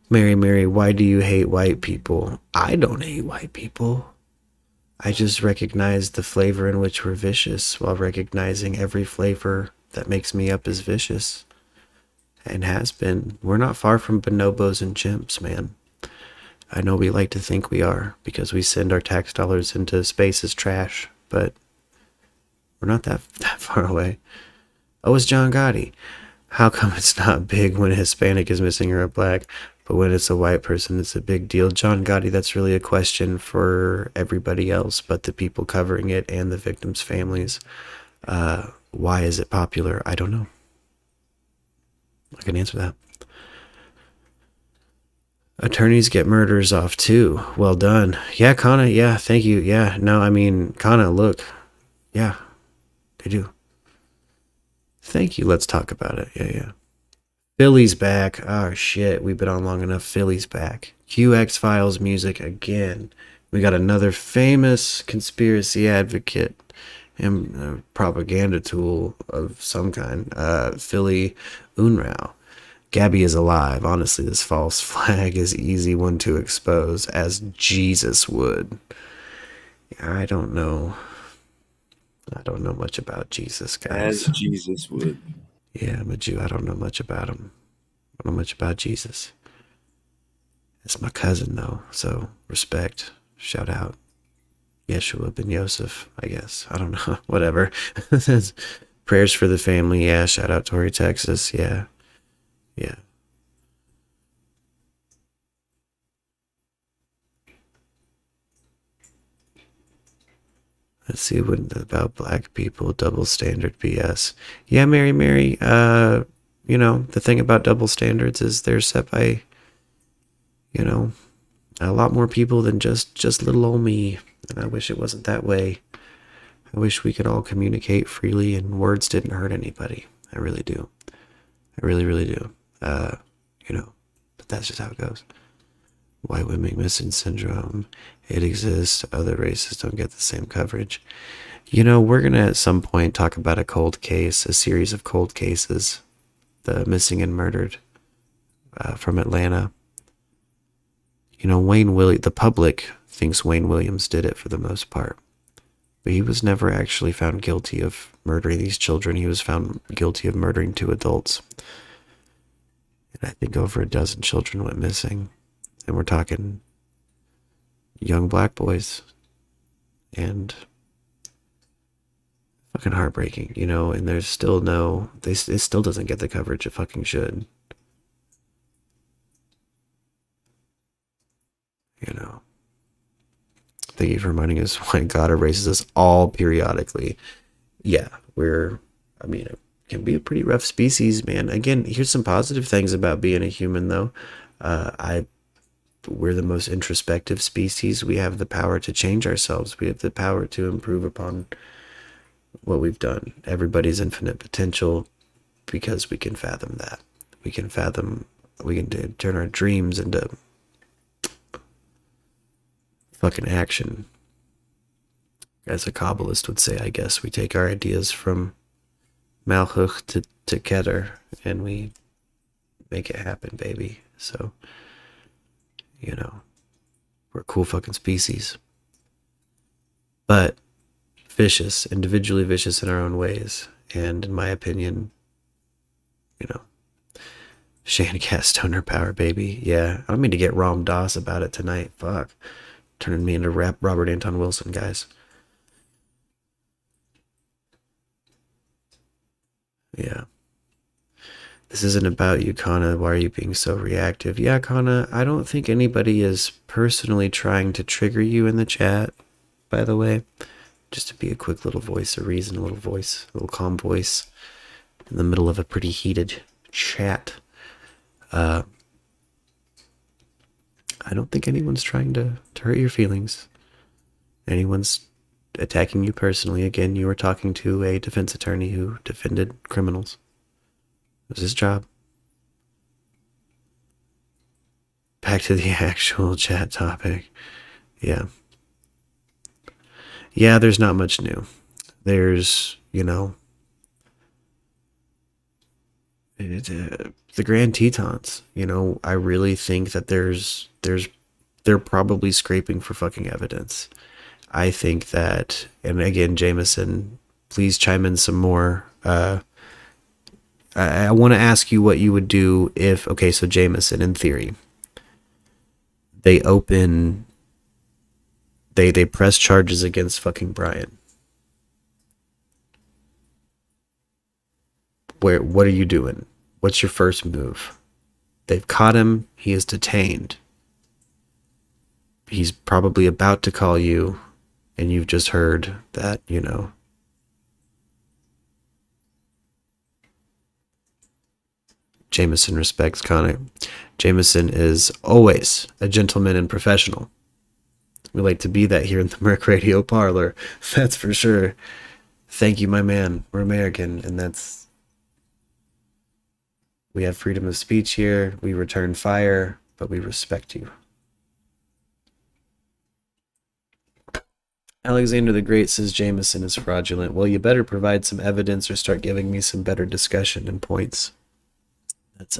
Mary, why do you hate white people? I don't hate white people. I just recognize the flavor in which we're vicious while recognizing every flavor that makes me up is vicious and has been. We're not far from bonobos and chimps, man. I know we like to think we are because we send our tax dollars into space as trash, but we're not that far away. Oh, it's John Gotti. How come it's not big when a Hispanic is missing or a black, but when it's a white person, it's a big deal? John Gotti, that's really a question for everybody else but the people covering it and the victims' families. Why is it popular? I don't know. I can answer that. Attorneys get murders off too. Well done. Yeah, Kana, yeah, thank you. Yeah, no, I mean, Kana, look. Yeah. They do. Thank you. Let's talk about it. Yeah. Philly's back. Oh, shit. We've been on long enough. Philly's back. QX Files music again. We got another famous conspiracy advocate and propaganda tool of some kind. Philly Unrau. Gabby is alive. Honestly, this false flag is easy one to expose, as Jesus would. I don't know. I don't know much about Jesus, guys. As Jesus would. Yeah, I'm a Jew. I don't know much about him. I don't know much about Jesus. It's my cousin, though, so respect. Shout out. Yeshua ben Yosef, I guess. I don't know. Whatever. Prayers for the family. Yeah, shout out Torrey, Texas. Yeah. Let's see what about black people, double standard BS. Yeah, Mary, the thing about double standards is they're set by, a lot more people than just little old me. And I wish it wasn't that way. I wish we could all communicate freely and words didn't hurt anybody. I really do. I really, really do. But that's just how it goes. White women missing syndrome. It exists. Other races don't get the same coverage. We're going to at some point talk about a cold case, a series of cold cases. The missing and murdered from Atlanta. The public thinks Wayne Williams did it for the most part. But he was never actually found guilty of murdering these children. He was found guilty of murdering 2 adults. And I think over a dozen children went missing. And we're talking young black boys. And fucking heartbreaking, and there's still it still doesn't get the coverage it fucking should. Thank you for reminding us why God erases us all periodically. Yeah, it can be a pretty rough species, man. Again, here's some positive things about being a human, though. We're the most introspective species. We have the power to change ourselves. We have the power to improve upon what we've done. Everybody's infinite potential, because we can fathom that. We can turn our dreams into fucking action. As a Kabbalist would say, I guess, we take our ideas from Malchuch to Keter, and we make it happen, baby. So, we're a cool fucking species. But vicious, individually vicious in our own ways. And in my opinion, Shandcast stoner power, baby. Yeah, I don't mean to get Ram Dass about it tonight. Fuck. Turning me into Robert Anton Wilson, guys. Yeah. This isn't about you, Kana. Why are you being so reactive? Yeah, Kana, I don't think anybody is personally trying to trigger you in the chat, by the way. Just to be a quick little voice of reason, a little calm voice in the middle of a pretty heated chat. I don't think anyone's trying to hurt your feelings. Anyone's attacking you personally. Again, you were talking to a defense attorney who defended criminals. It was his job. Back to the actual chat topic. Yeah. Yeah, there's not much new. There's, the Grand Tetons. I really think that they're probably scraping for fucking evidence. I think that, and again, Jameson, please chime in some more. I want to ask you what you would do if, okay, so Jameson, in theory, they press charges against fucking Brian. What are you doing? What's your first move? They've caught him. He is detained. He's probably about to call you, and you've just heard that, Jameson respects Connor. Jameson is always a gentleman and professional. We like to be that here in the Merc Radio Parlor. That's for sure. Thank you, my man. We're American, and we have freedom of speech here. We return fire, but we respect you. Alexander the Great says Jameson is fraudulent. Well, you better provide some evidence or start giving me some better discussion and points. That's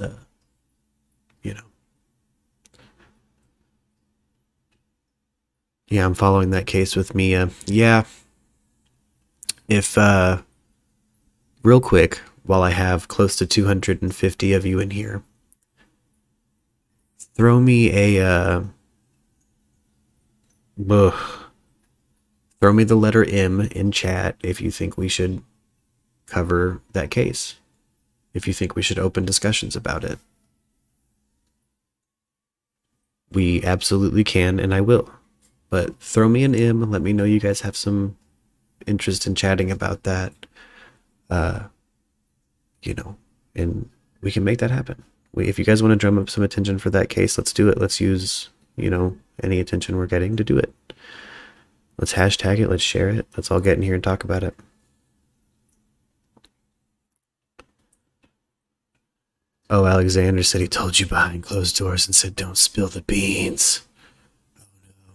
Yeah, I'm following that case with Mia. Yeah. If, real quick, while I have close to 250 of you in here, throw me throw me the letter M in chat if you think we should cover that case. If you think we should open discussions about it. We absolutely can, and I will. But throw me an M, let me know you guys have some interest in chatting about that. And we can make that happen. If you guys want to drum up some attention for that case, let's do it. Let's use, any attention we're getting to do it. Let's hashtag it, let's share it. Let's all get in here and talk about it. Oh, Alexander said he told you behind closed doors and said don't spill the beans. Oh no.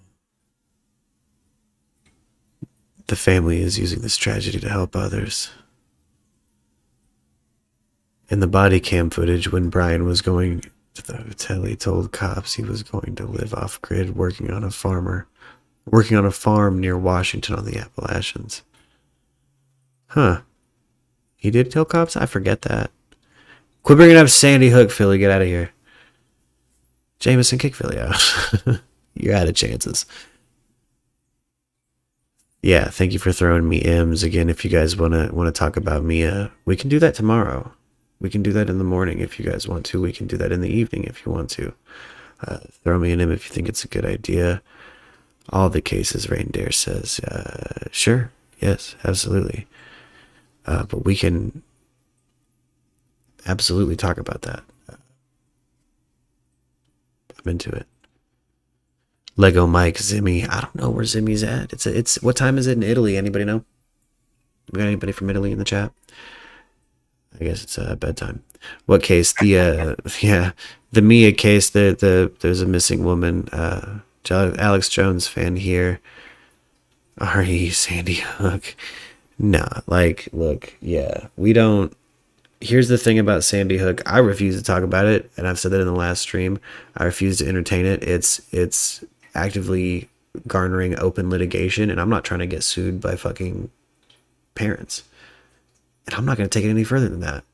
The family is using this tragedy to help others. In the body cam footage, when Brian was going to the hotel, he told cops he was going to live off-grid working on a farm near Washington on the Appalachians. Huh. He did tell cops? I forget that. Quit bringing up Sandy Hook, Philly. Get out of here. Jameson, kick Philly out. You're out of chances. Yeah, thank you for throwing me M's. Again, if you guys want to talk about Mia, we can do that tomorrow. We can do that in the morning if you guys want to. We can do that in the evening if you want to. Throw me an M if you think it's a good idea. all the cases, Reindeer says. Sure. Yes, absolutely. But we can absolutely talk about that. I'm into it. Lego Mike, Zimmy. I don't know where Zimmy's at. It's what time is it in Italy? Anybody know? We got anybody from Italy in the chat? I guess it's bedtime. What case? The yeah, the Mia case. There's a missing woman. Alex Jones fan here. R.E. Sandy Hook. Nah, like, look, yeah, we don't. Here's the thing about Sandy Hook. I refuse to talk about it, and I've said that in the last stream. I refuse to entertain it. It's actively garnering open litigation, and I'm not trying to get sued by fucking parents. And I'm not going to take it any further than that.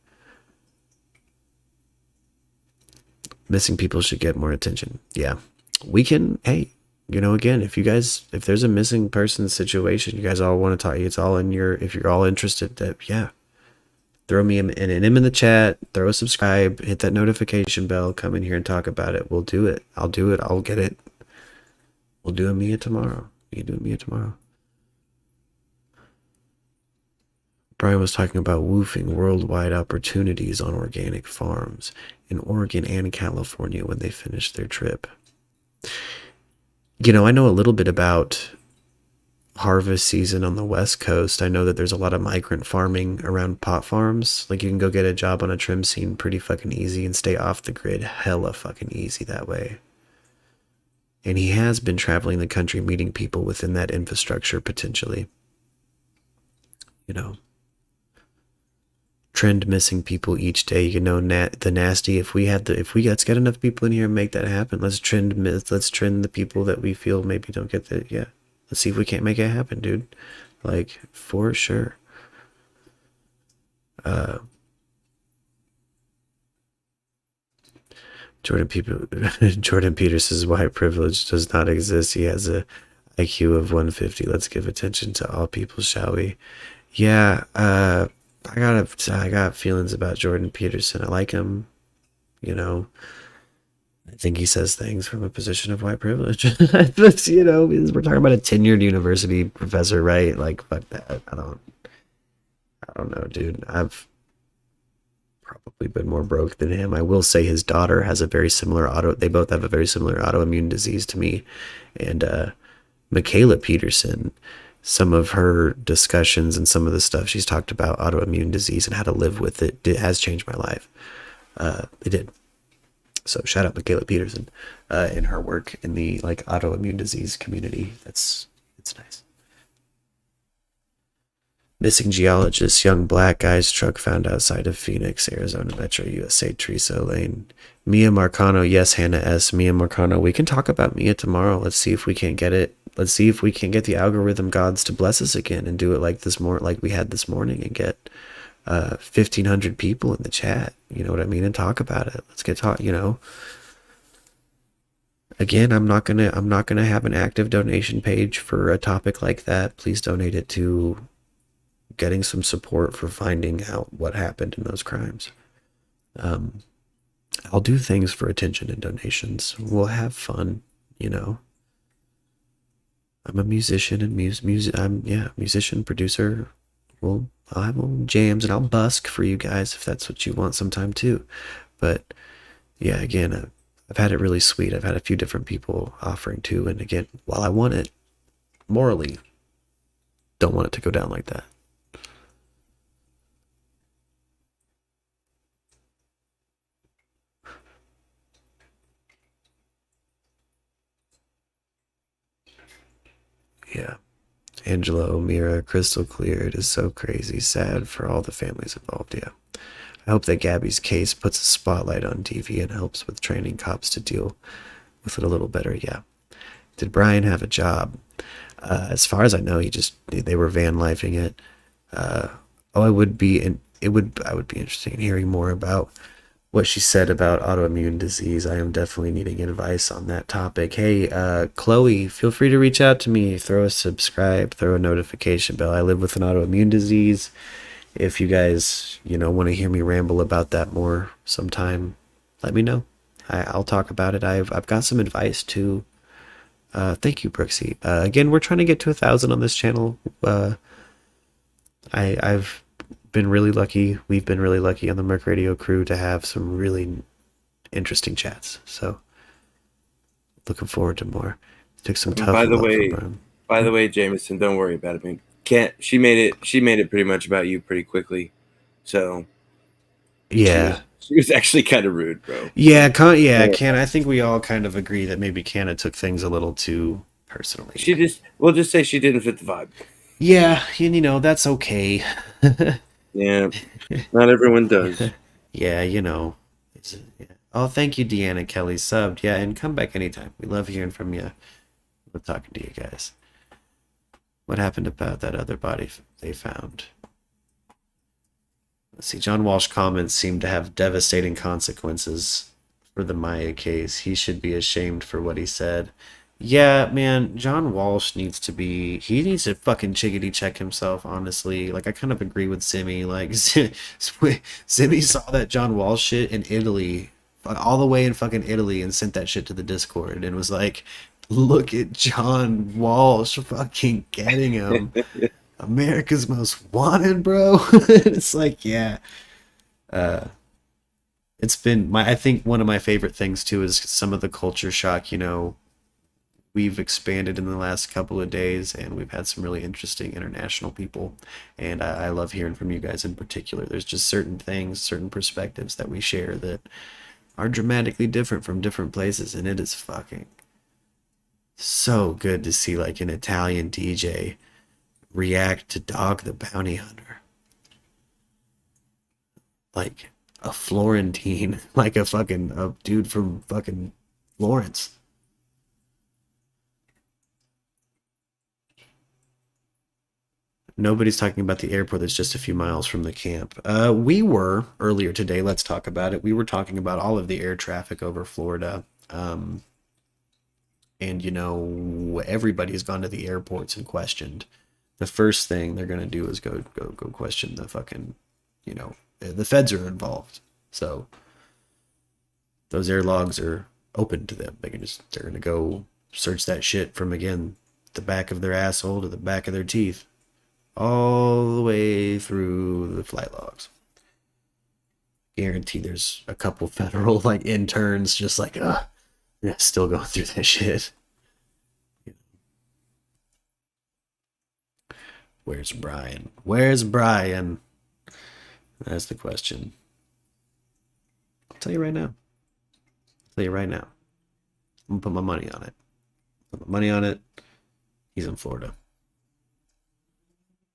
Missing people should get more attention. Yeah, we can. Hey, again, if there's a missing person situation, you guys all want to talk. It's all in your. If you're all interested, that yeah. Throw me an M in the chat, throw a subscribe, hit that notification bell, come in here and talk about it. We'll do it. I'll do it. I'll get it. We'll do a Mia tomorrow. You do a Mia tomorrow. Brian was talking about woofing worldwide opportunities on organic farms in Oregon and California when they finished their trip. I know a little bit about harvest season on the West Coast. I know that there's a lot of migrant farming around pot farms. Like, you can go get a job on a trim scene pretty fucking easy and stay off the grid hella fucking easy that way. And he has been traveling the country meeting people within that infrastructure potentially. Trend missing people each day. The nasty. Let's get enough people in here and make that happen. Let's trend the people that we feel maybe don't get the yeah. Let's see if we can't make it happen, dude. Like, for sure. Jordan Peters says white privilege does not exist. He has a IQ of 150. Let's give attention to all people, shall we? Yeah, I got feelings about Jordan Peterson. I like him. I think he says things from a position of white privilege. We're talking about a tenured university professor, right? Like, fuck that. I don't know, dude. I've probably been more broke than him. I will say his daughter has they both have a very similar autoimmune disease to me. And Michaela Peterson, some of her discussions and some of the stuff she's talked about autoimmune disease and how to live with it has changed my life. It did. So shout out Michaela Peterson in her work in the autoimmune disease community. It's nice. Missing geologist, young black guy's truck found outside of Phoenix, Arizona Metro USA Treso Lane. Mia Marcano, yes, Hannah S. Mia Marcano. We can talk about Mia tomorrow. Let's see if we can get it. Let's see if we can get the algorithm gods to bless us again and do it like we had this morning and get 1,500 people in the chat, you know what I mean, and talk about it. Let's get again, I'm not gonna have an active donation page for a topic like that. Please donate it to getting some support for finding out what happened in those crimes. I'll do things for attention and donations. We'll have fun, I'm a musician and musician, producer. I'll have little jams and I'll busk for you guys if that's what you want sometime too. But yeah, again, I've had it really sweet. I've had a few different people offering too. And again, while I want it, morally, don't want it to go down like that. Yeah. Angela O'Meara, crystal clear. It is so crazy, sad for all the families involved. Yeah. I hope that Gabby's case puts a spotlight on TV and helps with training cops to deal with it a little better. Yeah. Did Brian have a job? As far as I know, they were van lifing it. I would be interested in hearing more about what she said about autoimmune disease. I am definitely needing advice on that topic. Hey, Chloe, feel free to reach out to me. Throw a subscribe, throw a notification bell. I live with an autoimmune disease. If you guys, want to hear me ramble about that more sometime, let me know. I'll talk about it. I've got some advice too. Thank you, Brooksy. Again, we're trying to get to 1,000 on this channel. I've been really lucky. We've been really lucky on the Merc Radio crew to have some really interesting chats. So looking forward to more. Took some tough By the love way, from Brian. Jameson, don't worry about it. I mean, can't she made it pretty much about you pretty quickly. So Yeah. she was actually kind of rude, bro. Yeah, Can. I think we all kind of agree that maybe Canna took things a little too personally. We'll just say she didn't fit the vibe. Yeah, and that's okay. Yeah, not everyone does. Yeah, yeah. Oh, thank you, Deanna Kelly subbed. Yeah, and come back anytime. We love hearing from you. Love talking to you guys. What happened about that other body they found? Let's see. John Walsh comments seem to have devastating consequences for the Maya case. He should be ashamed for what he said. Yeah, man, John Walsh needs to fucking chickadee check himself, honestly. Like, I kind of agree with Zimmy. Like, Zimmy saw that John Walsh shit in Italy, all the way in fucking Italy, and sent that shit to the Discord and was like, look at John Walsh fucking getting him. America's Most Wanted, bro. It's like, yeah. It's been I think one of my favorite things too is some of the culture shock, we've expanded in the last couple of days, and we've had some really interesting international people, and I love hearing from you guys in particular. There's just certain things, certain perspectives that we share that are dramatically different from different places, and it is fucking so good to see like an Italian DJ react to Dog the Bounty Hunter, like a Florentine, like a dude from fucking Florence. Nobody's talking about the airport that's just a few miles from the camp. We were earlier today. Let's talk about it. We were talking about all of the air traffic over Florida. And everybody's gone to the airports and questioned. The first thing they're gonna do is go question the fucking, the feds are involved. So those air logs are open to them. They're gonna go search that shit from, again, the back of their asshole to the back of their teeth, all the way through the flight logs. Guarantee there's a couple federal like interns just like, still going through that shit. Where's Brian? Where's Brian? That's the question. I'll tell you right now. I'm gonna put my money on it. He's in Florida.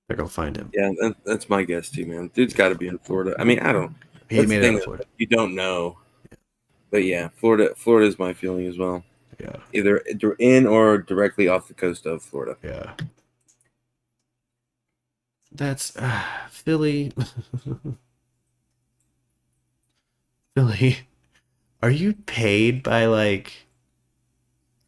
They're gonna find him. Yeah, that's my guess too, man. Dude's got to be in Florida. I mean, I don't. He made it out of Florida. You don't know, but yeah, Florida is my feeling as well. Yeah, either in or directly off the coast of Florida. Yeah, that's Philly. Philly, are you paid by Are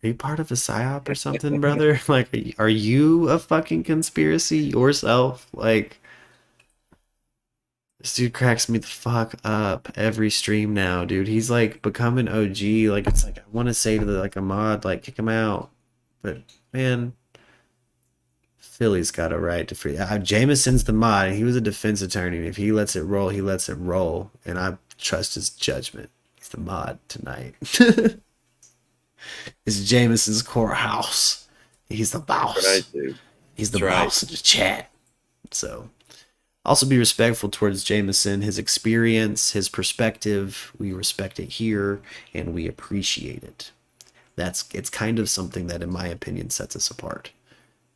you part of a psyop or something, brother? Like, are you a fucking conspiracy yourself? Like, this dude cracks me the fuck up every stream now, dude. He's like become an OG. Like, it's like I want to say to a mod, like, kick him out, but man, Philly's got a right to free. Jameson's the mod. He was a defense attorney. If he lets it roll, he lets it roll, and I trust his judgment. He's the mod tonight. It's Jameson's courthouse. He's the boss. Right, dude. He's the boss of the chat. So, also be respectful towards Jameson, his experience, his perspective. We respect it here, and we appreciate it. It's kind of something that, in my opinion, sets us apart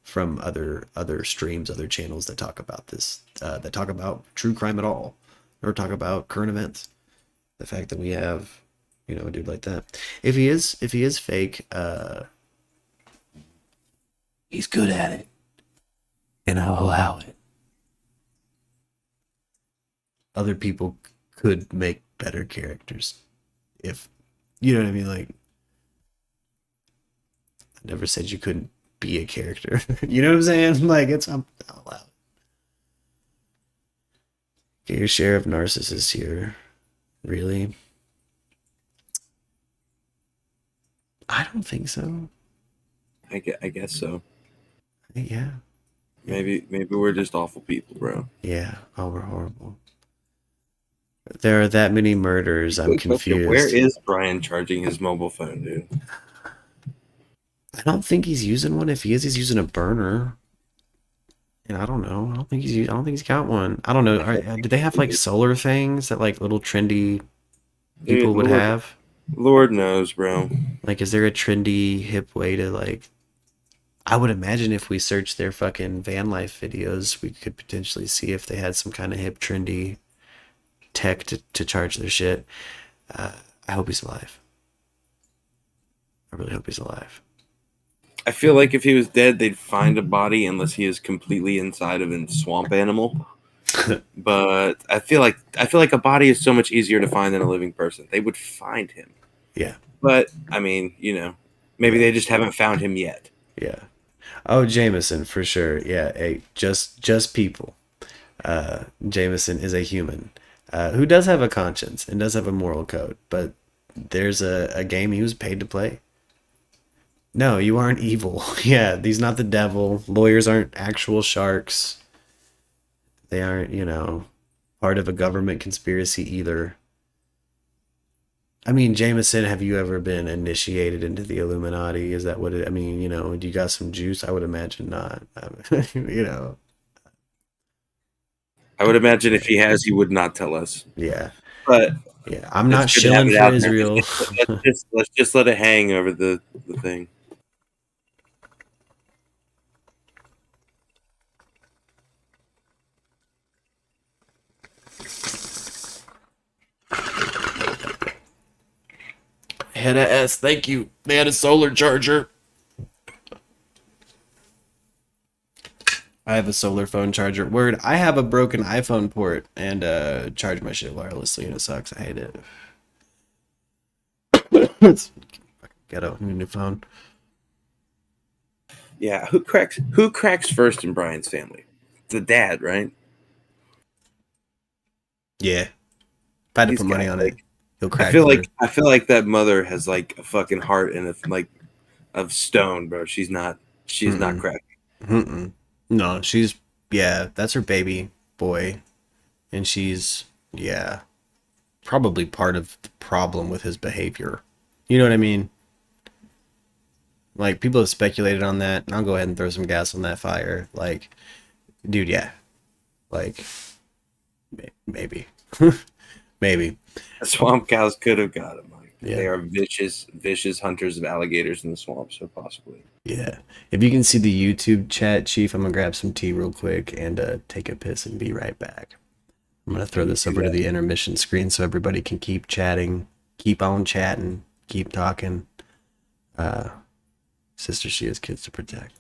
from other streams, other channels that talk about this, that talk about true crime at all, or talk about current events. The fact that we have, a dude like that. If he is fake, he's good at it, and I'll allow it. Other people could make better characters, if you know what I mean. Like, I never said you couldn't be a character. You know what I'm saying? Like, I'll allow it. Get your share of narcissists here. Really? I don't think so. I guess so. Yeah. Maybe we're just awful people, bro. Yeah. Oh, we're horrible. There are that many murders. I'm Where confused. is Brian charging his mobile phone, dude? I don't think he's using one. If he is, he's using a burner. And I don't know. I don't think he's got one. I don't know. Do they have like solar things that like little trendy people Dude, would have? Lord knows, bro. Like, is there a trendy, hip way to like? I would imagine if we searched their fucking van life videos, we could potentially see if they had some kind of hip, trendy tech to charge their shit. I hope he's alive. I really hope he's alive. I feel like if he was dead, they'd find a body unless he is completely inside of a swamp animal. But I feel like a body is so much easier to find than a living person. They would find him. Yeah. But I mean, maybe they just haven't found him yet. Yeah. Oh, Jameson for sure. Yeah. Hey, just people. Jameson is a human who does have a conscience and does have a moral code, but there's a game he was paid to play. No, you aren't evil. Yeah, he's not the devil. Lawyers aren't actual sharks. They aren't, part of a government conspiracy either. I mean, Jameson, have you ever been initiated into the Illuminati? Is that what it, I mean, do you got some juice? I would imagine not. I would imagine if he has, he would not tell us. Yeah. But Yeah, I'm not it's good to have shilling it for out there. Israel. Let's just let it hang over the thing. Head ass, thank you. They had a solar charger. I have a solar phone charger. Word, I have a broken iPhone port and charge my shit wirelessly and it sucks. I hate it. It's ghetto. Need a new phone. Yeah, who cracks first in Brian's family? The dad, right? Yeah. If I had to He's put money got, on like, it, he'll crack I feel like that mother has like a fucking heart and of stone, bro. She's not Mm-mm. cracking. Mm-mm. No, yeah, that's her baby boy. And she's, yeah, probably part of the problem with his behavior. You know what I mean? Like, people have speculated on that, and I'll go ahead and throw some gas on that fire. Like, dude, yeah. Like, maybe. Maybe. The swamp cows could have got him. Like, Yeah. they are vicious hunters of alligators in the swamp, so possibly. Yeah. If you can see the YouTube chat, Chief, I'm going to grab some tea real quick and take a piss and be right back. I'm going to throw this over to the intermission screen so everybody can keep chatting, keep on chatting, keep talking. Sister, she has kids to protect.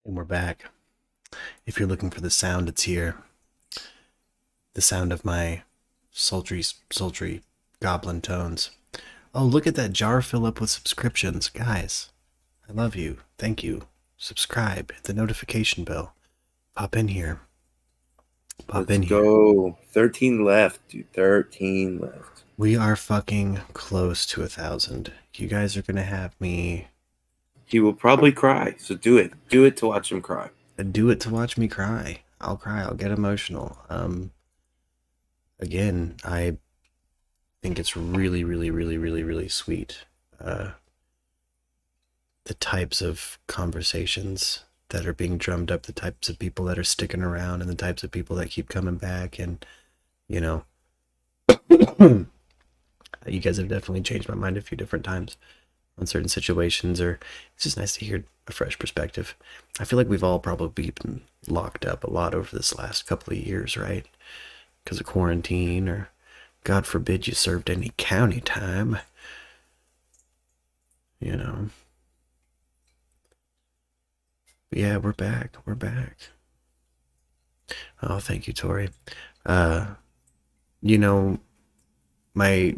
And we're back. If you're looking for the sound, it's here. The sound of my sultry goblin tones. Oh, look at that jar fill up with subscriptions. Guys, I love you. Thank you. Subscribe. Hit the notification bell. Pop in here. Let's go. 13 left, dude. 13 left. We are fucking close to 1,000. You guys are going to have me... He will probably cry, so do it. Do it to watch him cry. Do it to watch me cry. I'll cry. I'll get emotional. Again, I think it's really, really, really, really, really sweet. The types of conversations that are being drummed up, the types of people that are sticking around, and the types of people that keep coming back. And, you know, you guys have definitely changed my mind a few different times on certain situations, or it's just nice to hear a fresh perspective. I feel like we've all probably been locked up a lot over this last couple of years, right? Because of quarantine, or God forbid you served any county time. You know. But yeah, we're back. We're back. Oh, thank you, Tori. You know, my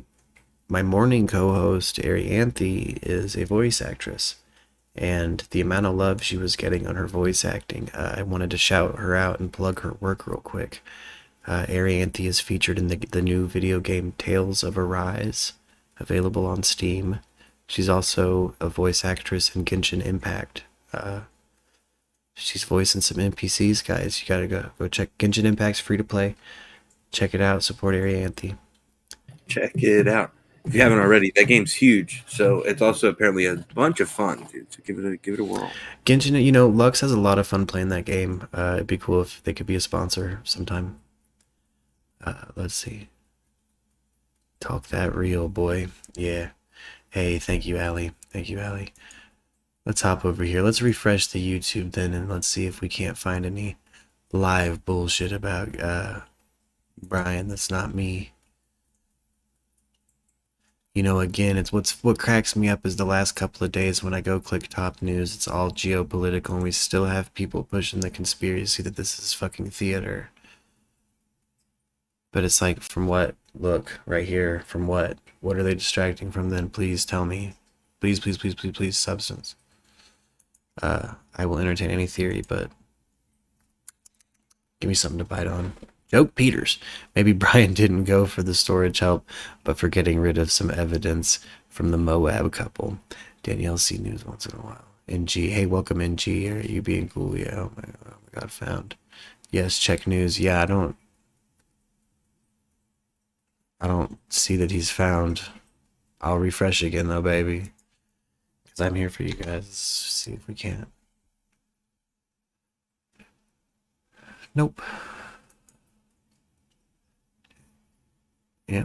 morning co-host, Arianthe, is a voice actress. And the amount of love she was getting on her voice acting, I wanted to shout her out and plug her work real quick. Arianthe is featured in the new video game Tales of Arise, available on Steam. She's also a voice actress in Genshin Impact. She's voicing some NPCs, guys. You gotta go check Genshin Impact's free to play. Check it out. Support Arianthe. Check it out. If you haven't already, that game's huge. So it's also apparently a bunch of fun, dude. So give it a whirl. Genshin, you know, Lux has a lot of fun playing that game. It'd be cool if they could be a sponsor sometime. Let's see. Talk that real, boy. Yeah. Hey, thank you, Allie. Thank you, Allie. Let's hop over here. Let's refresh the YouTube then, and let's see if we can't find any live bullshit about Brian. That's not me. You know, again, it's what cracks me up is the last couple of days when I go click top news, it's all geopolitical, and we still have people pushing the conspiracy that this is fucking theater. But it's like, from what? Look, right here. From what? What are they distracting from then? Please tell me. Please, please, please, please, please, substance. I will entertain any theory, but give me something to bite on. Joke Peters. Maybe Brian didn't go for the storage help, but for getting rid of some evidence from the Moab couple. Danielle C. News once in a while. NG. Hey, welcome, NG. Are you being cool? Yeah, oh my God, found. Yes, check news. Yeah, I don't see that he's found. I'll refresh again though, baby. Because I'm here for you guys. Let's see if we can. Nope. Yeah.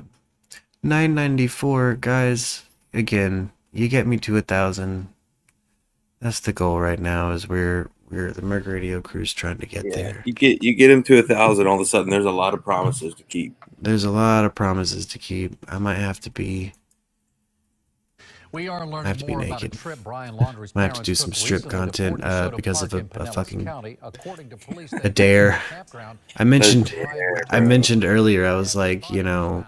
994, guys. Again, you get me to 1,000. That's the goal right now, is we're the Merc Radio crew's trying to get there. You get him to 1,000, all of a sudden there's a lot of promises to keep. There's a lot of promises to keep. I might have to be We are learning I have to be more naked. about a trip Brian Laundrie's I have to do parents some took strip recently to content Fort DeSoto because of Park in a Pinellas fucking County. According to police, a dare. campground. I mentioned earlier, I was like, you know,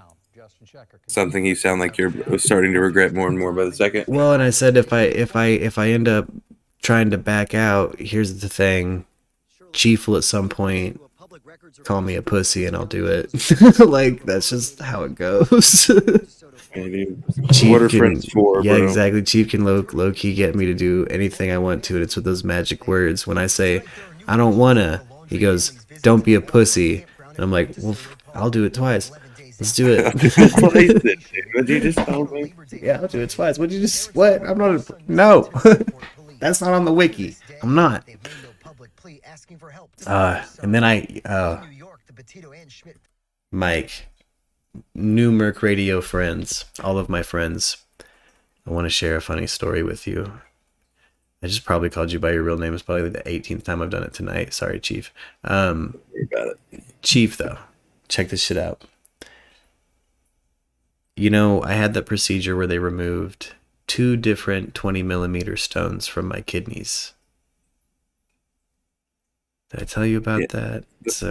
Something you sound like you're starting to regret more and more by the second. well, and I said if I end up trying to back out, here's the thing. Chief will at some point call me a pussy and I'll do it. Like, that's just how it goes. Chief What are can- friends for, yeah, bro? exactly. Chief can low key get me to do anything I want to, and it's with those magic words. When I say I don't wanna, he goes, "Don't be a pussy," and I'm like, "Well, I'll do it twice. Let's do it." What you just told me? Yeah, I'll do it twice. What you just? What? I'm not. No, that's not on the wiki. I'm not. And then Mike, new Merc Radio friends, all of my friends, I want to share a funny story with you. I just probably called you by your real name. It's probably the 18th time I've done it tonight. Sorry, Chief. Chief, though, check this shit out. You know, I had that procedure where they removed 2 different 20 millimeter stones from my kidneys. Did I tell you about Yeah. that?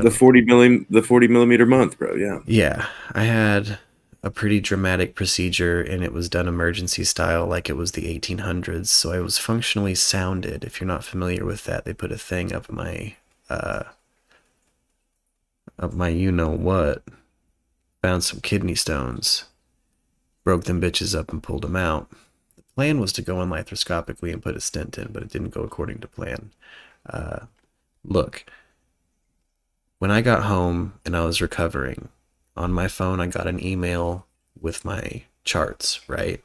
The 40 millimeter month, bro. Yeah. Yeah, I had a pretty dramatic procedure and it was done emergency style like it was the 1800s. So I was functionally sounded. If you're not familiar with that, they put a thing up my you know what. Found some kidney stones. Broke them bitches up and pulled them out. The plan was to go in laparoscopically and put a stent in, but it didn't go according to plan. Look, when I got home and I was recovering, on my phone I got an email with my charts, right?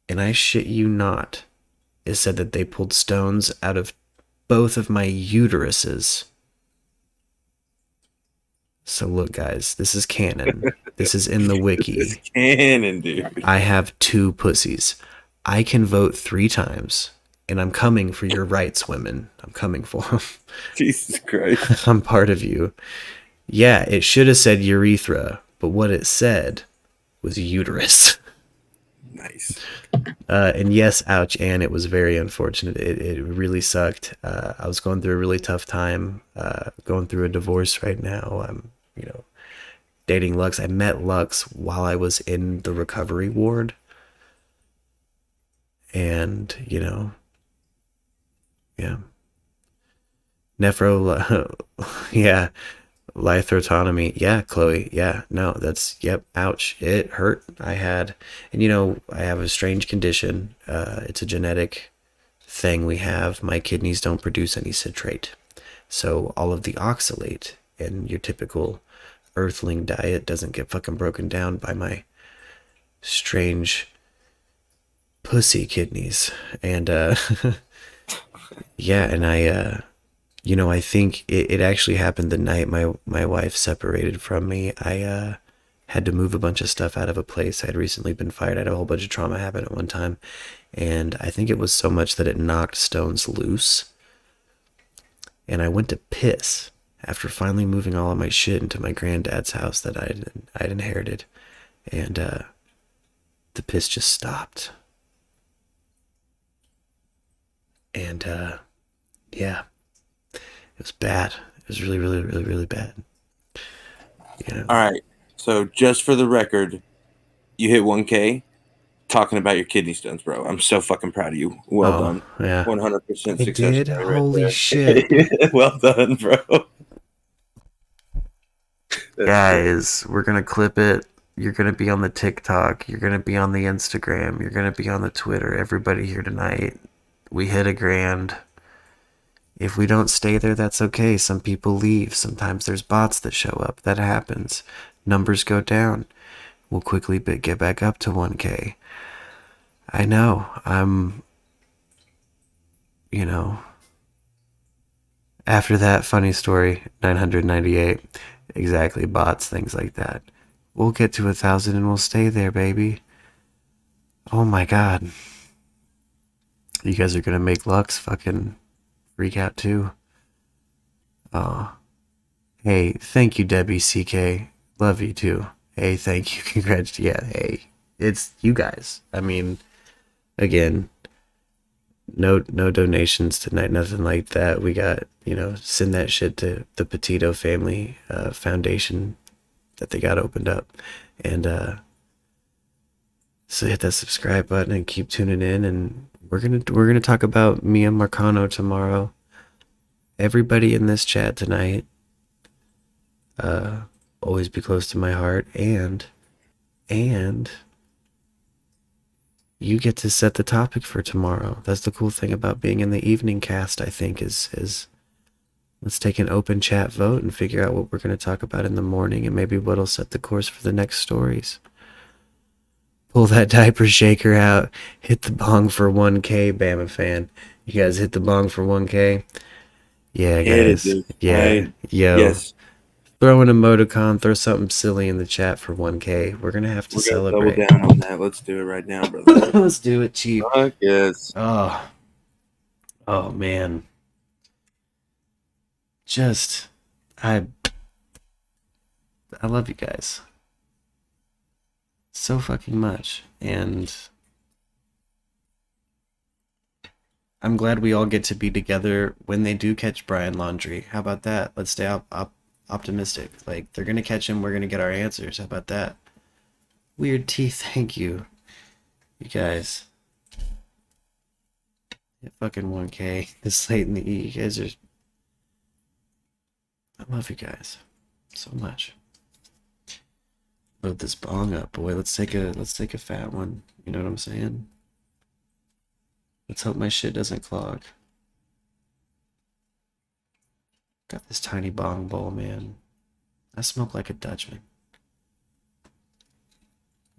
And I shit you not, it said that they pulled stones out of both of my uteruses. So look, guys, this is canon. This is in the wiki. It's canon, dude. I have 2 pussies. I can vote 3 times, and I'm coming for your rights, women. I'm coming for them. Jesus Christ. I'm part of you. Yeah, it should have said urethra, but what it said was uterus. Nice. And yes, ouch, and it was very unfortunate. It really sucked. I was going through a really tough time, going through a divorce right now. I'm, dating Lux. I met Lux while I was in the recovery ward. And, yeah. Nephro, yeah. Lithotomy. Yeah, Chloe. Yeah, no, yep, ouch. It hurt. I have a strange condition. It's a genetic thing we have. My kidneys don't produce any citrate. So all of the oxalate in your typical earthling diet doesn't get fucking broken down by my strange pussy kidneys. And, yeah, and I think it actually happened the night my wife separated from me. I had to move a bunch of stuff out of a place. I had recently been fired. I had a whole bunch of trauma happen at one time. And I think it was so much that it knocked stones loose. And I went to piss after finally moving all of my shit into my granddad's house that I'd inherited. And the piss just stopped. And yeah. It was bad. It was really, really, really, really bad. All right. So just for the record, you hit 1K talking about your kidney stones, bro. I'm so fucking proud of you. Well done. Yeah. 100% I success. did? Right Holy there. shit. Well done, bro. Guys, we're going to clip it. You're going to be on the TikTok. You're going to be on the Instagram. You're going to be on the Twitter. Everybody here tonight. We hit $1,000. If we don't stay there, that's okay. Some people leave. Sometimes there's bots that show up. That happens. Numbers go down. We'll quickly get back up to 1K. I know. After that funny story, 998. Exactly. Bots, things like that. We'll get to 1,000 and we'll stay there, baby. Oh my God. You guys are going to make Lux fucking freak out too. Oh. Hey, thank you, Debbie CK. Love you too. Hey, thank you. Congrats. Yeah, hey. It's you guys. I mean, again, no donations tonight, nothing like that. We got, send that shit to the Petito family foundation that they got opened up. And so hit that subscribe button and keep tuning in, and we're gonna talk about Mia Marcano tomorrow. Everybody in this chat tonight, always be close to my heart, and you get to set the topic for tomorrow. That's the cool thing about being in the evening cast, I think, is let's take an open chat vote and figure out what we're going to talk about in the morning, and maybe what'll set the course for the next stories. Pull that diaper shaker out. Hit the bong for 1K, Bama fan. You guys hit the bong for 1K? Yeah, guys. Yeah. Yo. Yes. Throw an emoticon, throw something silly in the chat for 1K. We're going to have to celebrate. Double down on that. Let's do it right now, brother. Let's do it, Chief. Yes. Oh, man. I love you guys so fucking much, and I'm glad we all get to be together when they do catch Brian Laundrie. How about that? Let's stay optimistic. Like, they're gonna catch him, we're gonna get our answers. How about that? Weird Tea, thank you. You guys. Yeah, fucking 1K this late in the E. You guys are. I love you guys so much. Load this bong up, boy. Let's take a fat one. You know what I'm saying? Let's hope my shit doesn't clog. Got this tiny bong bowl, man. I smoke like a Dutchman.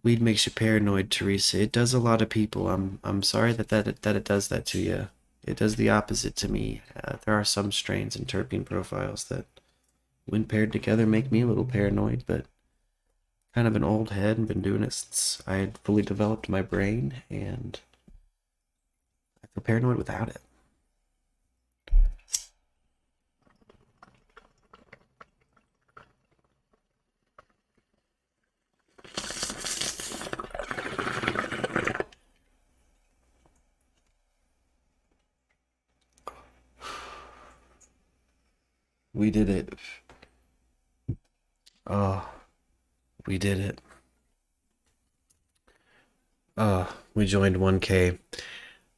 Weed makes you paranoid, Teresa. It does a lot of people. I'm sorry that it does that to you. It does the opposite to me. There are some strains and terpene profiles that, when paired together, make me a little paranoid, but kind of an old head and been doing it since I had fully developed my brain, and I feel paranoid without it. We did it. Oh, we did it. We joined 1K.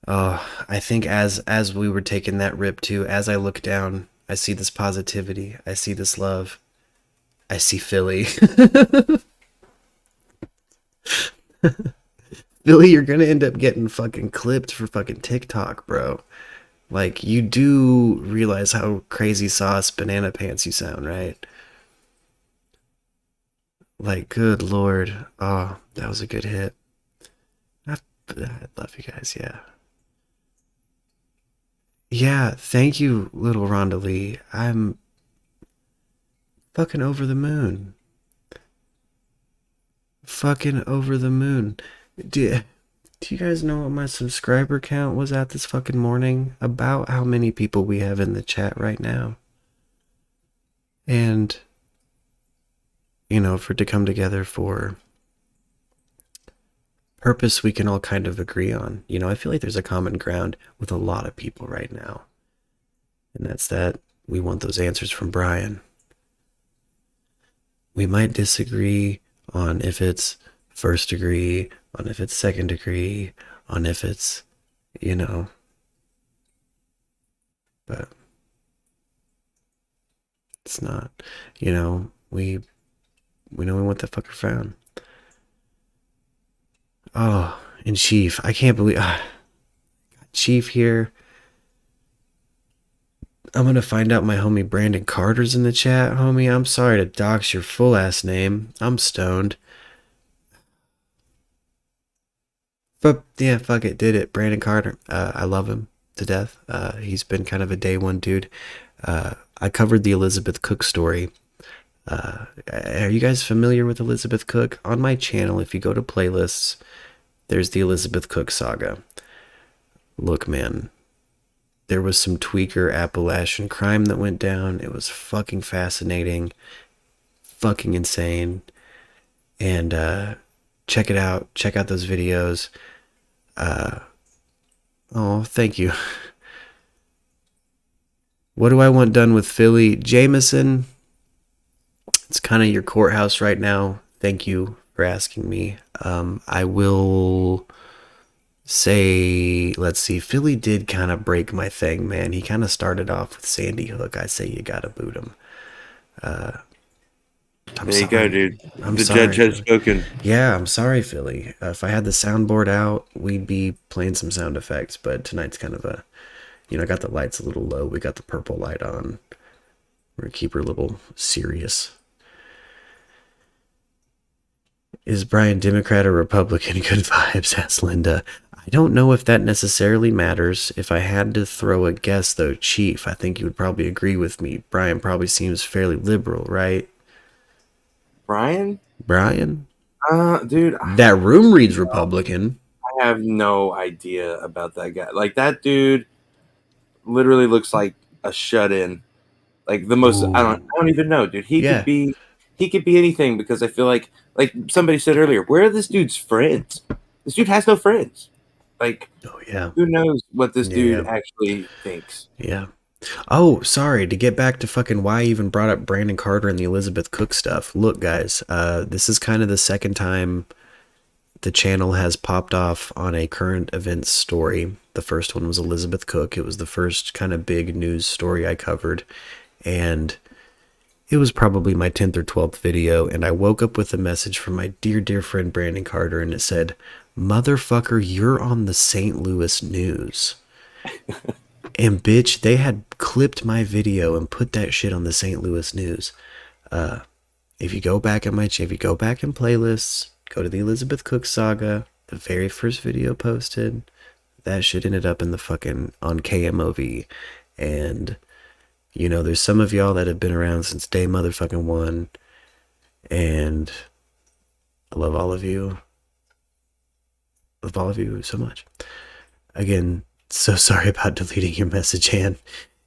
I think as we were taking that rip too, as I look down, I see this positivity. I see this love. I see Philly. Philly, you're gonna end up getting fucking clipped for fucking TikTok, bro. Like, you do realize how crazy sauce banana pants you sound, right? Like, good lord. Oh, that was a good hit. I love you guys, yeah. Yeah, thank you, little Rhonda Lee. I'm fucking over the moon. Fucking over the moon. Do you guys know what my subscriber count was at this fucking morning? About how many people we have in the chat right now. And, you know, for it to come together for purpose we can all kind of agree on. You know, I feel like there's a common ground with a lot of people right now. And that's that we want those answers from Brian. We might disagree on if it's first degree, on if it's second degree, on if it's, you know, but it's not, you know, we know we want that fucker found. Oh, and Chief, I can't believe, Chief here. I'm gonna find out my homie Brandon Carter's in the chat, homie. I'm sorry to dox your full ass name. I'm stoned. But yeah, fuck it, did it. Brandon Carter. I love him to death. He's been kind of a day one dude. I covered the Elizabeth Cook story. Are you guys familiar with Elizabeth Cook? On my channel, if you go to playlists, there's the Elizabeth Cook saga. Look, man, there was some tweaker Appalachian crime that went down. It was fucking fascinating, fucking insane. And check it out. Check out those videos. Oh, thank you. What do I want done with Philly? Jameson, it's kind of your courthouse right now. Thank you for asking me. I will say, let's see, Philly did kind of break my thing, man. He kind of started off with Sandy Hook. I say you gotta boot him. There you go, dude. The sorry, judge has Philly. spoken. Yeah, I'm sorry, Philly. If I had the soundboard out, we'd be playing some sound effects, but tonight's kind of a, I got the lights a little low. We got the purple light on. We're gonna keep her a little serious. Is Brian Democrat or Republican? Good vibes, asked Linda. I don't know if that necessarily matters. If I had to throw a guess, though, Chief, I think you would probably agree with me. Brian probably seems fairly liberal, right? Brian? Dude, I that room reads Republican. have no idea about that guy. Like, that dude literally looks like a shut-in. Like the most. Ooh. I don't even know, dude. He Yeah. could be anything, because I feel like somebody said earlier, where are this dude's friends? This dude has no friends. Like, Oh yeah. who knows what this dude Yeah. actually thinks? Yeah. Oh, sorry, to get back to fucking why I even brought up Brandon Carter and the Elizabeth Cook stuff. Look, guys, this is kind of the second time the channel has popped off on a current events story. The first one was Elizabeth Cook. It was the first kind of big news story I covered. And it was probably my 10th or 12th video. And I woke up with a message from my dear, dear friend Brandon Carter. And it said, "Motherfucker, you're on the St. Louis news." And bitch, they had clipped my video and put that shit on the St. Louis news. If you go back in playlists, go to the Elizabeth Cook saga, the very first video posted, that shit ended up in the fucking on KMOV. And you know, there's some of y'all that have been around since day motherfucking one, and I love all of you. Love all of you so much. Again, so sorry about deleting your message, Han.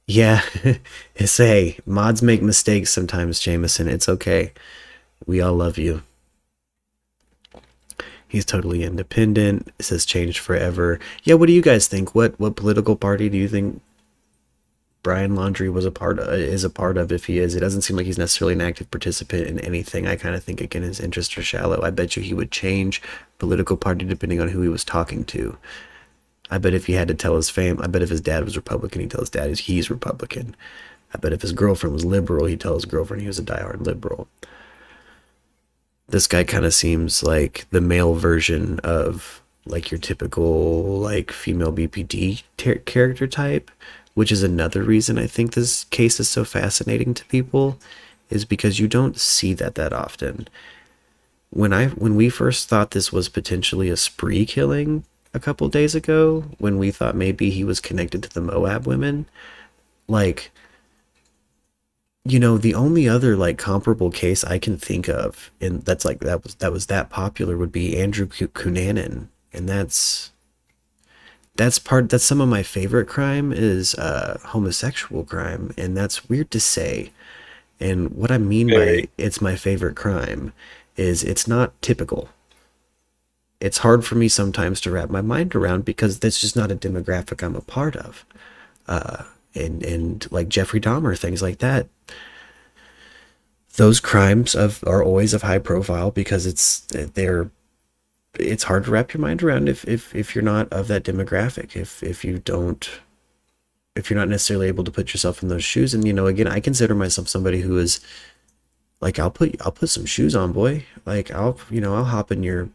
Yeah, it's hey, mods make mistakes sometimes, Jameson. It's okay. We all love you. He's totally independent. It says changed forever. Yeah, what do you guys think? What political party do you think Brian Laundrie is a part of? If he is, it doesn't seem like he's necessarily an active participant in anything. I kind of think, again, his interests are shallow. I bet you he would change political party depending on who he was talking to. I bet if he had to tell his I bet if his dad was Republican, he'd tell his dad he's Republican. I bet if his girlfriend was liberal, he'd tell his girlfriend he was a diehard liberal. This guy kind of seems like the male version of like your typical like female BPD character type, which is another reason I think this case is so fascinating to people, is because you don't see that often. When we first thought this was potentially a spree killing a couple days ago, when we thought maybe he was connected to the Moab women, like, you know, the only other like comparable case I can think of, and that's like that was that popular, would be Andrew Cunanan, and that's some of my favorite crime is homosexual crime, and that's weird to say. And what I mean by it's my favorite crime is it's not typical. It's hard for me sometimes to wrap my mind around because that's just not a demographic I'm a part of. And like Jeffrey Dahmer, things like that. Those crimes are always of high profile because it's hard to wrap your mind around if you're not of that demographic. If you're not necessarily able to put yourself in those shoes. And you know, again, I consider myself somebody who is like, I'll put some shoes on, boy. Like I'll hop in your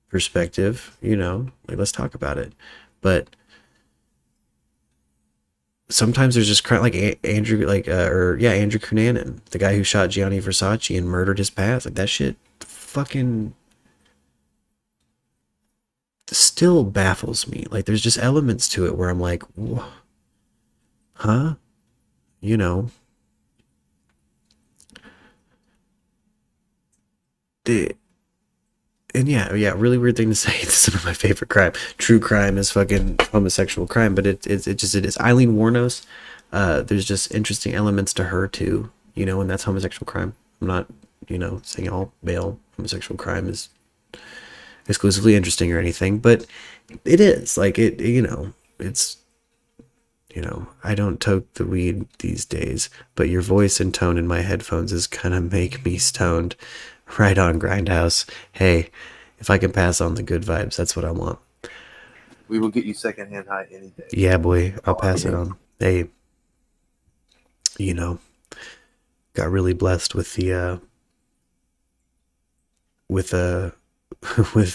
perspective, you know, like let's talk about it. But sometimes there's just like Andrew Cunanan, the guy who shot Gianni Versace and murdered his past. Like that shit fucking still baffles me. Like there's just elements to it where I'm like, huh? You know, really weird thing to say. It's some of my favorite crime. True crime is fucking homosexual crime, but it is. Eileen Wuornos, there's just interesting elements to her too, you know, and that's homosexual crime. I'm not, you know, saying all male homosexual crime is exclusively interesting or anything, but it is like it, you know, it's, you know, I don't toke the weed these days, but your voice and tone in my headphones is gonna make me stoned. Right on, Grindhouse. Hey, if I can pass on the good vibes, that's what I want. We will get you secondhand high any day. Yeah, boy, I'll pass it on. Hey, you know, got really blessed with the with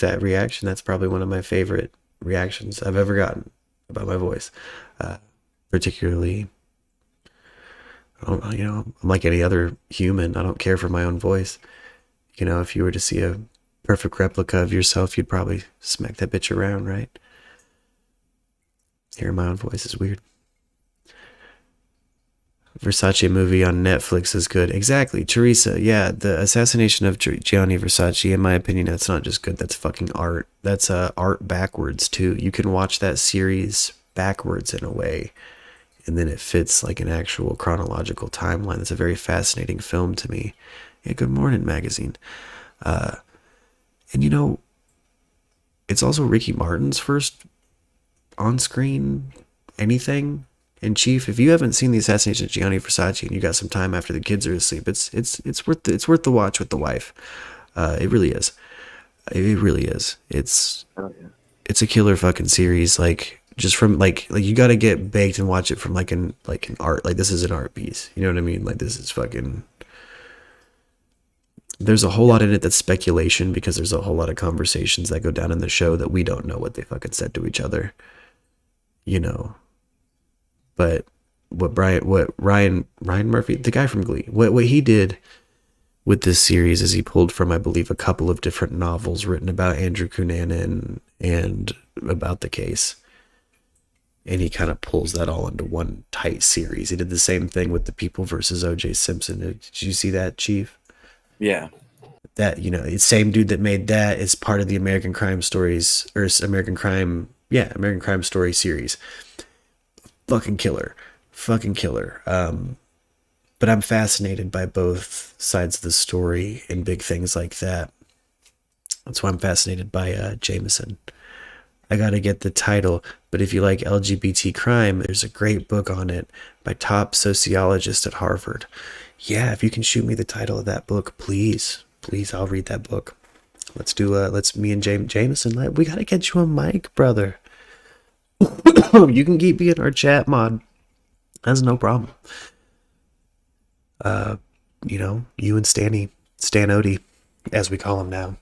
that reaction. That's probably one of my favorite reactions I've ever gotten about my voice. Particularly, you know, I'm like any other human. I don't care for my own voice. You know, if you were to see a perfect replica of yourself, you'd probably smack that bitch around, right? Hearing my own voice is weird. Versace movie on Netflix is good. Exactly, Teresa. Yeah, the assassination of Gianni Versace, in my opinion, that's not just good. That's fucking art. That's art backwards, too. You can watch that series backwards in a way, and then it fits like an actual chronological timeline. It's a very fascinating film to me. Yeah, Good Morning Magazine. And you know, it's also Ricky Martin's first on-screen anything. And Chief, if you haven't seen the assassination of Gianni Versace and you got some time after the kids are asleep, it's worth the watch with the wife. It really is. It really is. It's a killer fucking series. Like, just from like you got to get baked and watch it from like an art. Like, this is an art piece. You know what I mean? Like, this is fucking. There's a whole lot in it that's speculation, because there's a whole lot of conversations that go down in the show that we don't know what they fucking said to each other. You know. But what Ryan Murphy, the guy from Glee, what he did with this series is he pulled from, I believe, a couple of different novels written about Andrew Cunanan and about the case. And he kind of pulls that all into one tight series. He did the same thing with The People versus O.J. Simpson. Did you see that, Chief? Yeah. That, you know, the same dude that made that is part of the American Crime Stories, or American Crime Story series. Fucking killer. But I'm fascinated by both sides of the story and big things like that. That's why I'm fascinated by Jameson. I gotta get the title, but if you like LGBT crime, there's a great book on it by top sociologist at Harvard. Yeah, if you can shoot me the title of that book, please, I'll read that book. Let's me and Jameson, we gotta get you a mic, brother. You can keep being our chat mod. That's no problem. You know, you and Stan Odie, as we call him now.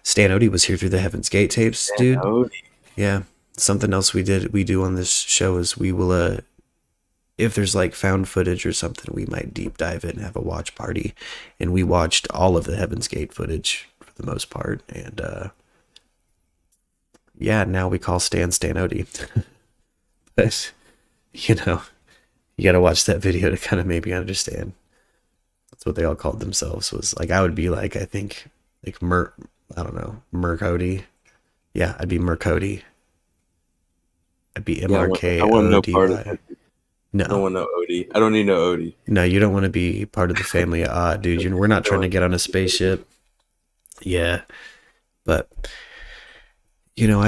Stan Odie was here through the Heaven's Gate tapes, dude. Yeah. Something else we do on this show is we will, if there's like found footage or something, we might deep dive it and have a watch party. And we watched all of the Heaven's Gate footage for the most part. And, yeah, now we call Stan Odie. But, you know, you got to watch that video to kind of maybe understand. That's what they all called themselves. Was like, I would be like, I think, like Merc Odie. Yeah, I'd be Merc Odie. I'd be MRK. I want no part of it. No. I don't want no Odie. I don't need no Odie. No, you don't want to be part of the family of Odd, dude. We're not trying to get on a spaceship. Yeah. But, you know,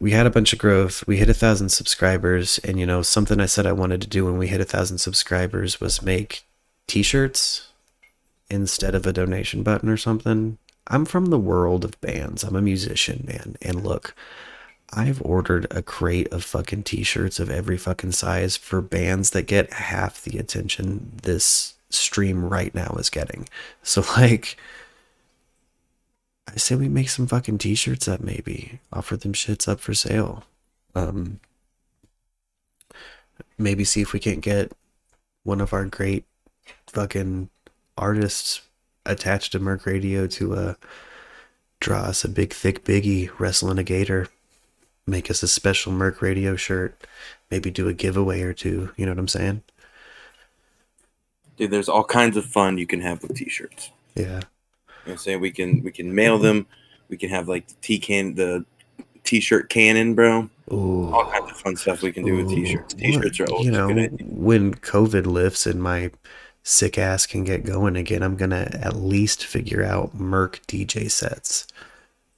we had a bunch of growth. We hit 1,000 subscribers. And, you know, something I said I wanted to do when we hit 1,000 subscribers was make t-shirts instead of a donation button or something. I'm from the world of bands. I'm a musician, man. And look, I've ordered a crate of fucking t-shirts of every fucking size for bands that get half the attention this stream right now is getting. So, like, I say we make some fucking t-shirts up, maybe. Offer them shits up for sale. Maybe see if we can't get one of our great fucking artists attached to Merc Radio to draw us a big thick biggie wrestling a gator. Make us a special Merc Radio shirt. Maybe do a giveaway or two. You know what I'm saying? Dude, there's all kinds of fun you can have with t-shirts. Yeah. You know what I'm saying? We can mail them. We can have like the t-shirt cannon, bro. Ooh. All kinds of fun stuff we can do with t-shirts. T-shirts are always you know, a good idea. when COVID lifts and my sick ass can get going again, I'm gonna at least figure out Merc DJ sets.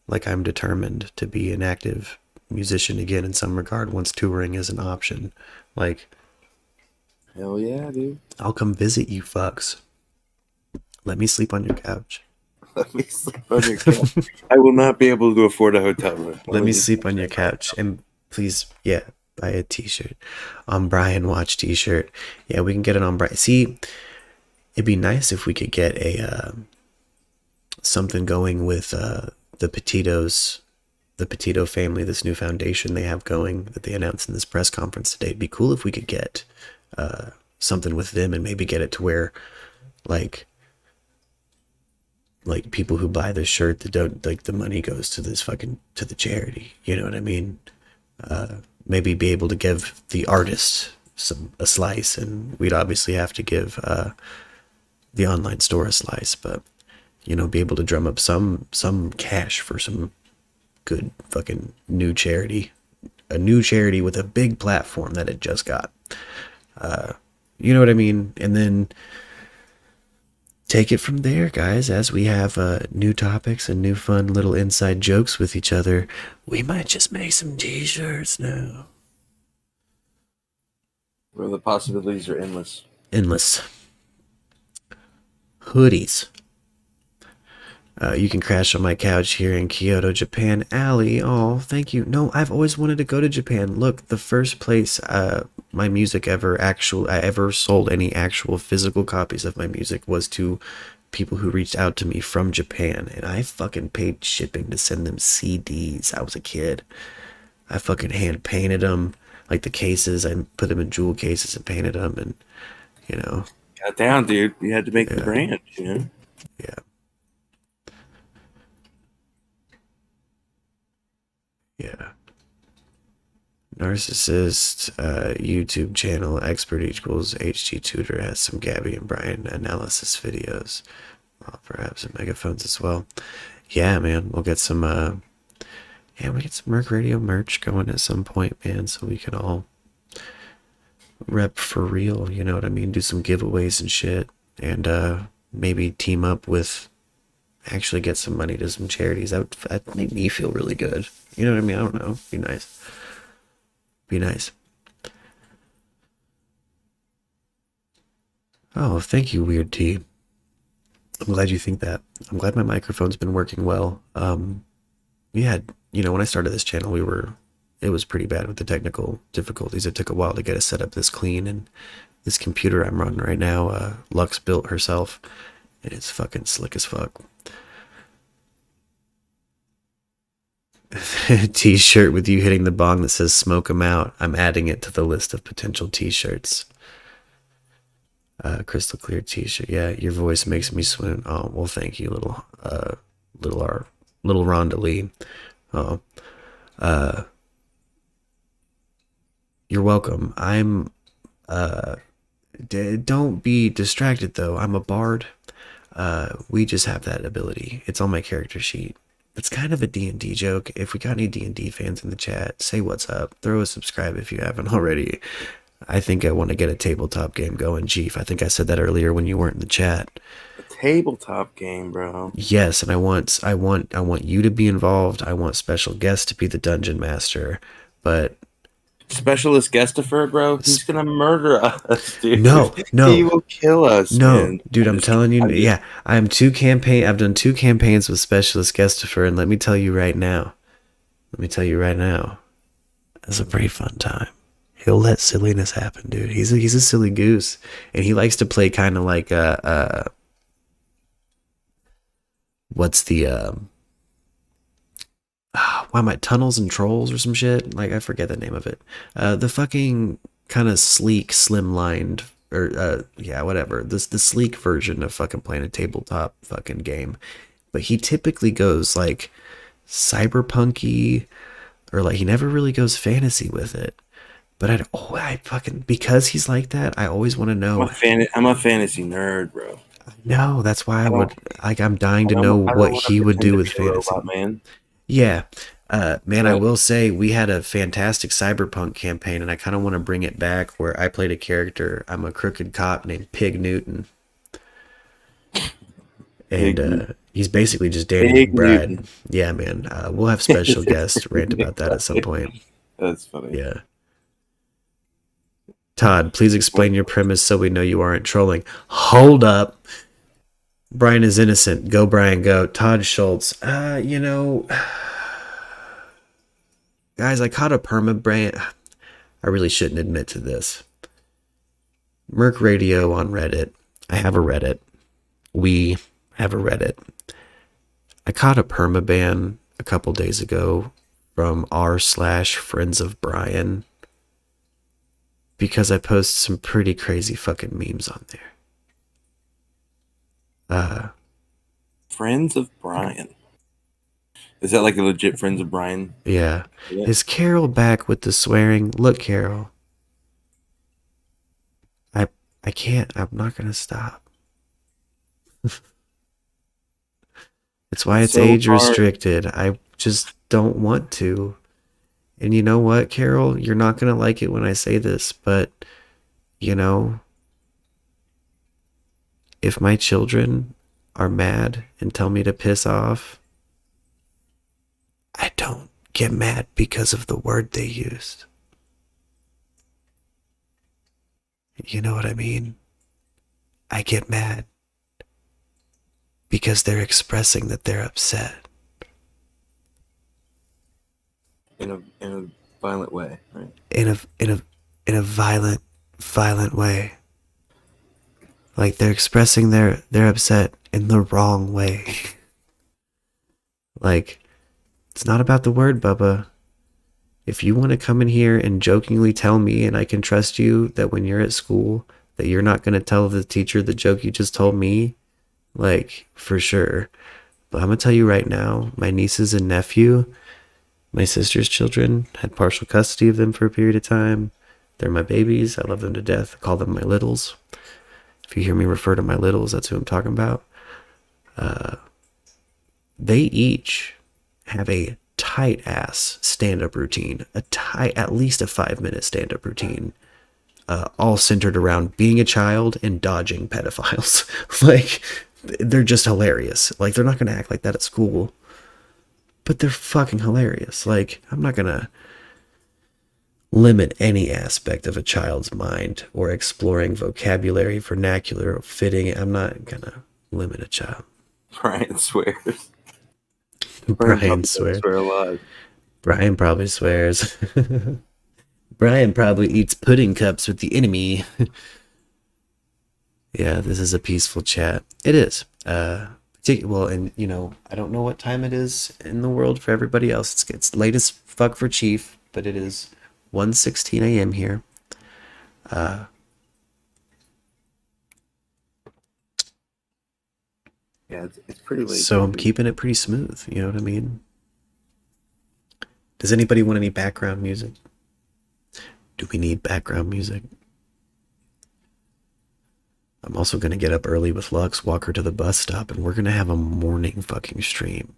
Like, I'm determined to be an active musician again in some regard once touring is an option. Like, Hell yeah, dude. I'll come visit you fucks. Let me sleep on your couch. Let me sleep on your couch. I will not be able to afford a hotel room. Let me sleep on your couch. And please, yeah, buy a t-shirt. On Brian Watch t-shirt. Yeah, we can get it on Brian. See, it'd be nice if we could get a something going with the Petitos, the Petito family, this new foundation they have going that they announced in this press conference today. It'd be cool if we could get something with them and maybe get it to where, like people who buy this shirt that don't, like, the money goes to this fucking, to the charity. You know what I mean? Maybe be able to give the artist a slice, and we'd obviously have to give the online store a slice, but, you know, be able to drum up some cash for some good fucking new charity, a new charity with a big platform that it just got. You know what I mean? And then take it from there, guys. As we have new topics and new fun little inside jokes with each other, we might just make some t-shirts now. Well, the possibilities are endless. Endless. Hoodies. You can crash on my couch here in Kyoto, Japan. Allie, oh, thank you. No, I've always wanted to go to Japan. Look, the first place my music I ever sold any actual physical copies of my music was to people who reached out to me from Japan, and I fucking paid shipping to send them CDs. I was a kid. I fucking hand painted them, like the cases. I put them in jewel cases and painted them, and you know. Got down, dude. You had to make the brand, you know. Yeah. Yeah. Narcissist YouTube channel expert equals HG Tutor has some Gabby and Brian analysis videos. Well, perhaps some megaphones as well. Yeah, man, we'll get some we get some Merc Radio merch going at some point, man, so we can all rep for real, you know what I mean? Do some giveaways and shit, and maybe team up with actually get some money to some charities. That'd make me feel really good. You know what I mean? I don't know. Be nice. Be nice. Oh, thank you, Weird T. I'm glad you think that. I'm glad my microphone's been working well. We had, when I started this channel, it was pretty bad with the technical difficulties. It took a while to get it set up this clean, and this computer I'm running right now, Lux built herself, and it's fucking slick as fuck. T-shirt with you hitting the bong that says "Smoke 'em out." I'm adding it to the list of potential T-shirts. Crystal clear T-shirt. Yeah, your voice makes me swoon. Oh well, thank you, little Rondalee. Oh, you're welcome. I'm. Don't be distracted though. I'm a bard. We just have that ability. It's on my character sheet. It's kind of a D&D joke. If we got any D&D fans in the chat, say what's up. Throw a subscribe if you haven't already. I think I want to get a tabletop game going, Chief. I think I said that earlier when you weren't in the chat. A tabletop game, bro. Yes, and I want you to be involved. I want special guests to be the dungeon master. But Specialist Guestifer, bro. He's gonna murder us, dude. No. He will kill us. No, man. dude, I'm telling you. Yeah, I've done 2 campaigns with Specialist Guestifer, and let me tell you right now. It's a pretty fun time. He'll let silliness happen, dude. He's a silly goose, and he likes to play kind of like what's the why am I Tunnels and Trolls or some shit? Like, I forget the name of it. The fucking kind of sleek, slimlined, or whatever. The sleek version of fucking playing a tabletop fucking game. But he typically goes like cyberpunky, or like he never really goes fantasy with it. But because he's like that, I always want to know. I'm a fantasy nerd, bro. No, that's why I'm dying to know what he would do with fantasy. Robot, man. Yeah. Man, I will say we had a fantastic cyberpunk campaign, and I kind of want to bring it back where I played a character. I'm a crooked cop named Pig Newton. And he's basically just Danny McBride. Newton. Yeah, man. We'll have special guests rant about that at some point. That's funny. Yeah. Todd, please explain your premise so we know you aren't trolling. Hold up. Brian is innocent. Go, Brian, go. Todd Schultz. Guys, I caught a perma-brand. I really shouldn't admit to this. Merc Radio on Reddit. I have a Reddit. We have a Reddit. I caught a perma-ban a couple days ago from r/Friends of Brian because I posted some pretty crazy fucking memes on there. Friends of Brian. Is that like a legit Friends of Brian? Yeah. Is Carol back with the swearing? Look, Carol. I can't. I'm not going to stop. It's why it's so age hard. restricted. I just don't want to. And you know what, Carol? You're not going to like it when I say this, but, if my children are mad and tell me to piss off, I don't get mad because of the word they used. You know what I mean? I get mad because they're expressing that they're upset. In a violent way, right? In a violent way. Like they're expressing they're upset in the wrong way. Like, it's not about the word, Bubba. If you want to come in here and jokingly tell me, and I can trust you, that when you're at school that you're not going to tell the teacher the joke you just told me, like, for sure. But I'm going to tell you right now, my nieces and nephew, my sister's children, had partial custody of them for a period of time. They're my babies. I love them to death. I call them my littles. If you hear me refer to my littles, that's who I'm talking about. They each have a tight ass stand-up routine, at least a 5-minute stand-up routine, all centered around being a child and dodging pedophiles. Like, they're just hilarious. Like, they're not going to act like that at school, but they're fucking hilarious. Like, I'm not going to limit any aspect of a child's mind or exploring vocabulary, vernacular, or fitting. I'm not going to limit a child. Brian swears. Brian swears. Swear a lot. Brian probably swears. Brian probably eats pudding cups with the enemy. Yeah, this is a peaceful chat. It is. Well, and you know, I don't know what time it is in the world for everybody else. It's late as fuck for Chief, but it is 1:16 a.m. here. Yeah, it's pretty late. So I'm keeping it pretty smooth, you know what I mean? Does anybody want any background music? Do we need background music? I'm also going to get up early with Lux, walk her to the bus stop, and we're going to have a morning fucking stream.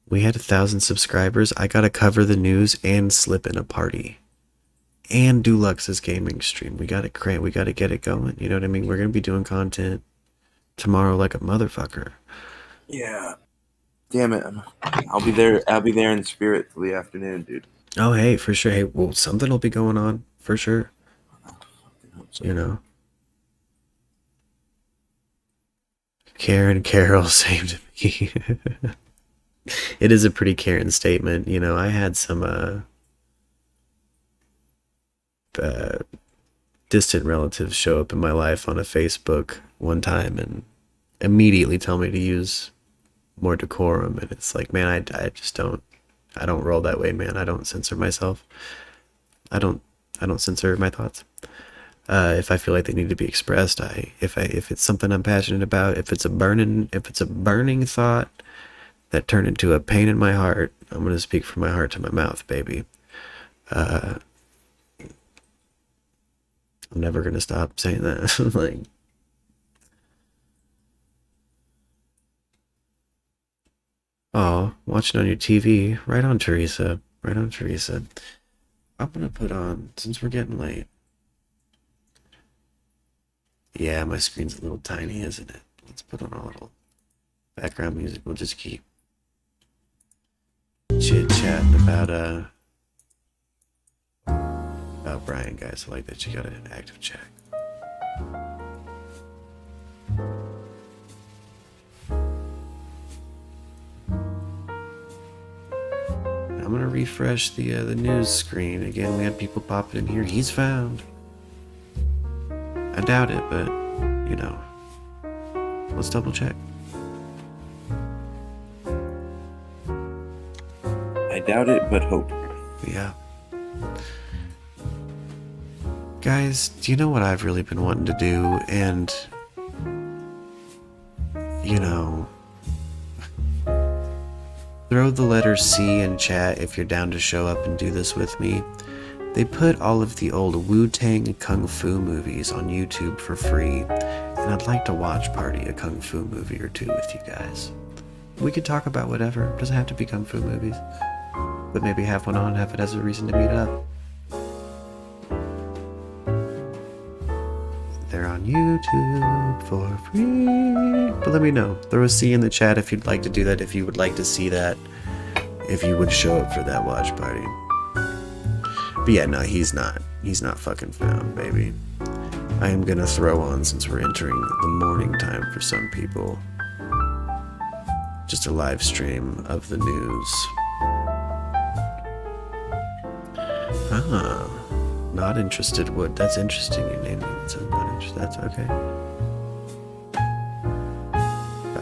We had 1,000 subscribers. I got to cover the news and slip in a party. And do Lux's gaming stream. We got to get it going. You know what I mean? We're going to be doing content tomorrow like a motherfucker. Yeah. Damn it. I'll be there in spirit till the afternoon, dude. Oh, hey, for sure. Hey, well, something will be going on, for sure. You know. Karen Carroll saved me. It is a pretty Karen statement. You know, I had some distant relatives show up in my life on a Facebook one time and immediately tell me to use more decorum, and it's like, man, I just don't roll that way, man. I don't censor myself. I don't censor my thoughts. If I feel like they need to be expressed, if it's something I'm passionate about, if it's a burning thought that turned into a pain in my heart, I'm gonna speak from my heart to my mouth, baby. I'm never gonna stop saying that. Like, oh, watching on your TV. Right on, Teresa. Right on, Teresa. I'm gonna put on, since we're getting late. Yeah, my screen's a little tiny, isn't it? Let's put on a little background music. We'll just keep chit-chatting about Brian, guys. I like that you got an active chat. I'm gonna refresh the news screen again. We had people popping in here. He's found. I doubt it, but you know, let's double check. I doubt it, but hope. Yeah. Guys, do you know what I've really been wanting to do? And you know, throw the letter C in chat if you're down to show up and do this with me. They put all of the old Wu-Tang Kung Fu movies on YouTube for free, and I'd like to watch party a Kung Fu movie or two with you guys. We could talk about whatever, it doesn't have to be Kung Fu movies, but maybe have one on, have it as a reason to meet up. They're on YouTube for free. But let me know. Throw a C in the chat if you'd like to do that, if you would like to see that, if you would show up for that watch party. But yeah, no, he's not fucking found, baby. I am gonna throw on, since we're entering the morning time for some people, just a live stream of the news. Ah, not interested. What? That's interesting. You named it. It says not interested. That's okay.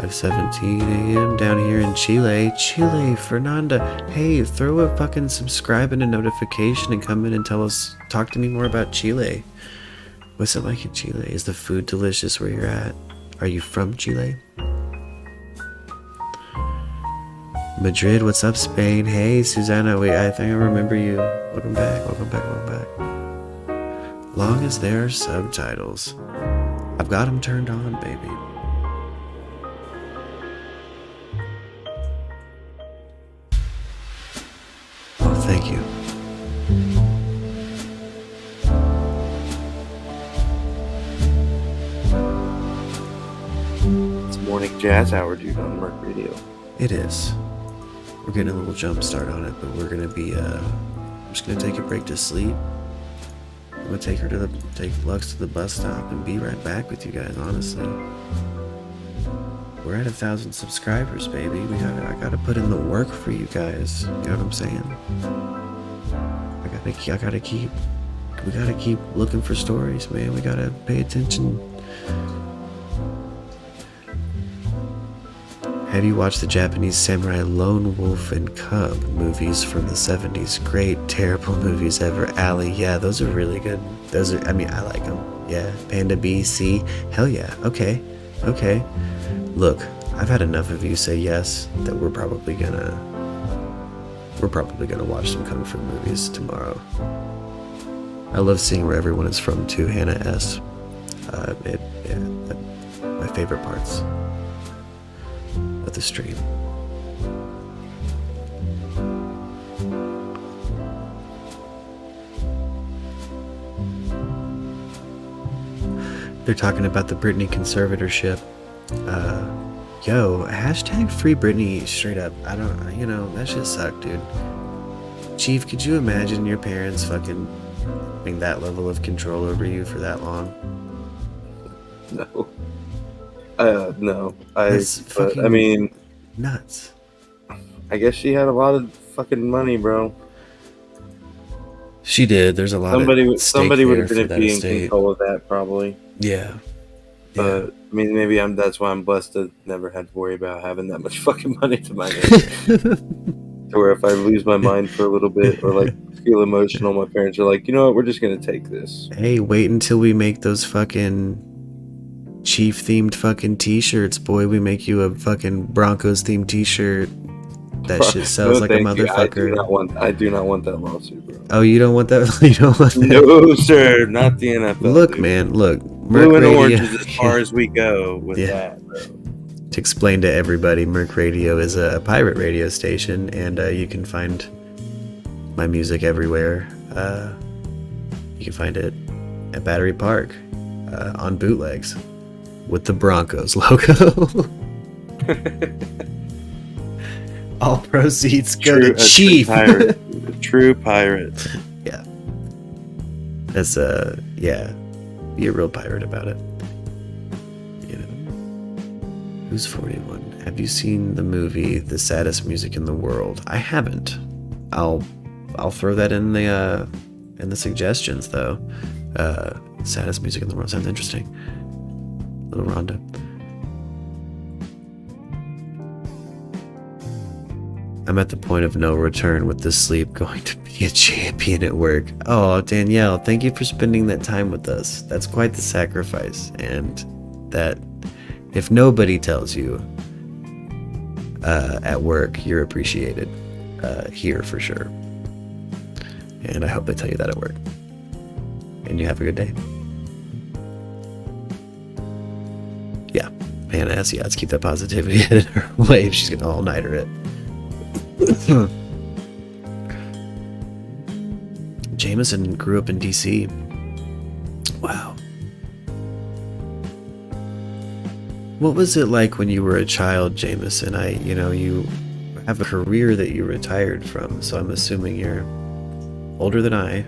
5:17 a.m. down here in Chile. Chile, Fernanda. Hey, throw a fucking subscribe and a notification and come in and talk to me more about Chile. What's it like in Chile? Is the food delicious where you're at? Are you from Chile? Madrid, what's up, Spain? Hey, Susanna, wait, I think I remember you. Welcome back, welcome back, welcome back. Long as there are subtitles. I've got them turned on, baby. Oh, thank you. It's morning jazz hour, dude, on Merc Radio. It is. We're getting a little jump start on it, but we're gonna be I'm just gonna take a break to sleep. I'm gonna take Lux to the bus stop and be right back with you guys, honestly. We're at 1,000 subscribers, baby. I gotta put in the work for you guys. You know what I'm saying? We gotta keep looking for stories, man. We gotta pay attention. Have you watched the Japanese samurai Lone Wolf and Cub movies from the 70s? Great, terrible movies ever. Ali, yeah, those are really good. I like them. Yeah, Panda B, C, hell yeah. Okay. Look, I've had enough of you say yes that we're probably gonna watch some kung fu movies tomorrow. I love seeing where everyone is from too. Hannah S. My favorite parts of the stream. They're talking about the Britney conservatorship. Hashtag free Britney straight up. That shit sucked, dude. Chief, could you imagine your parents fucking having that level of control over you for that long? No. No. That's fucking nuts. I guess she had a lot of fucking money, bro. She did. There's a lot somebody would have been in in control of that, probably. Yeah. But maybe that's why I'm blessed to never have to worry about having that much fucking money to my name. To where if I lose my mind for a little bit or like feel emotional, my parents are like, you know what, we're just gonna take this. Hey, wait until we make those fucking Chief themed fucking t-shirts, boy. We make you a fucking Broncos themed t-shirt. That shit sells like a motherfucker. I do not want that lawsuit, bro. Oh, you don't want that? You don't want that? No, sir, not the NFL. Look, dude. Man, look. Blue and orange is as far as we go with that, bro. To explain to everybody, Merc Radio is a pirate radio station, and you can find my music everywhere. You can find it at Battery Park on bootlegs with the Broncos logo. All proceeds go to Chief. True pirate. Yeah. That's be a real pirate about it. You know. Who's 41? Have you seen the movie The Saddest Music in the World? I haven't. I'll throw that in the suggestions though. Saddest Music in the World sounds interesting. Little Rhonda. I'm at the point of no return with this sleep, going to be a champion at work. Oh, Danielle, thank you for spending that time with us. That's quite the sacrifice, and that if nobody tells you at work, you're appreciated here for sure. And I hope they tell you that at work. And you have a good day. Yeah, Hannah S. Yeah, let's keep that positivity in her way if she's gonna all-nighter it. Jameson grew up in DC. Wow. What was it like when you were a child, Jameson? You have a career that you retired from, so I'm assuming you're older than I.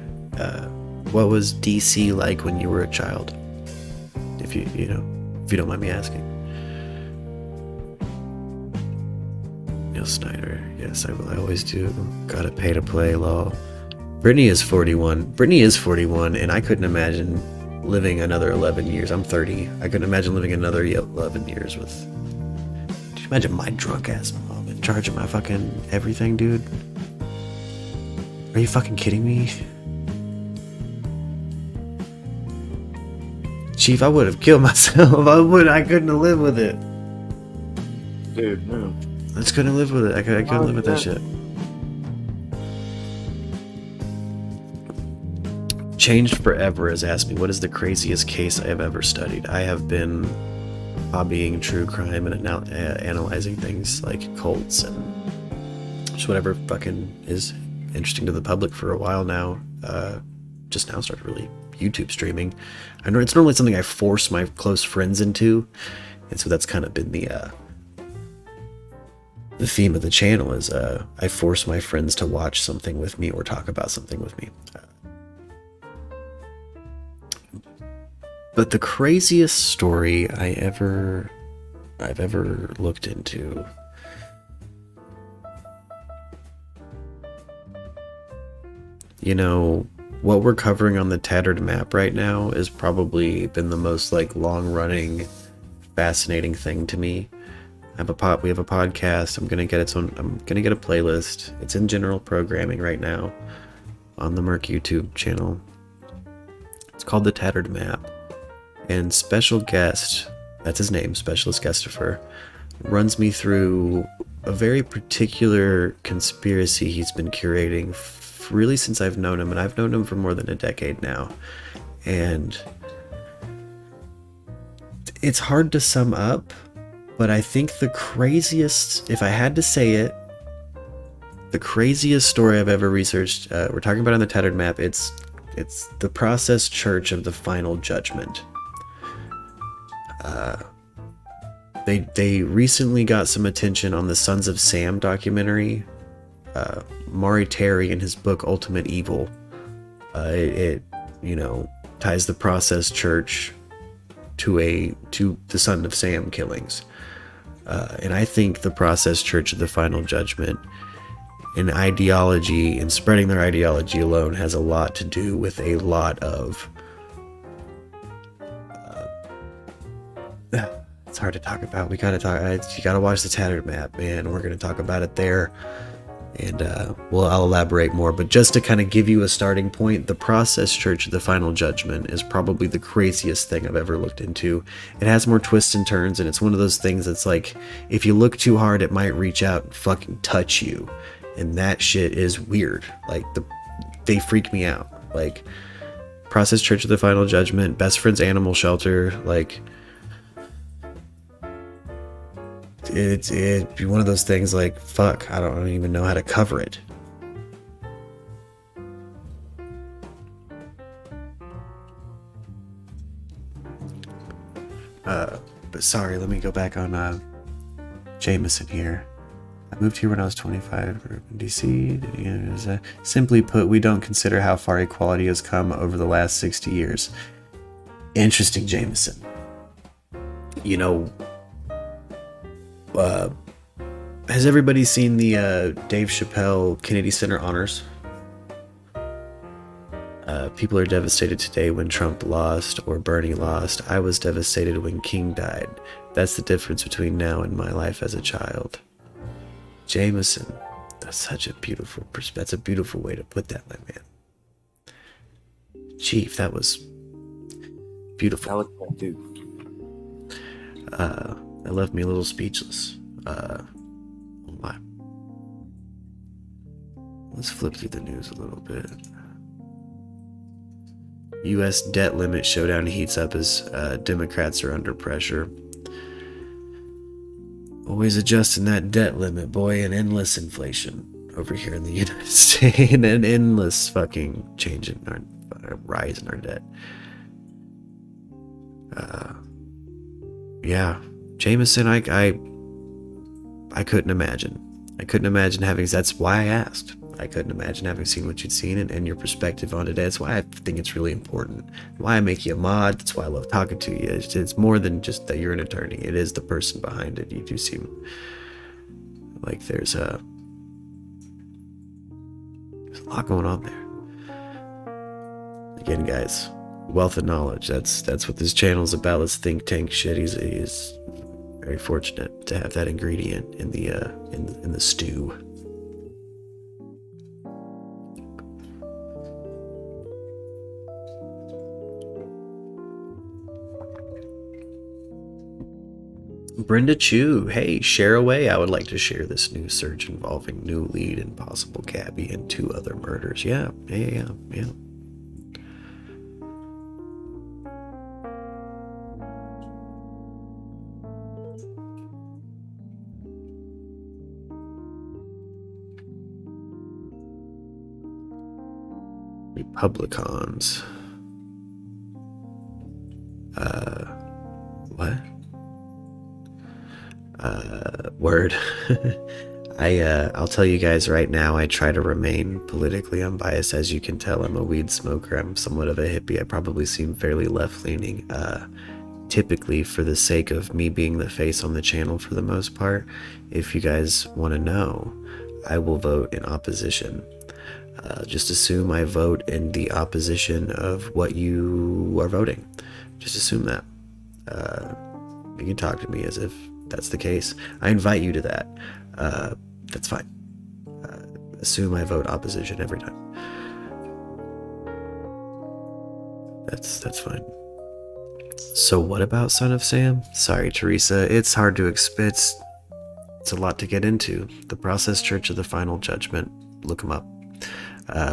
What was DC like when you were a child? If you don't mind me asking. Neil Snyder, yes, I will. I always do. Gotta pay to play, lol. Brittany is 41. Brittany is 41, and I couldn't imagine living another 11 years. I'm 30. I couldn't imagine living another 11 years with... Could you imagine my drunk ass mom in charge of my fucking everything, dude? Are you fucking kidding me? Chief, I would have killed myself. I couldn't have lived with it. Dude, no. I just couldn't live with it. I couldn't live with that shit. Changed Forever has asked me, what is the craziest case I have ever studied? I have been hobbying true crime and analyzing things like cults and just whatever fucking is interesting to the public for a while now. Just now started really YouTube streaming. I know it's normally something I force my close friends into, and so that's kind of been the theme of the channel is I force my friends to watch something with me or talk about something with me. But the craziest story I've ever looked into, what we're covering on the Tattered Map right now has probably been the most long-running, fascinating thing to me. We have a podcast. I'm gonna get a playlist. It's in general programming right now on the Merc YouTube channel. It's called The Tattered Map. And special guest, that's his name, Specialist Guestifer, runs me through a very particular conspiracy he's been curating really since I've known him, and I've known him for more than a decade now. And it's hard to sum up, but I think the craziest, if I had to say it, the craziest story I've ever researched, we're talking about on the Tattered Map, it's the Process Church of the Final Judgment. They recently got some attention on the Sons of Sam documentary. Maury Terry in his book Ultimate Evil, it ties the Process Church to the Son of Sam killings, and I think the Process Church of the Final Judgment and ideology and spreading their ideology alone has a lot to do with a lot of it's hard to talk about. You gotta watch the Tattered Map, man. We're gonna talk about it there, and I'll elaborate more. But just to kind of give you a starting point, the Process Church of the Final Judgment is probably the craziest thing I've ever looked into. It has more twists and turns, and it's one of those things that's like, if you look too hard, it might reach out and fucking touch you, and that shit is weird. They freak me out. Process Church of the Final Judgment, Best Friends Animal Shelter, It'd be one of those things fuck, I don't even know how to cover it. But sorry, let me go back on Jameson here. I moved here when I was 25, grew up in DC. Simply put, we don't consider how far equality has come over the last 60 years. Interesting, Jameson. Has everybody seen the Dave Chappelle Kennedy Center honors? People are devastated today when Trump lost or Bernie lost. I was devastated when King died. That's the difference between now and my life as a child. Jameson, that's a beautiful way to put that, my man. Chief, that was beautiful. I like that, dude. That left me a little speechless. Oh my. Let's flip through the news a little bit. U.S. debt limit showdown heats up as Democrats are under pressure. Always adjusting that debt limit, boy, and endless inflation over here in the United States, and an endless fucking change in our rise in our debt. Yeah, Jameson, I couldn't imagine. I couldn't imagine having. That's why I asked. I couldn't imagine having seen what you'd seen and your perspective on it. That's why I think it's really important. Why I make you a mod. That's why I love talking to you. It's more than just that you're an attorney. It is the person behind it. You do seem like there's a lot going on there. Again, guys, wealth of knowledge. That's what this channel is about. Let's think tank shit. He's very fortunate to have that ingredient in the stew. Brenda Chu, hey, share away. I would like to share this new search involving new lead and possible Gabby and 2 other murders. Yeah. Republicans. What? Word. I'll tell you guys right now, I try to remain politically unbiased. As you can tell, I'm a weed smoker. I'm somewhat of a hippie. I probably seem fairly left-leaning. Typically, for the sake of me being the face on the channel for the most part, if you guys want to know, I will vote in opposition. Just assume I vote in the opposition of what you are voting. Just assume that. You can talk to me as if that's the case. I invite you to that. That's fine. Assume I vote opposition every time. That's fine. So what about Son of Sam? Sorry, Teresa. It's hard to it's a lot to get into. The Process Church of the Final Judgment. Look them up.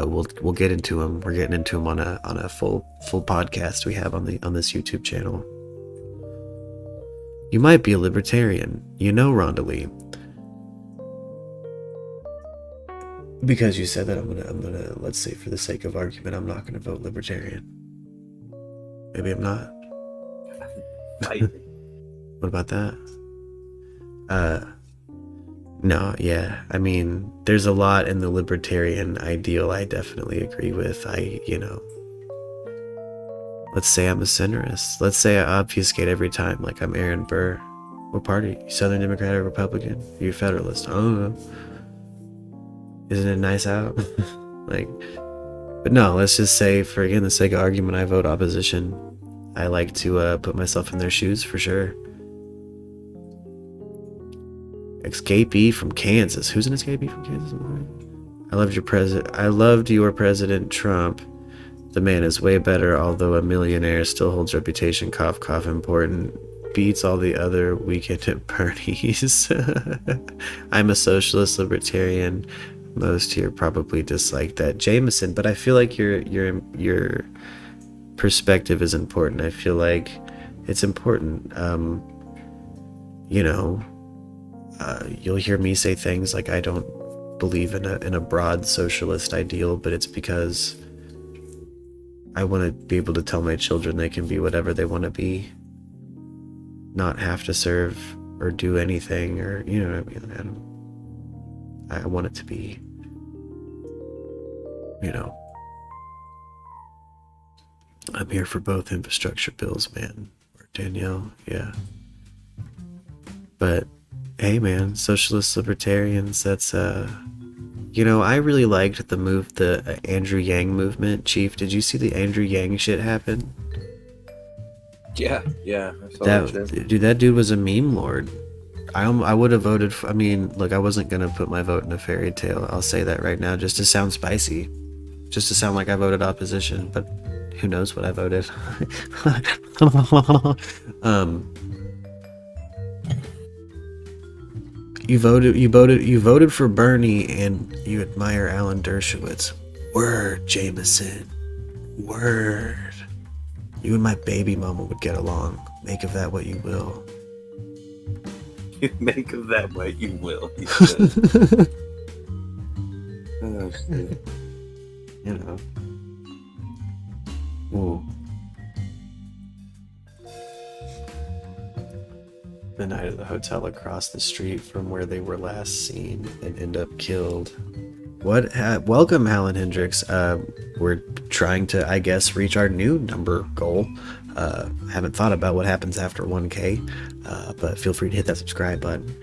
We'll get into them. We're getting into them on a full podcast we have on this YouTube channel. You might be a libertarian, Rhonda Lee. Because you said that, I'm gonna let's say for the sake of argument, I'm not gonna vote libertarian. Maybe I'm not. What about that? No, yeah. I mean, there's a lot in the libertarian ideal I definitely agree with. Let's say I'm a centrist. Let's say I obfuscate every time, like I'm Aaron Burr. What party? Southern Democrat or Republican? Are you a Federalist? I don't know. Isn't it nice out? But no, let's just say, for again the sake of argument, I vote opposition. I like to put myself in their shoes for sure. Escapee from Kansas. Who's an escapee from Kansas? I loved your president Trump. The man is way better, although a millionaire, still holds reputation, cough, cough, important, beats all the other weekend at Bernie's. I'm a socialist libertarian. Most here probably dislike that. Jameson, but I feel like your perspective is important. I feel like it's important. You'll hear me say things like I don't believe in a broad socialist ideal, but it's because I want to be able to tell my children they can be whatever they want to be, not have to serve or do anything, or what I mean. I want it to be, I'm here for both infrastructure bills, man. Or Danielle, yeah. But hey, man, socialist libertarians. That's I really liked the Andrew Yang movement. Chief, did you see the Andrew Yang shit happen? Yeah, I saw that shit. Dude, that dude was a meme lord. I would have voted for, I wasn't gonna put my vote in a fairy tale. I'll say that right now, just to sound spicy, just to sound like I voted opposition. But who knows what I voted? You voted for Bernie, and you admire Alan Dershowitz. Word, Jameson. Word. You and my baby mama would get along. Make of that what you will. Make of that what you will, he said. Oh, shit. Ooh. the night at the hotel across the street from where they were last seen and end up killed. What? Welcome, Alan Hendricks. We're trying to, I guess, reach our new number goal. Haven't thought about what happens after 1K, but feel free to hit that subscribe button.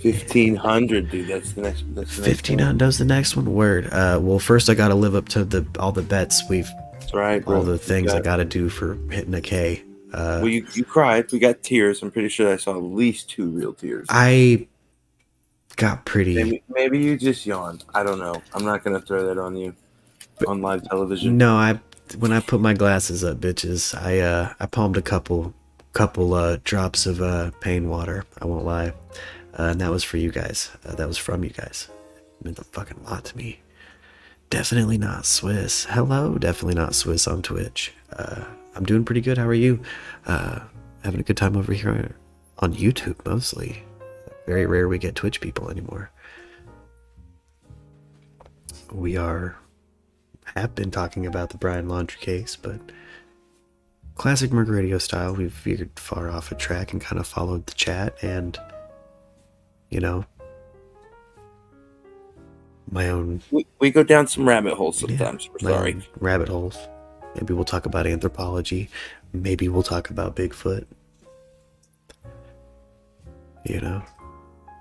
1,500, dude. That's the next. 1,500 does the next one. Word. Well, first I gotta live up to all the bets That's right, bro. all the things I gotta do for hitting a K. Well, you cried. We got tears. I'm pretty sure I saw at least 2 real tears. I got pretty. Maybe you just yawned. I don't know. I'm not gonna throw that on you on live television. No, when I put my glasses up, bitches, I palmed a couple drops of pain water. I won't lie, and that was for you guys. That was from you guys. It meant a fucking lot to me. Definitely not Swiss. Hello, definitely not Swiss on Twitch. I'm doing pretty good. How are you? Having a good time over here on YouTube mostly. Very rare we get Twitch people anymore. We have been talking about the Brian Laundrie case, but classic Merc Radio style, we've veered far off a track and kind of followed the chat and, you know, my own... We go down some rabbit holes sometimes. Yeah, We're sorry. Rabbit holes. Maybe we'll talk about anthropology. Maybe we'll talk about Bigfoot. You know?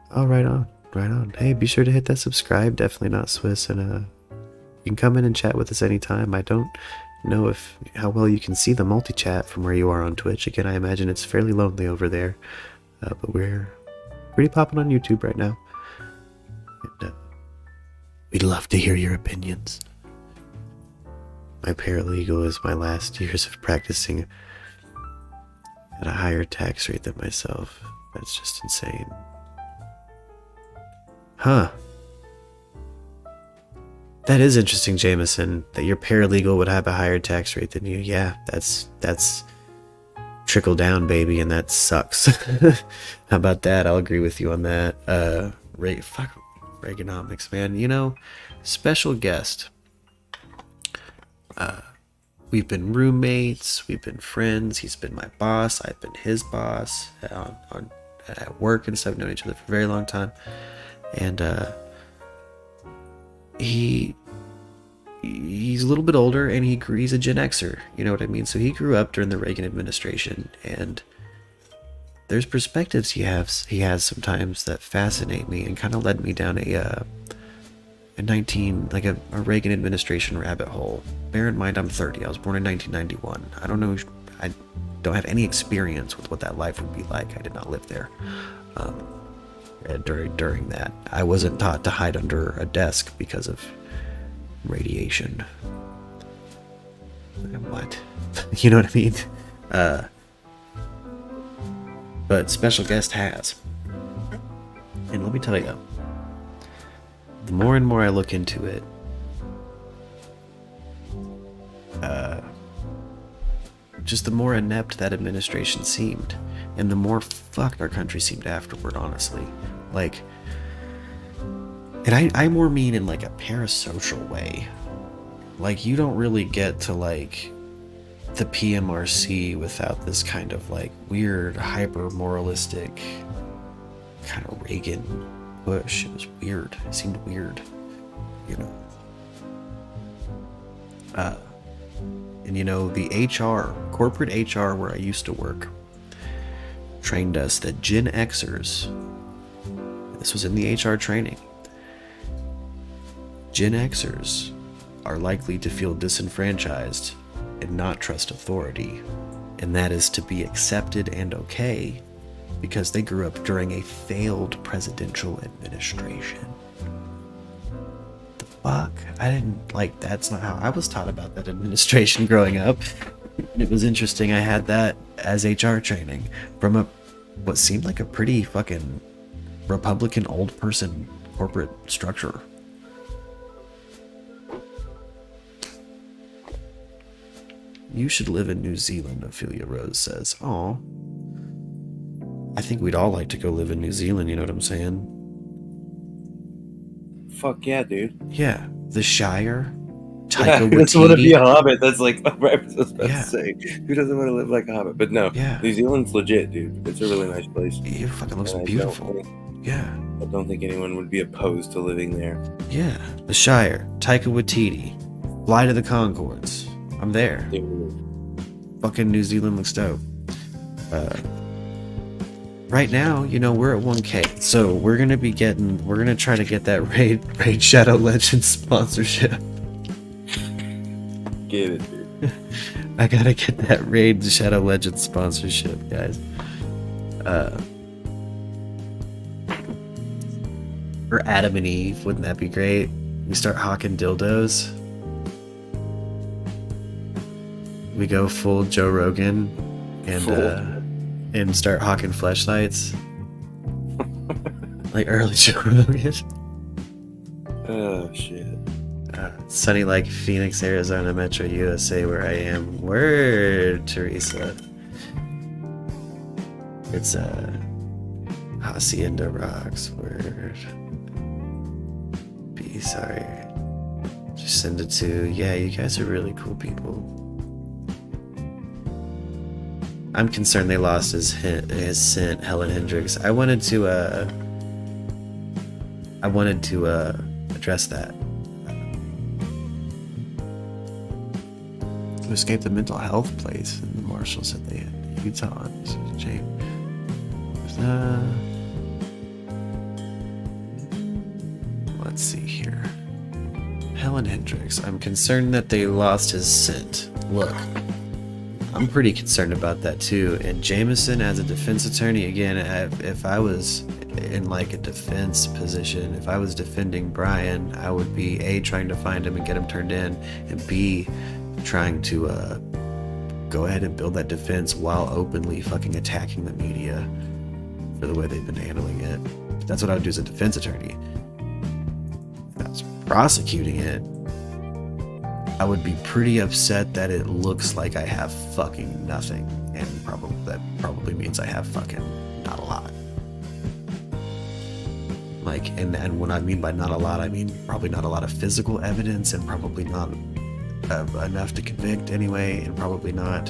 Oh, right on. Right on. Hey, be sure to hit that subscribe. Definitely not Swiss. And you can come in and chat with us anytime. I don't know how well you can see the multi-chat from where you are on Twitch. Again, I imagine it's fairly lonely over there. But we're pretty popping on YouTube right now. And, we'd love to hear your opinions. My paralegal is my last years of practicing at a higher tax rate than myself. That's just insane. Huh. That is interesting, Jameson, that your paralegal would have a higher tax rate than you. Yeah, that's trickle down, baby, and that sucks. How about that? I'll agree with you on that. Fuck Reaganomics, man. You know, special guest. We've been roommates, we've been friends, he's been my boss, I've been his boss at work and stuff, known each other for a very long time. And he's a little bit older and he's a Gen Xer, you know what I mean? So he grew up during the Reagan administration, and there's perspectives he has sometimes that fascinate me and kind of led me down a Reagan administration rabbit hole. Bear in mind, I'm 30. I was born in 1991. I don't know. I don't have any experience with what that life would be like. I did not live there. During that, I wasn't taught to hide under a desk because of radiation. What? You know what I mean? But special guest has. And let me tell you, the more and more I look into it, just the more inept that administration seemed, and the more fucked our country seemed afterward, honestly. Like, and I more mean in like a parasocial way. Like, you don't really get to like the PMRC without this kind of like weird hyper moralistic kind of Reagan push. It was weird. It seemed weird, you know. And you know, the corporate HR where I used to work trained us that Gen Xers, this was in the HR training, Gen Xers are likely to feel disenfranchised and not trust authority, and that is to be accepted and okay because they grew up during a failed presidential administration. The fuck? That's not how I was taught about that administration growing up. It was interesting. I had that as HR training from what seemed like a pretty fucking Republican old person corporate structure. You should live in New Zealand, Ophelia Rose says. Aw. I think we'd all like to go live in New Zealand, you know what I'm saying? Fuck yeah, dude. Yeah, the Shire. Taika Who doesn't want to be Waititi. a hobbit? That's like right, I was about Yeah. to say. Who doesn't want to live like a hobbit? But no, Yeah. New Zealand's legit, dude. It's a really nice place. It fucking looks And beautiful. Yeah. I don't think anyone would be opposed to living there. Yeah. The Shire. Taika Waititi. Fly to the Concords. I'm there. Dude. Fucking New Zealand looks dope. Right now, we're at 1K. So we're gonna try to get that Raid Shadow Legends sponsorship. Get it, dude. I gotta get that Raid Shadow Legends sponsorship, guys. For Adam and Eve, wouldn't that be great? We start hawking dildos. We go full Joe Rogan and start hawking fleshlights. Like early Joe Rogan. Oh shit. Sunny like Phoenix, Arizona, Metro USA, where I am. Word, Teresa. It's Hacienda Rocks. Word. Be sorry. Just send it to. Yeah, you guys are really cool people. I'm concerned they lost his scent, Helen Hendricks. I wanted to address that. To escape the mental health place, and the marshal said they had Utah. This is James. Let's see here. Helen Hendricks. I'm concerned that they lost his scent. Look, I'm pretty concerned about that too. And Jameson, as a defense attorney, again, if I was in like a defense position, if I was defending Brian, I would be A, trying to find him and get him turned in, and B, trying to go ahead and build that defense while openly fucking attacking the media for the way they've been handling it. That's what I would do as a defense attorney. If I was prosecuting it, I would be pretty upset that it looks like I have fucking nothing, and that probably means I have fucking not a lot. Like, and what I mean by not a lot, I mean probably not a lot of physical evidence, and probably not enough to convict anyway, and probably not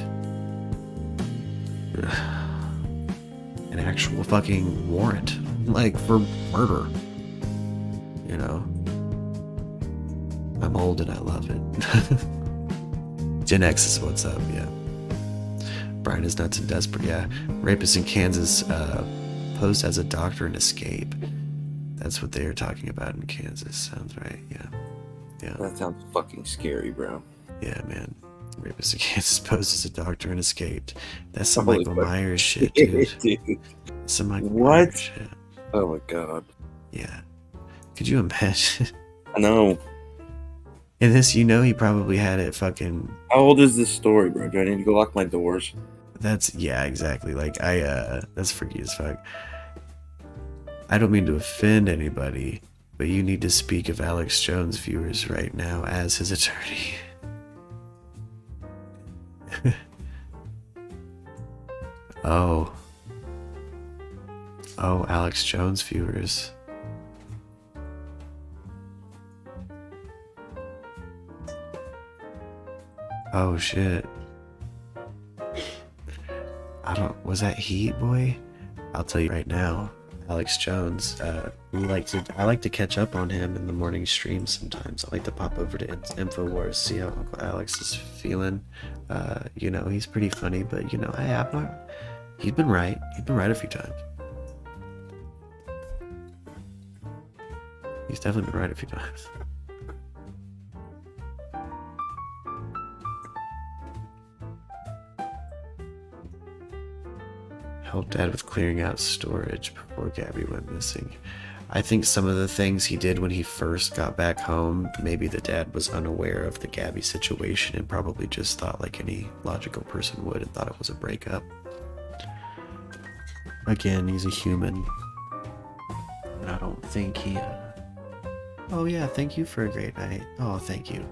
an actual fucking warrant, like for murder. I'm old and I love it. Gen X is what's up, yeah. Brian is nuts and desperate, yeah. Rapist in Kansas posed as a doctor and escape. That's what they are talking about in Kansas. Sounds right, yeah. Yeah. That sounds fucking scary, bro. Yeah, man. Rapist in Kansas posed as a doctor and escaped. That's some Holy Michael fuck. Myers shit, dude. Dude. Some Michael What? Myers shit. Oh my god. Yeah. Could you imagine? I know. And this, he probably had it fucking. How old is this story, bro? Do I need to go lock my doors? Yeah, exactly. Like, that's freaky as fuck. I don't mean to offend anybody, but you need to speak of Alex Jones viewers right now as his attorney. Oh, Alex Jones viewers. Oh shit. Was that Heat Boy? I'll tell you right now, Alex Jones, I like to catch up on him in the morning stream sometimes. I like to pop over to InfoWars, see how Uncle Alex is feeling. He's pretty funny, but I'm not, he's been right a few times. He's definitely been right a few times. Helped Dad with clearing out storage before Gabby went missing. I think some of the things he did when he first got back home, maybe the dad was unaware of the Gabby situation and probably just thought like any logical person would and thought it was a breakup. Again, he's a human. And I don't think he... Oh yeah, thank you for a great night. Oh, thank you.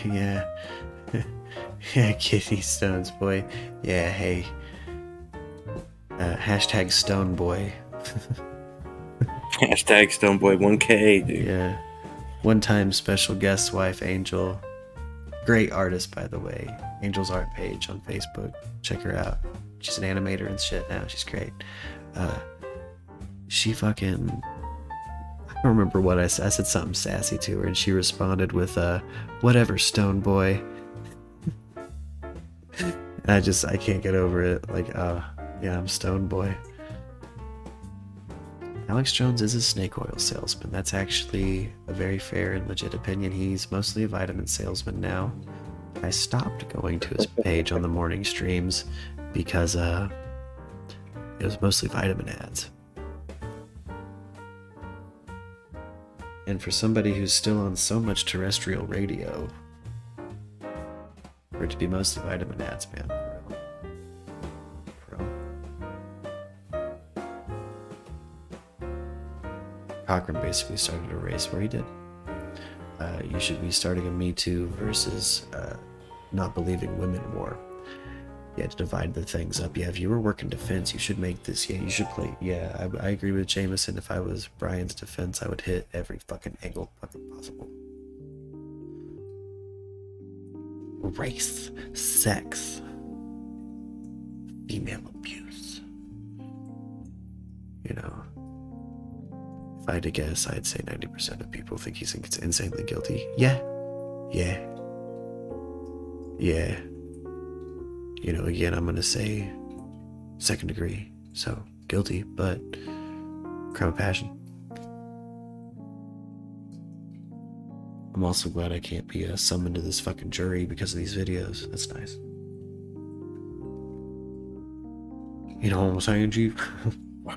Yeah. Yeah, Kidney Stones, boy. Yeah, hey. Hashtag Stone Boy. Hashtag Stoneboy 1K, dude. Yeah. One-time special guest wife, Angel. Great artist, by the way. Angel's art page on Facebook. Check her out. She's an animator and shit now. She's great. She fucking... I don't remember what I said. I said something sassy to her, and she responded with, whatever, Stone Boy. And I can't get over it. Like, yeah, I'm Stone Boy. Alex Jones is a snake oil salesman. That's actually a very fair and legit opinion. He's mostly a vitamin salesman now. I stopped going to his page on the morning streams because it was mostly vitamin ads. And for somebody who's still on so much terrestrial radio, for it to be mostly vitamin ads, man. For real. Cochran basically started a race where he did. You should be starting a Me Too versus not believing women war. You had to divide the things up. Yeah, if you were working defense, you should make this. Yeah, you should play. Yeah, I agree with Jameson. If I was Brian's defense, I would hit every fucking angle fucking possible. Race, sex, female abuse. You know, if I had to guess, I'd say 90% of people think he's insanely guilty. Yeah. You know, again, I'm gonna say second degree, so guilty, but crime of passion. I'm also glad I can't be summoned to this fucking jury because of these videos. That's nice. You know what I'm saying, Chief?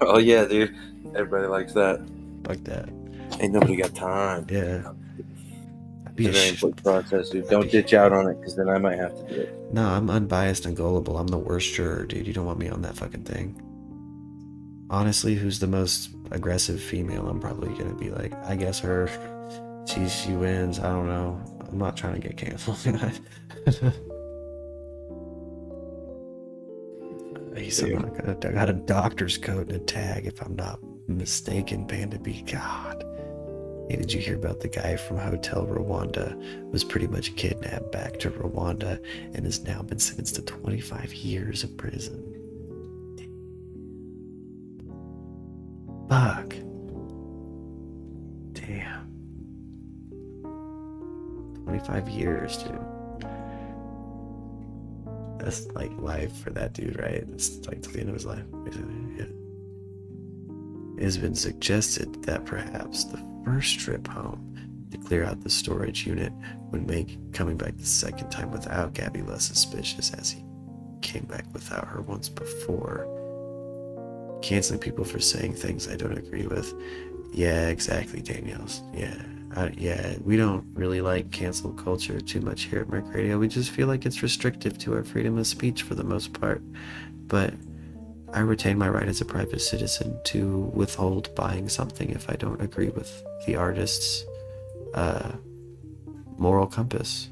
Oh yeah, dude. Everybody likes that. Like that. Ain't nobody got time. Yeah. It's a very important process, dude. Don't ditch out on it, because then I might have to do it. No, I'm unbiased and gullible. I'm the worst juror, dude. You don't want me on that fucking thing. Honestly, who's the most aggressive female? I'm probably gonna be like, I guess her. She wins. I don't know. I'm not trying to get canceled. He said I got a doctor's coat and a tag, if I'm not mistaken, Panda B. God. Hey, did you hear about the guy from Hotel Rwanda? Was pretty much kidnapped back to Rwanda and has now been sentenced to 25 years of prison. Fuck. Damn. 25 years, dude. That's like life for that dude, right? It's like till the end of his life, basically. Yeah. It has been suggested that perhaps the first trip home to clear out the storage unit would make coming back the second time without Gabby less suspicious, as he came back without her once before. Canceling people for saying things I don't agree with. Yeah, exactly, Daniels. Yeah, we don't really like cancel culture too much here at Merc Radio. We just feel like it's restrictive to our freedom of speech for the most part. But I retain my right as a private citizen to withhold buying something if I don't agree with the artist's moral compass.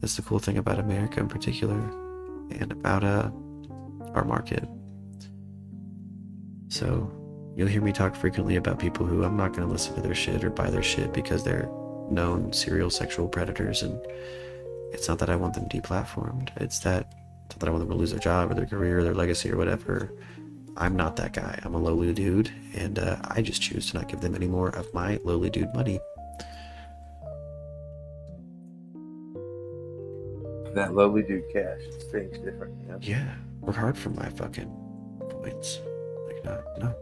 That's the cool thing about America in particular, and about our market. So you'll hear me talk frequently about people who I'm not going to listen to their shit or buy their shit because they're known serial sexual predators, and it's not that I want them deplatformed. It's that I want them to lose their job or their career or their legacy or whatever. I'm not that guy. I'm a lowly dude, and I just choose to not give them any more of my lowly dude money. That lowly dude cash. Things different, you know? Yeah, work hard for my fucking points. Like, no.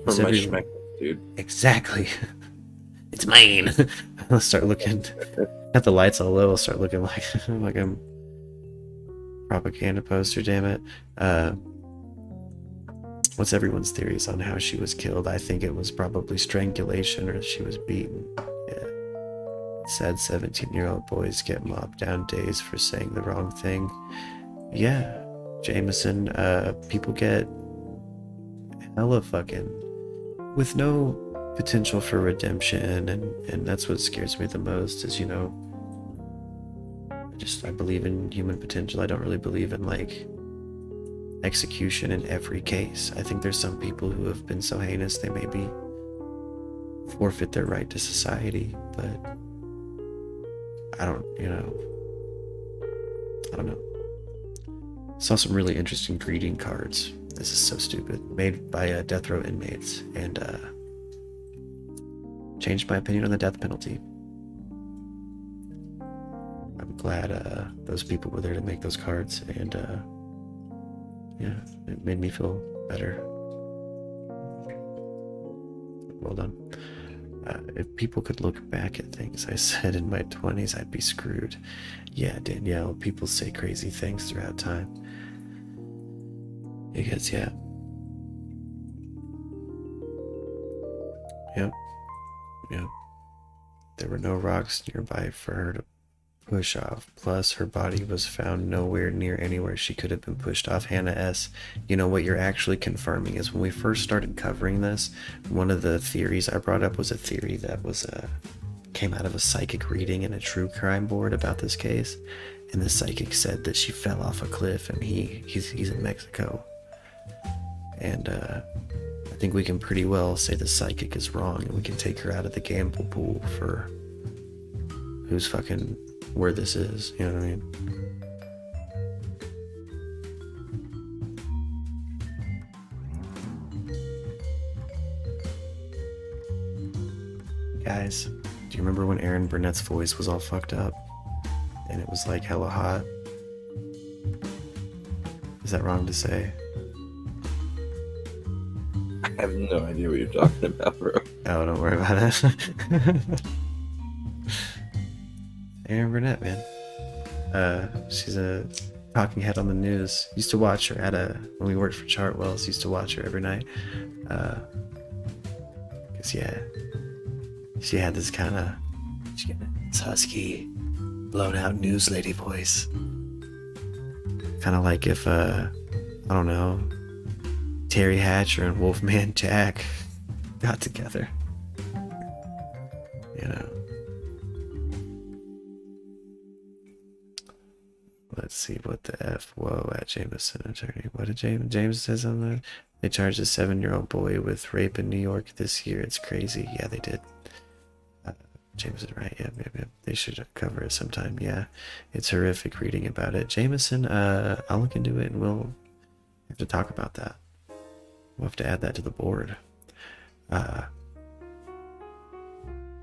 For It's my everywhere. schmeck, dude. Exactly. It's mine. I'll start looking. Got the lights all low. I'll start looking like like I'm propaganda poster. Damn it. What's everyone's theories on how she was killed? I think it was probably strangulation or she was beaten. Yeah. Sad 17-year-old boys get mobbed down days for saying the wrong thing. Yeah, Jameson. People get hella fucking with no potential for redemption, and that's what scares me the most is, you know, I believe in human potential. I don't really believe in like execution in every case. I think there's some people who have been so heinous they may be forfeit their right to society, but I don't know. Saw some really interesting greeting cards. This is so stupid. Made by death row inmates, and changed my opinion on the death penalty. I'm glad those people were there to make those cards, and yeah, it made me feel better. Well done. If people could look back at things I said in my 20s, I'd be screwed. Yeah, Danielle, people say crazy things throughout time. Because, yeah. Yep. There were no rocks nearby for her to push off. Plus, her body was found nowhere near anywhere she could have been pushed off. Hannah S., you know what you're actually confirming is when we first started covering this, one of the theories I brought up was a theory that was came out of a psychic reading in a true crime board about this case, and the psychic said that she fell off a cliff, and he's in Mexico, and I think we can pretty well say the psychic is wrong, and we can take her out of the gamble pool for who's fucking where this is, you know what I mean? Guys, do you remember when Aaron Burnett's voice was all fucked up? And it was like hella hot? Is that wrong to say? I have no idea what you're talking about, bro. Oh, don't worry about it. Aaron Burnett, man. She's a talking head on the news. Used to watch her when we worked for Chartwells, used to watch her every night. Cause yeah, she had this kind of husky, blown out news lady voice. Kind of like if, I don't know, Terry Hatcher and Wolfman Jack got together. You know. Let's see what the F. Whoa, at Jameson attorney. What did James says on that? They charged a 7-year-old boy with rape in New York this year. It's crazy. Yeah, they did. Jameson, right? Yeah. They should cover it sometime. Yeah, it's horrific reading about it. Jameson, I'll look into it, and we'll have to talk about that. We'll have to add that to the board.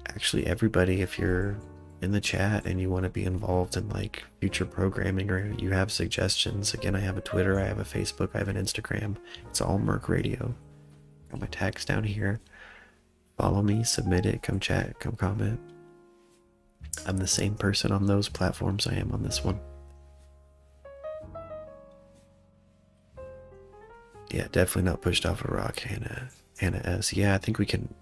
Actually, everybody, if you're in the chat and you want to be involved in like future programming, or you have suggestions, again, I have a Twitter, I have a Facebook, I have an Instagram. It's all Merc Radio. Got my tags down here. Follow me, submit it, come chat, come comment. I'm the same person on those platforms I am on this one. Yeah, definitely not pushed off a rock, Hannah S. Yeah, I think we can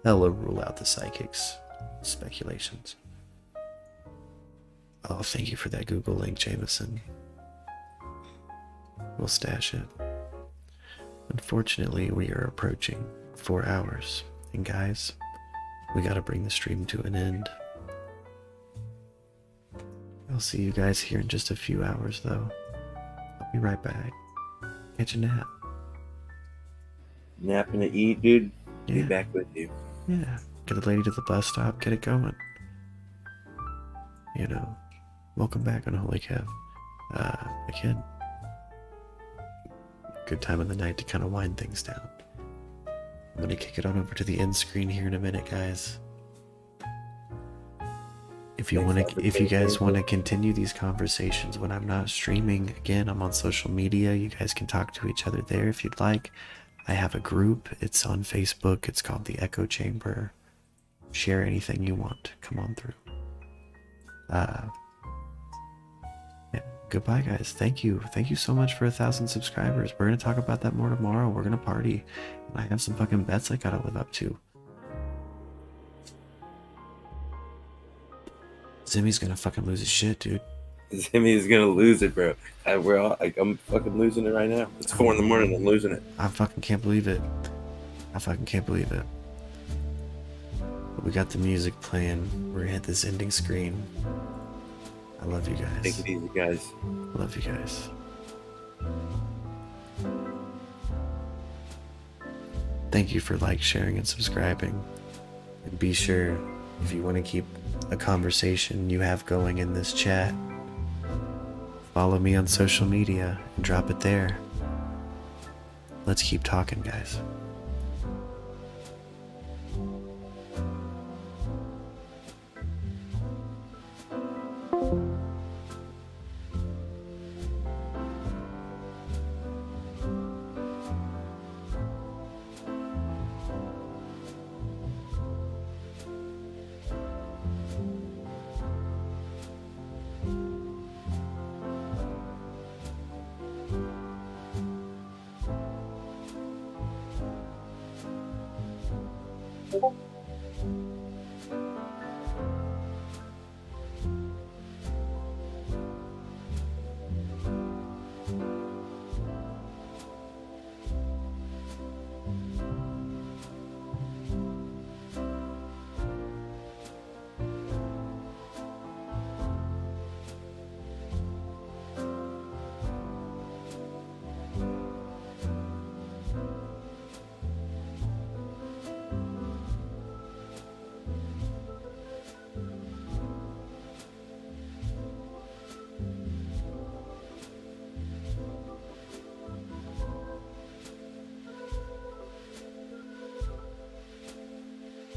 hella rule out the psychics speculations. Oh, thank you for that Google link, Jameson. We'll stash it. Unfortunately, we are approaching 4 hours. And guys, we gotta bring the stream to an end. I'll see you guys here in just a few hours, though. I'll be right back. Catch a nap. Napping to eat, dude. Yeah. Be back with you. Yeah. Get the lady to the bus stop, get it going. You know, welcome back on Holy Kev. Again, good time of the night to kind of wind things down. I'm gonna kick it on over to the end screen here in a minute, guys. If you guys want to continue these conversations when I'm not streaming, again, I'm on social media. You guys can talk to each other there if you'd like. I have a group. It's on Facebook. It's called the Echo Chamber. Share anything you want. Come on through. Yeah, goodbye, guys. Thank you so much for 1,000 subscribers. We're gonna talk about that more tomorrow. We're gonna party, and I have some fucking bets I gotta live up to. Zimmy's gonna fucking lose his shit, dude. Zimmy is gonna lose it, bro. I'm fucking losing it right now. It's 4 in the morning. I'm losing it. I fucking can't believe it. But we got the music playing. We're gonna hit this ending screen. I love you guys. Take it easy, guys. Love you guys. Thank you for sharing, and subscribing. And be sure, if you want to keep a conversation you have going in this chat, follow me on social media and drop it there. Let's keep talking, guys. Okay.